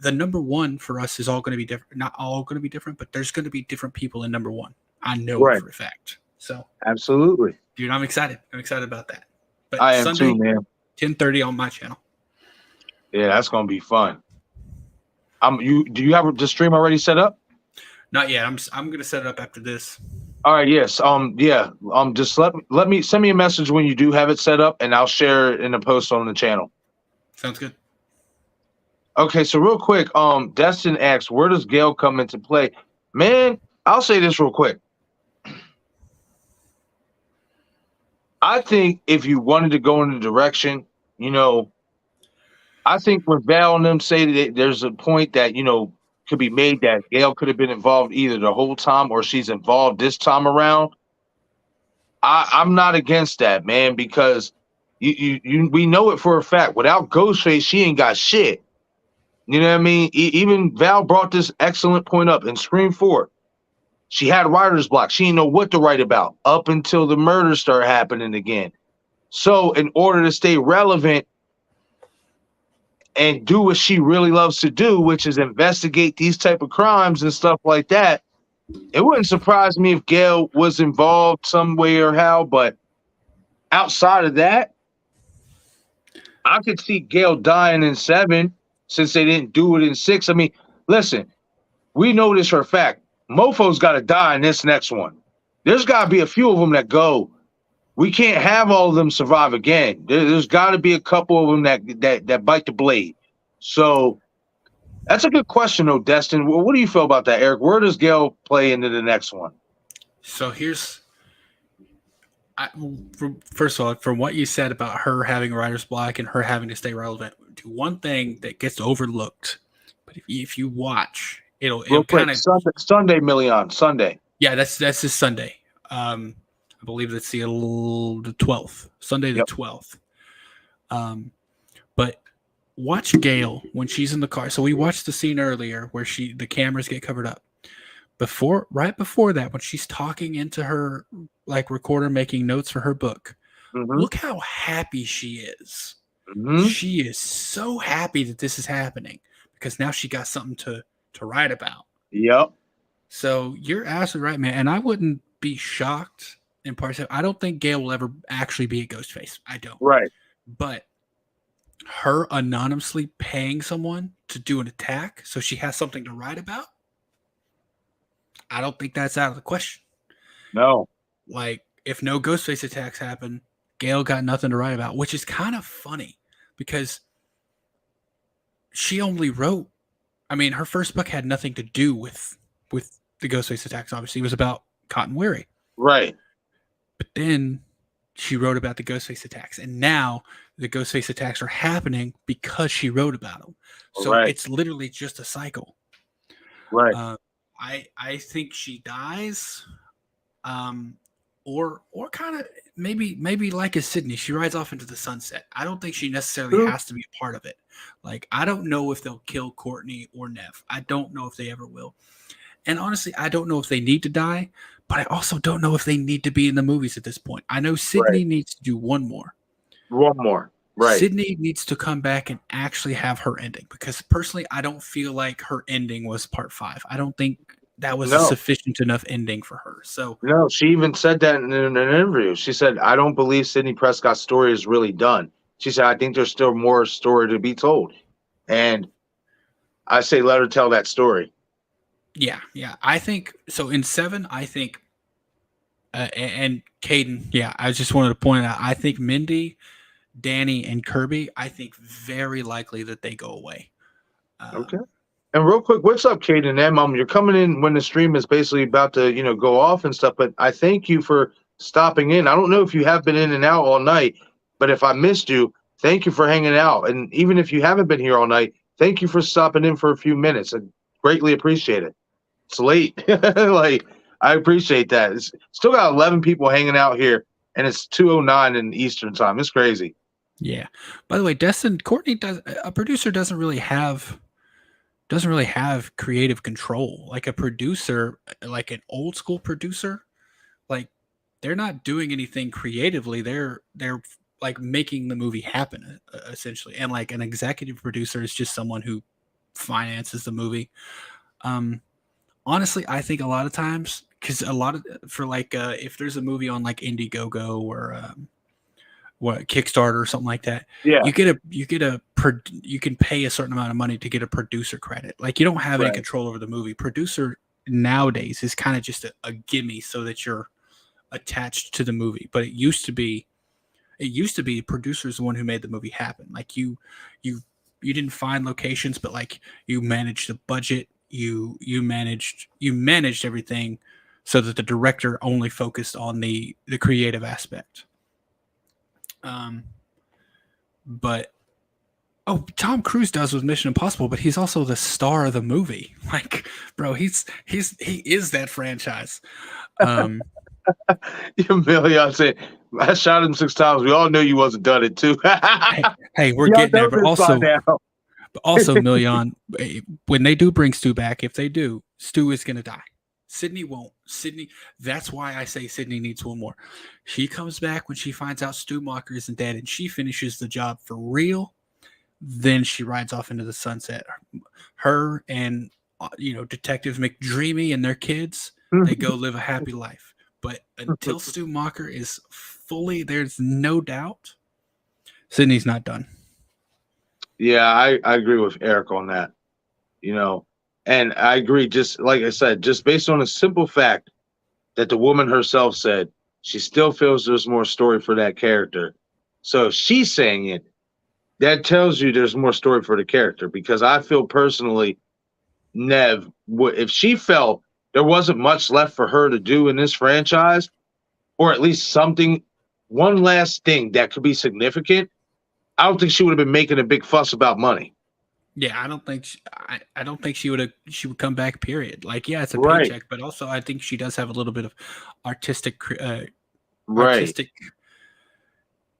The number one for us is all going to be different. Not all going to be different, but there's going to be different people in number one. I know for a fact. So, absolutely, dude, I'm excited. I'm excited about that. But I am Sunday, too, man. 10:30 on my channel. Yeah, that's going to be fun. Do you have the stream already set up? Not yet. I'm going to set it up after this. All right. Yes. Just let me send me a message when you do have it set up, and I'll share it in a post on the channel. Sounds good. Okay. So real quick, Destin asks, where does Gail come into play? Man, I'll say this real quick. I think if you wanted to go in the direction, I think when Val and them say that there's a point that, could be made that Gail could have been involved either the whole time or she's involved this time around. I'm not against that, man, because we know it for a fact. Without Ghostface, she ain't got shit. You know what I mean? Even Val brought this excellent point up in Scream 4. She had writer's block. She didn't know what to write about up until the murder started happening again. So in order to stay relevant and do what she really loves to do, which is investigate these type of crimes and stuff like that, it wouldn't surprise me if Gail was involved some way or how, but outside of that, I could see Gail dying in 7 since they didn't do it in 6. I mean, listen, we know this for a fact. Mofo's got to die in this next one. There's got to be a few of them that go. We can't have all of them survive again. There's got to be a couple of them that bite the blade. So that's a good question, though, Destin. What do you feel about that, Eric? Where does Gail play into the next one? So first of all, from what you said about her having writer's block and her having to stay relevant, one thing that gets overlooked, but if you watch, it'll kind of Sunday, Million Sunday. Yeah, that's this Sunday. I believe that's the 12th, Sunday the 12th. But watch Gail when she's in the car. So we watched the scene earlier where the cameras get covered up. Right before that, when she's talking into her recorder, making notes for her book, look how happy she is. She is so happy that this is happening because now she got something to write about. Yep. So you're absolutely right, man. And I wouldn't be shocked in part. I don't think Gail will ever actually be a Ghostface. I don't. Right. But her anonymously paying someone to do an attack so she has something to write about, I don't think that's out of the question. No. Like, if no Ghostface attacks happen, Gail got nothing to write about, which is kind of funny because she only wrote. I mean, her first book had nothing to do with the Ghostface attacks. Obviously, it was about Cotton Weary. Right. But then she wrote about the Ghostface attacks, and now the Ghostface attacks are happening because she wrote about them. So Right. it's literally just a cycle. Right. I think she dies, or kind of maybe like a Sydney, she rides off into the sunset. I don't think she necessarily True. has to be a part of it. Like, I don't know if they'll kill Courtney or Nev. I don't know if they ever will. And honestly, I don't know if they need to die, but I also don't know if they need to be in the movies at this point. I know Sydney needs to do one more. One more. Right. Sydney needs to come back and actually have her ending, because personally, I don't feel like her ending was part 5. I don't think that was a sufficient enough ending for her. So No, she even said that in an interview. She said, I don't believe Sidney Prescott's story is really done. She said, I think there's still more story to be told. And I say, let her tell that story. yeah. I think so. In 7, I think, and Caden, I just wanted to point out, I think Mindy, Danny, and Kirby, I think very likely that they go away. Okay. And real quick, what's up, Kate and Mom? You're coming in when the stream is basically about to, go off and stuff, but I thank you for stopping in. I don't know if you have been in and out all night, but if I missed you, thank you for hanging out. And even if you haven't been here all night, thank you for stopping in for a few minutes. I greatly appreciate it. It's late. I appreciate that. It's still got 11 people hanging out here, and it's 2:09 in Eastern time. It's crazy. Yeah. By the way, Courtney a producer doesn't really have creative control. Like a producer, like an old school producer, like they're not doing anything creatively. They're like making the movie happen essentially. And like an executive producer is just someone who finances the movie. Honestly, I think a lot of times, because if there's a movie on like Indiegogo or Kickstarter or something like that, you can pay a certain amount of money to get a producer credit. Like, you don't have any control over the movie. Producer nowadays is kind of just a gimme so that you're attached to the movie. But it used to be producer is the one who made the movie happen. Like, you didn't find locations, but like you managed the budget, you managed everything so that the director only focused on the creative aspect. But Tom Cruise does with Mission Impossible, but he's also the star of the movie. Like, bro, he is that franchise. Million saying, I shot him 6 times. We all knew you wasn't done it too. hey, we're getting there, but also, Million, when they do bring Stu back, if they do, Stu is gonna die. Sydney won't. That's why I say Sydney needs one more. She comes back when she finds out Stu Macher isn't dead, and she finishes the job for real. Then she rides off into the sunset. Her and Detective McDreamy and their kids, they go live a happy life. But until Stu Macher is fully, there's no doubt, Sydney's not done. Yeah, I agree with Eric on that. And I agree, just like I said, just based on a simple fact that the woman herself said, she still feels there's more story for that character. So if she's saying it, that tells you there's more story for the character, because I feel personally, Nev, if she felt there wasn't much left for her to do in this franchise, or at least something, one last thing that could be significant, I don't think she would have been making a big fuss about money. Yeah, I don't think she would come back, period. Like, yeah, it's a paycheck, but also I think she does have a little bit of artistic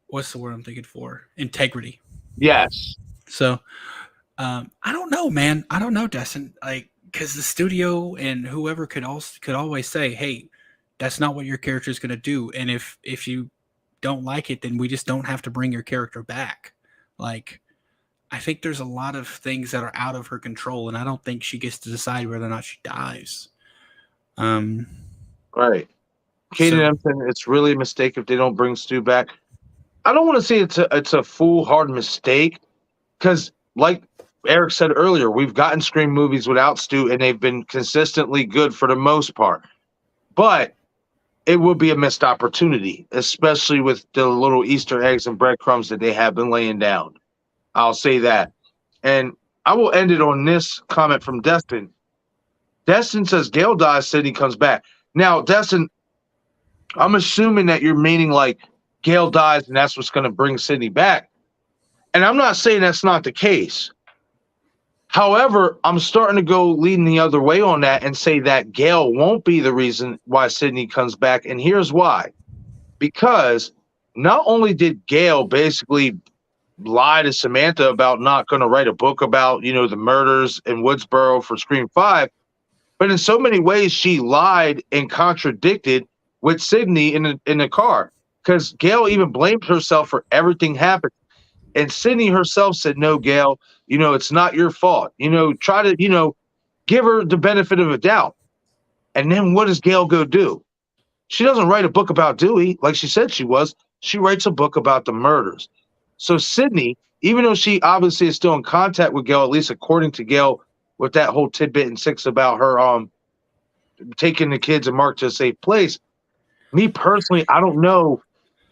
what's the word I'm thinking for? Integrity. Yes. So, I don't know, man. I don't know, Destin. Like, because the studio and whoever could always say, hey, that's not what your character is going to do. And if you don't like it, then we just don't have to bring your character back. Like, I think there's a lot of things that are out of her control, and I don't think she gets to decide whether or not she dies. Right. Katie Empton, it's really a mistake if they don't bring Stu back. I don't want to say it's a full hard mistake, because like Eric said earlier, we've gotten Scream movies without Stu, and they've been consistently good for the most part. But it would be a missed opportunity, especially with the little Easter eggs and breadcrumbs that they have been laying down. I'll say that. And I will end it on this comment from Destin. Destin says Gale dies, Sidney comes back. Now, Destin, I'm assuming that you're meaning like Gale dies and that's what's going to bring Sidney back. And I'm not saying that's not the case. However, I'm starting to go leading the other way on that and say that Gale won't be the reason why Sidney comes back. And here's why. Because not only did Gale basically lie to Samantha about not going to write a book about, the murders in Woodsboro for Scream 5, but in so many ways she lied and contradicted with Sidney in the car. Because Gale even blamed herself for everything happening. And Sidney herself said, no, Gale, it's not your fault. Try to, give her the benefit of a doubt. And then what does Gale go do? She doesn't write a book about Dewey like she said she was. She writes a book about the murders. So Sidney, even though she obviously is still in contact with Gale, at least according to Gale, with that whole tidbit in 6 about her taking the kids and Mark to a safe place, me personally, I don't know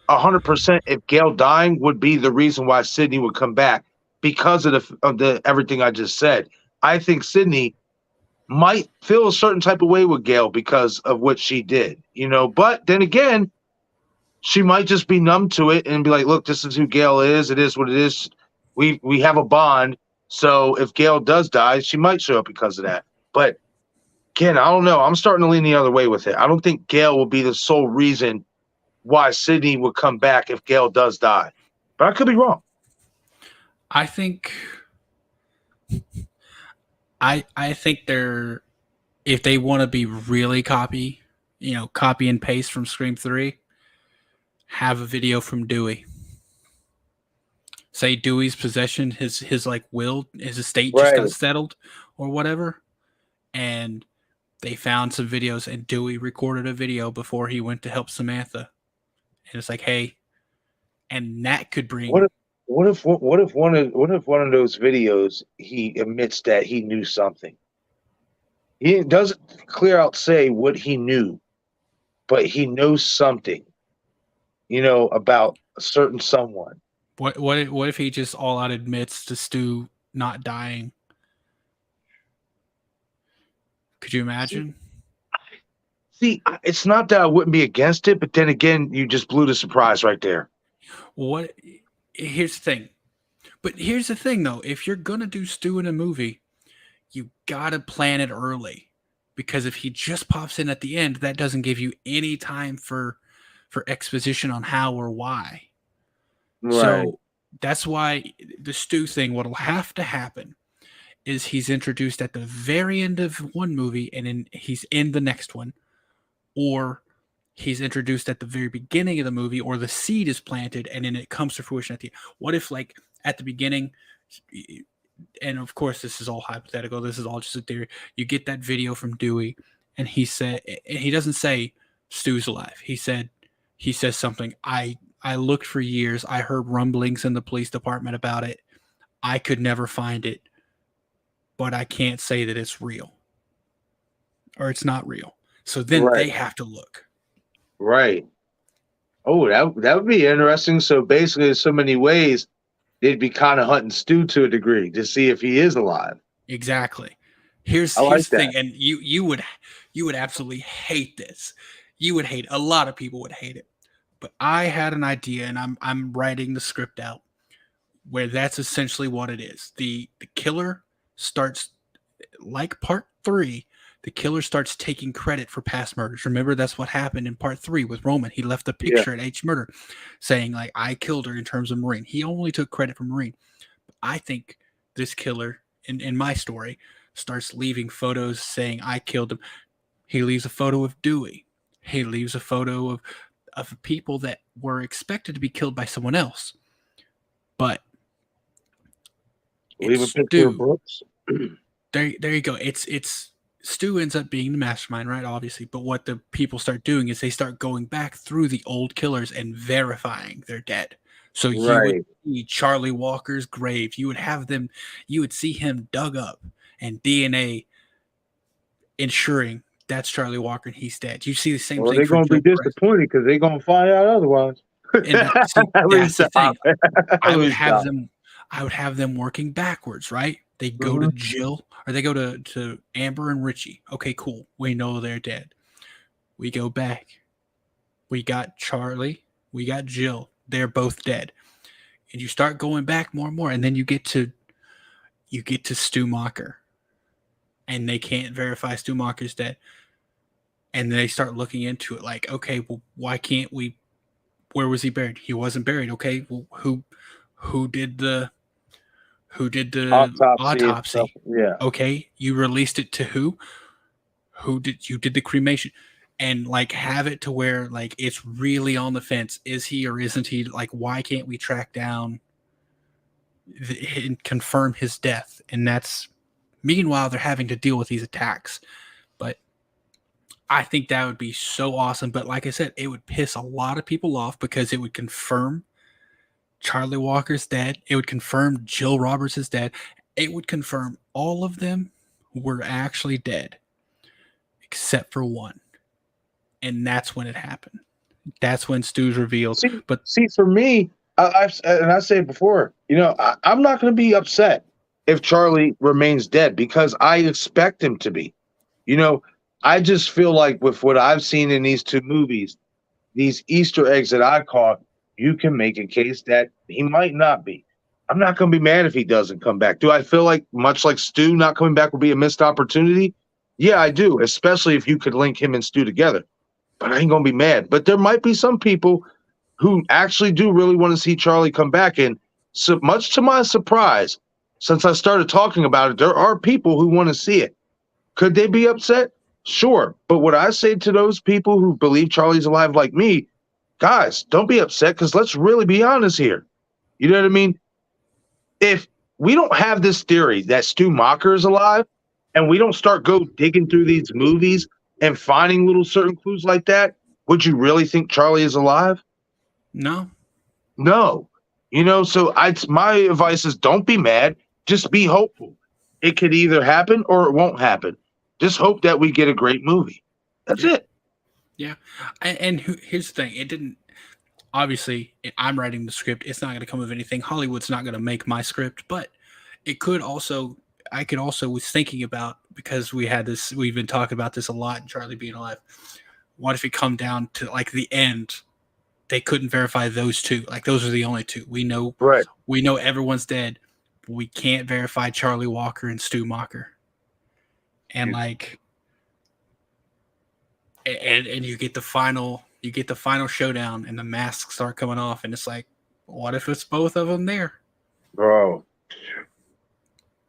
100% if Gale dying would be the reason why Sidney would come back because of the everything I just said. I think Sidney might feel a certain type of way with Gale because of what she did, But then again, she might just be numb to it and be like, "Look, this is who Gale is. It is what it is. We have a bond. So if Gale does die, she might show up because of that." But again, I don't know. I'm starting to lean the other way with it. I don't think Gale will be the sole reason why Sidney would come back if Gale does die. But I could be wrong. I think they're, if they want to be really copy and paste from Scream 3, have a video from Dewey. Say Dewey's possession, his like will, his estate just got settled or whatever. And they found some videos and Dewey recorded a video before he went to help Samantha. And it's like, hey, and that could bring. What if one of those videos he admits that he knew something? He doesn't clear out say what he knew, but he knows something, about a certain someone. What if he just all out admits to Stu not dying? Could you imagine? See, it's not that I wouldn't be against it, but then again, you just blew the surprise right there. Here's the thing, though. If you're gonna do Stu in a movie, you gotta plan it early, because if he just pops in at the end, that doesn't give you any time for exposition on how or why. Right. So that's why the Stu thing, what'll have to happen is he's introduced at the very end of one movie and he's in the next one, or he's introduced at the very beginning of the movie, or the seed is planted and then it comes to fruition at the end. What if, like, at the beginning, and of course this is all hypothetical, this is all just a theory, you get that video from Dewey and he doesn't say Stu's alive. He says something, I looked for years, I heard rumblings in the police department about it, I could never find it, but I can't say that it's real or it's not real. So then they have to look. Right. Oh, that would be interesting. So basically, in so many ways, they'd be kind of hunting Stu to a degree to see if he is alive. Exactly. Here's the thing, and you would absolutely hate this. You would hate. A lot of people would hate it. But I had an idea, and I'm writing the script out, where that's essentially what it is. The killer starts, like part 3. The killer starts taking credit for past murders. Remember, that's what happened in part 3 with Roman. He left a picture at each murder saying, like, I killed her in terms of Maureen. He only took credit for Maureen. I think this killer, in my story, starts leaving photos saying, I killed him. He leaves a photo of Dewey. He leaves a photo of people that were expected to be killed by someone else. But leave a picture of Brooks. There you go. It's Stu ends up being the mastermind, right? Obviously. But what the people start doing is they start going back through the old killers and verifying they're dead. So you Right. would see Charlie Walker's grave. You would see him dug up and DNA ensuring that's Charlie Walker and he's dead. You see the same Well, thing they're for going to be Joe Perez. disappointed because they're going to find out otherwise. And that's the thing. I would have Stop. them working backwards, right? They go to Jill or they go to Amber and Richie. Okay, cool. We know they're dead. We go back. We got Charlie. We got Jill. They're both dead. And you start going back more and more, and then you get to Stu Macher. And they can't verify Stu Macher's dead. And they start looking into it like, okay, well, why can't we? Where was he buried? He wasn't buried. Okay, well, who did the autopsy? Yeah. Okay, you released it to who? You did the cremation, and like have it to where like it's really on the fence. Is he or isn't he? Like, why can't we track down and confirm his death? And that's meanwhile they're having to deal with these attacks. But I think that would be so awesome. But like I said, it would piss a lot of people off because it would confirm Charlie Walker's dead. It would confirm Jill Roberts is dead. It would confirm all of them were actually dead, except for one. And that's when it happened. That's when Stu's revealed. See, for me, I said it before, I'm not going to be upset if Charlie remains dead because I expect him to be. I just feel like with what I've seen in these two movies, these Easter eggs that I caught, you can make a case that he might not be. I'm not going to be mad if he doesn't come back. Do I feel like, much like Stu, not coming back will be a missed opportunity? Yeah, I do, especially if you could link him and Stu together. But I ain't going to be mad. But there might be some people who actually do really want to see Charlie come back. And so much to my surprise, since I started talking about it, there are people who want to see it. Could they be upset? Sure. But what I say to those people who believe Charlie's alive like me, guys, don't be upset because let's really be honest here. You know what I mean? If we don't have this theory that Stu Macher is alive and we don't start go digging through these movies and finding little certain clues like that, would you really think Charlie is alive? No. So my advice is don't be mad. Just be hopeful. It could either happen or it won't happen. Just hope that we get a great movie. That's it. Yeah. And here's the thing. It didn't, obviously, I'm writing the script. It's not going to come of anything. Hollywood's not going to make my script, but I was thinking about, because we've been talking about this a lot in Charlie Being Alive. What if it come down to like the end? They couldn't verify those two. Like those are the only two. We know everyone's dead. But we can't verify Charlie Walker and Stu Macher. And like, and you get the final showdown and the masks start coming off and it's like, what if it's both of them there? Bro,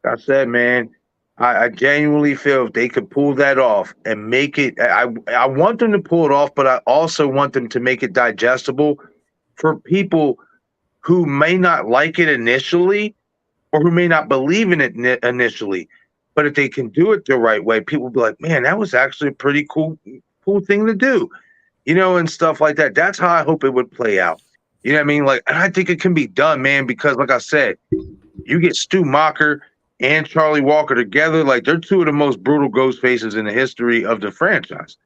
like I said, man, I genuinely feel if they could pull that off and make it, I want them to pull it off, but I also want them to make it digestible for people who may not like it initially or who may not believe in it initially. But if they can do it the right way, people will be like, man, that was actually a pretty cool thing to do, and stuff like that. That's how I hope it would play out. You know what I mean? Like, and I think it can be done, man, because like I said, you get Stu Macher and Charlie Walker together, like they're two of the most brutal ghost faces in the history of the franchise.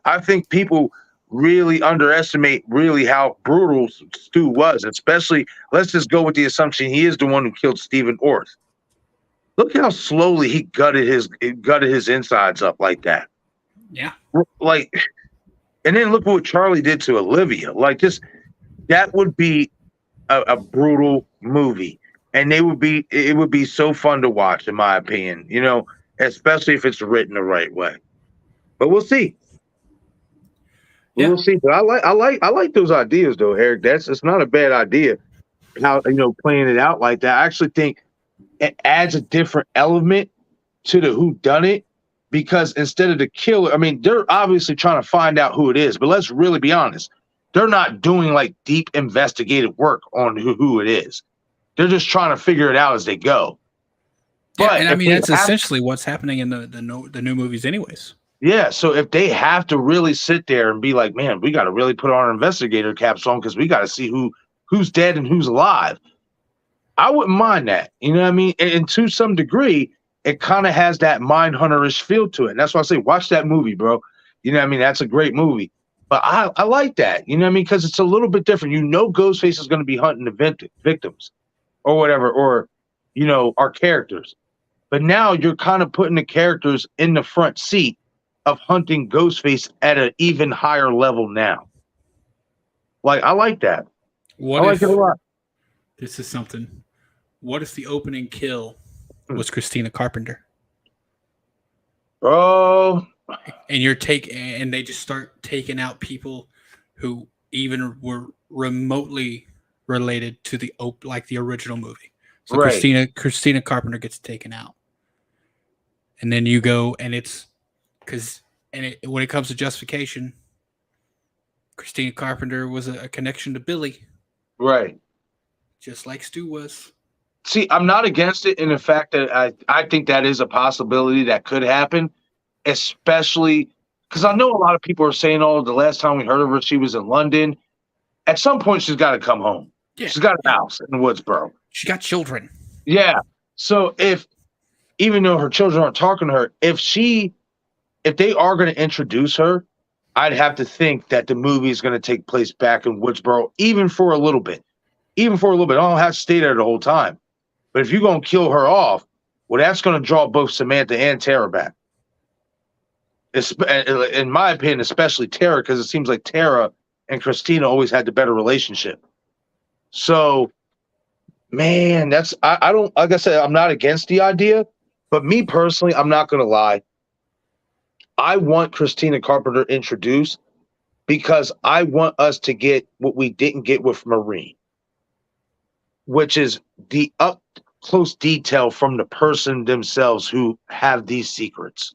I think people really underestimate really how brutal Stu was, especially, let's just go with the assumption he is the one who killed Stephen Orth. Look how slowly he gutted his insides up like that. Yeah. Like, and then look what Charlie did to Olivia. Like, that would be a brutal movie. And it would be so fun to watch, in my opinion, especially if it's written the right way. But we'll see. Yeah. We'll see. But I like those ideas though, Eric. It's not a bad idea. How, playing it out like that. I actually think it adds a different element to the whodunit, because instead of the killer, I mean, they're obviously trying to find out who it is, but let's really be honest. They're not doing like deep investigative work on who it is. They're just trying to figure it out as they go. Yeah, but and I mean, that's essentially what's happening in the new movies anyways. Yeah, so if they have to really sit there and be like, man, we got to really put our investigator caps on because we got to see who who's dead and who's alive. I wouldn't mind that. You know what I mean? And to some degree, it kind of has that Mindhunter-ish feel to it. And that's why I say, watch that movie, bro. You know what I mean? That's a great movie. But I like that. You know what I mean? Because it's a little bit different. You know Ghostface is going to be hunting the victims or whatever, or, you know, our characters. But now you're kind of putting the characters in the front seat of hunting Ghostface at an even higher level now. Like, I like that. What I like if it a lot. this is something? What if the opening kill was Christina Carpenter? Bro, And they just start taking out people who even were remotely related to the original movie. So right. Christina Carpenter gets taken out. And then you go, and when it comes to justification, Christina Carpenter was a connection to Billy, Right. just like Stu was. See, I'm not against it in the fact that I think that is a possibility that could happen, especially because I know a lot of people are saying, oh, the last time we heard of her, she was in London. At some point, she's got to come home. Yeah. She's got a house in Woodsboro. She got children. Yeah. So even though her children aren't talking to her, if they are going to introduce her, I'd have to think that the movie is going to take place back in Woodsboro, even for a little bit. I don't have to stay there the whole time. But if you're going to kill her off, well, that's going to draw both Samantha and Tara back. In my opinion, especially Tara, because it seems like Tara and Christina always had the better relationship. So, man, I don't, like I said, I'm not against the idea, but me personally, I'm not going to lie. I want Christina Carpenter introduced because I want us to get what we didn't get with Marine, which is the up close detail from the person themselves who have these secrets.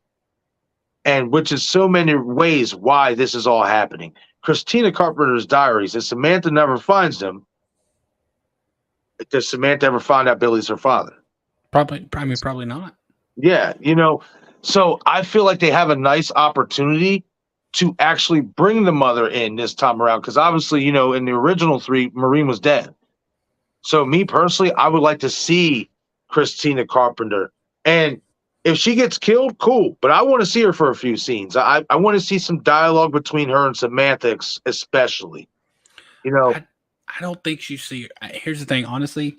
And which is so many ways why this is all happening. Christina Carpenter's diaries, if Samantha never finds them, does Samantha ever find out Billy's her father? Probably not. Yeah, you know, so I feel like they have a nice opportunity to actually bring the mother in this time around. Because obviously, you know, in the original 3, Maureen was dead. So me personally, I would like to see Christina Carpenter. And if she gets killed, cool. But I want to see her for a few scenes. I want to see some dialogue between her and Samantha, especially. You know, I don't think you see. Here's the thing, honestly,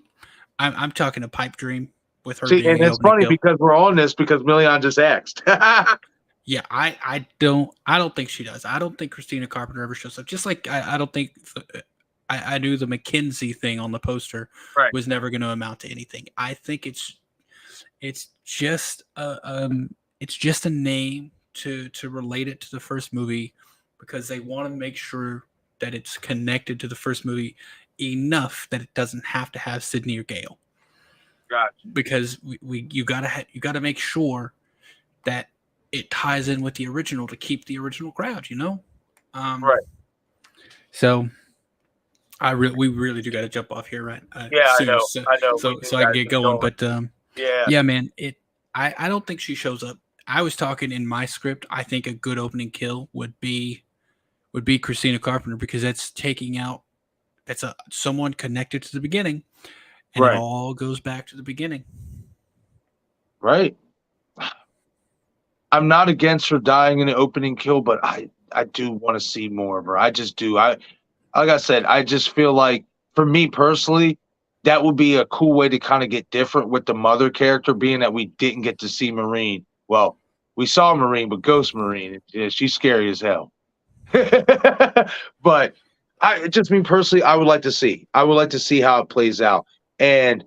I'm talking a pipe dream with her. See, and it's funny because we're on this because Million just asked. Yeah, I don't think she does. I don't think Christina Carpenter ever shows up. Just like I don't think I knew the McKinsey thing on the poster was never going to amount to anything. I think it's just a name to relate it to the first movie because they want to make sure that it's connected to the first movie enough that it doesn't have to have Sidney or Gale. Gotcha. Because you gotta make sure that it ties in with the original to keep the original crowd, you know? Right. So we really do got to jump off here, right? Yeah, soon, I know. So I can get going. But yeah, man, I don't think she shows up. I was talking in my script. I think a good opening kill would be Christina Carpenter because that's taking out someone connected to the beginning, and it all goes back to the beginning. Right. I'm not against her dying in the opening kill, but I do want to see more of her. I just do. Like I said, I just feel like for me personally, that would be a cool way to kind of get different with the mother character, being that we didn't get to see Marine. Well, we saw Marine, but Ghost Marine, she's scary as hell. But me personally, I would like to see. I would like to see how it plays out. And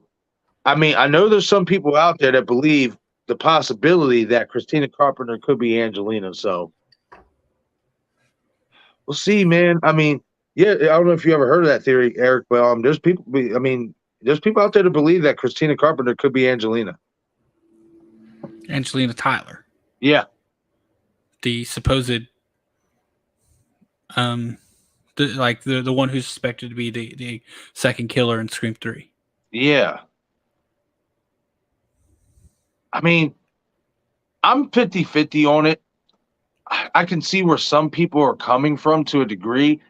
I mean, I know there's some people out there that believe the possibility that Christina Carpenter could be Angelina. So we'll see, man. I mean, yeah, I don't know if you ever heard of that theory, Eric, but there's people out there to believe that Christina Carpenter could be Angelina. Angelina Tyler. Yeah. The supposed the one who's suspected to be the second killer in Scream 3. Yeah. I mean, I'm 50-50 on it. I can see where some people are coming from to a degree.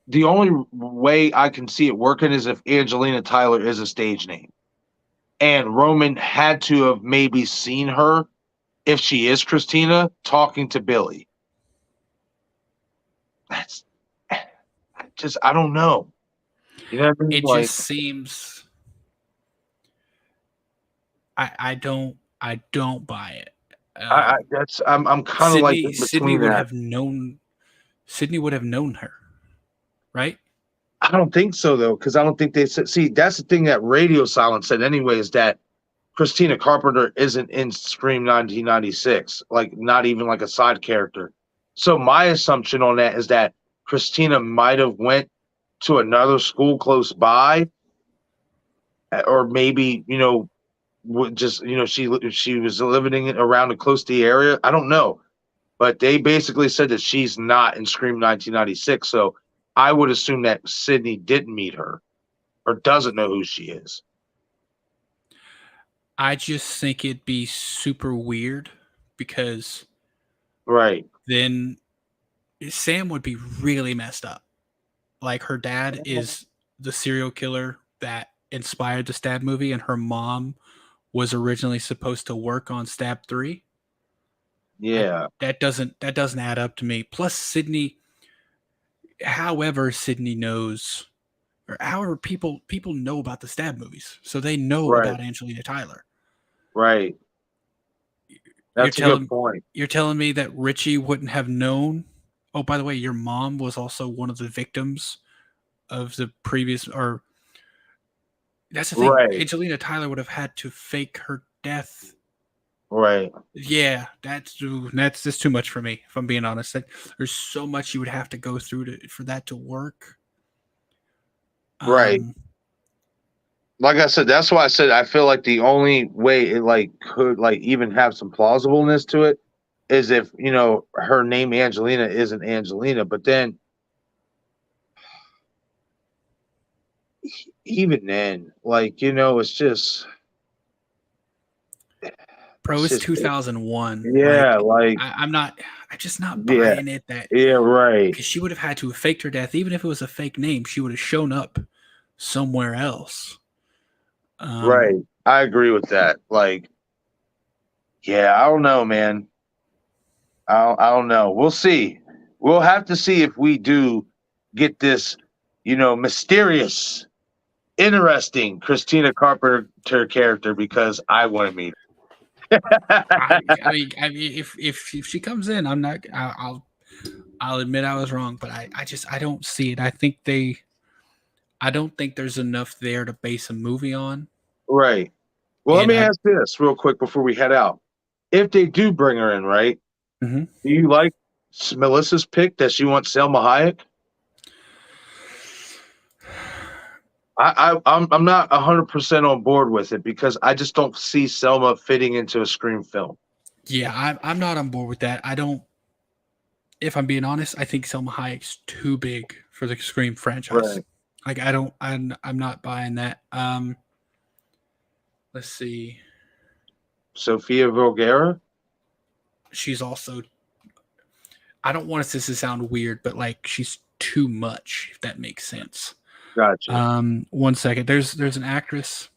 the only way I can see it working is if Angelina Tyler is a stage name. And Roman had to have maybe seen her, if she is Christina, talking to Billy. That's I don't know. You know what I mean? It just seems I don't buy it. I'm kind of like in Sydney between would that. have known. Sydney would have known her, right? I don't think so though, because I don't think they said. See, that's the thing that Radio Silence said anyway, is that Christina Carpenter isn't in Scream 1996, like not even like a side character. So my assumption on that is that Christina might have went to another school close by, or maybe just she was living around close to the area. I don't know, but they basically said that she's not in Scream 1996. So I would assume that Sydney didn't meet her or doesn't know who she is. I just think it'd be super weird because Right. then Sam would be really messed up. Like her dad is the serial killer that inspired the Stab movie, and her mom was originally supposed to work on Stab 3. Yeah. That doesn't add up to me. Plus Sydney, however Sydney knows, or however people know about the Stab movies, so they know Right. about Angelina Tyler. Right. That's a good point. You're telling me that Richie wouldn't have known? Oh, by the way, your mom was also one of the victims of the previous, or that's the thing. Right. Angelina Tyler would have had to fake her death. Right. Yeah, that's just too much for me, if I'm being honest. There's so much you would have to go through for that to work. Right. Like I said, that's why I said I feel like the only way it could even have some plausibleness to it is if her name Angelina isn't Angelina, but then even then, it's just It's 2001. Yeah, I'm just not buying it. Right. Because she would have had to have faked her death, even if it was a fake name. She would have shown up somewhere else. Right. I agree with that. Yeah, I don't know, man. I don't know. We'll see. We'll have to see if we do get this, mysterious, interesting Christina Carpenter character, because I want to meet her. I mean, if she comes in, I'll admit I was wrong, but I don't see it. I don't think there's enough there to base a movie on. Right. Well, let me ask this real quick before we head out. If they do bring her in, right? Mm-hmm. Do you like Melissa's pick that she wants Selma Hayek? I'm not 100% on board with it because I just don't see Selma fitting into a Scream film. Yeah, I'm not on board with that. I don't. If I'm being honest, I think Selma Hayek's too big for the Scream franchise. Right. I'm not buying that. Let's see. Sofia Vergara? She's also, I don't want this to sound weird, but she's too much, if that makes sense. Gotcha. 1 second. There's an actress.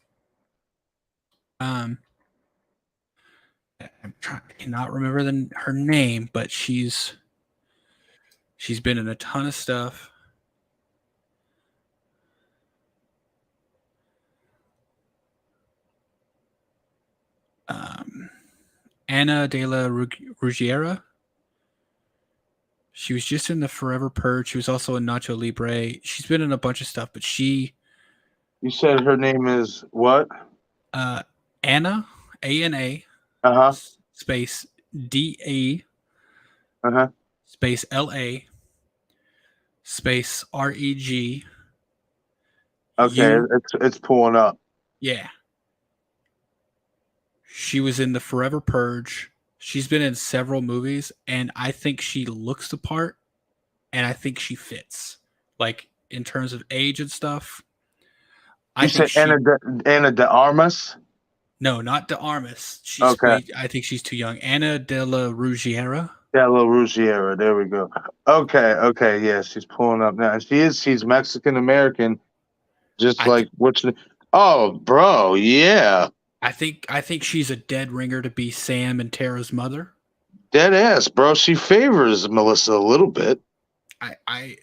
I cannot remember her name, but she's been in a ton of stuff. Anna de la Ruggiera. She was just in the Forever Purge. She was also in Nacho Libre. She's been in a bunch of stuff, but You said her name is what? Anna, A-N-A, space D-A, space L-A, space R-E-G. Okay, it's pulling up. Yeah. She was in the Forever Purge. She's been in several movies, and I think she looks the part, and I think she fits. In terms of age and stuff. You said Anna de Armas? No, not de Armas. Okay. I think she's too young. Anna de la Ruggiera. Carla Ruggiero. There we go. Okay. Yeah, she's pulling up now. And she's Mexican American, just like what's the oh bro, yeah. I think she's a dead ringer to be Sam and Tara's mother. Dead ass, bro. She favors Melissa a little bit. I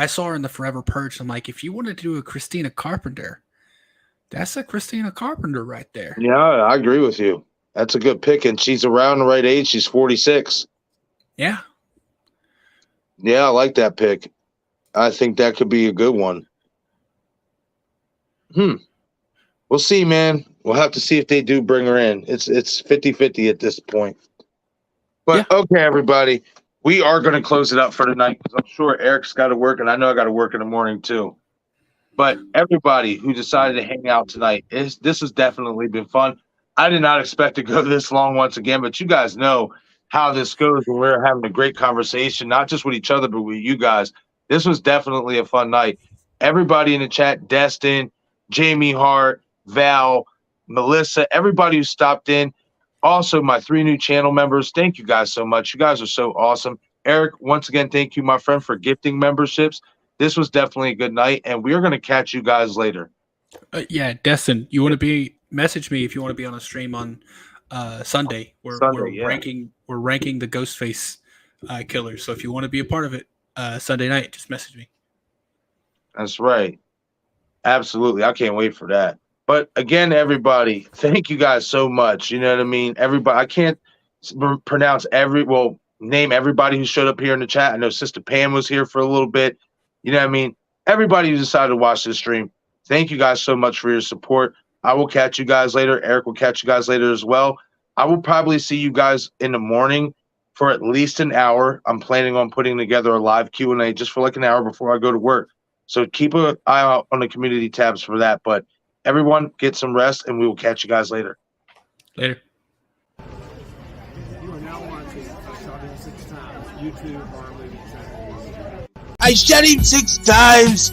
saw her in the Forever Purge. I'm like, if you wanted to do a Christina Carpenter, that's a Christina Carpenter right there. Yeah, I agree with you. That's a good pick, and she's around the right age. She's 46. Yeah. Yeah, I like that pick. I think that could be a good one. We'll see, man. We'll have to see if they do bring her in. It's 50-50 at this point. But okay, everybody, we are going to close it up for tonight because I'm sure Eric's got to work, and I know I got to work in the morning too. But everybody who decided to hang out tonight, this has definitely been fun. I did not expect to go this long once again, but you guys know how this goes when we're having a great conversation, not just with each other, but with you guys. This was definitely a fun night. Everybody in the chat, Destin, Jamie Hart, Val, Melissa, everybody who stopped in. Also, my 3 new channel members, thank you guys so much. You guys are so awesome. Eric, once again, thank you, my friend, for gifting memberships. This was definitely a good night, and we are going to catch you guys later. Yeah, Destin, you want to message me if you want to be on a stream on Sunday. We're ranking the Ghostface killers. So if you want to be a part of it Sunday night, just message me. That's right. Absolutely. I can't wait for that. But again, everybody, thank you guys so much. You know what I mean? Everybody, I can't name everybody who showed up here in the chat. I know Sister Pam was here for a little bit. You know what I mean? Everybody who decided to watch this stream, thank you guys so much for your support. I will catch you guys later. Eric will catch you guys later as well. I will probably see you guys in the morning for at least an hour. I'm planning on putting together a live Q&A just for like an hour before I go to work. So keep an eye out on the community tabs for that. But everyone, get some rest, and we will catch you guys later. Later. You are now watching I Shot Him 6 Times YouTube horror movie channel. I shot him 6 times.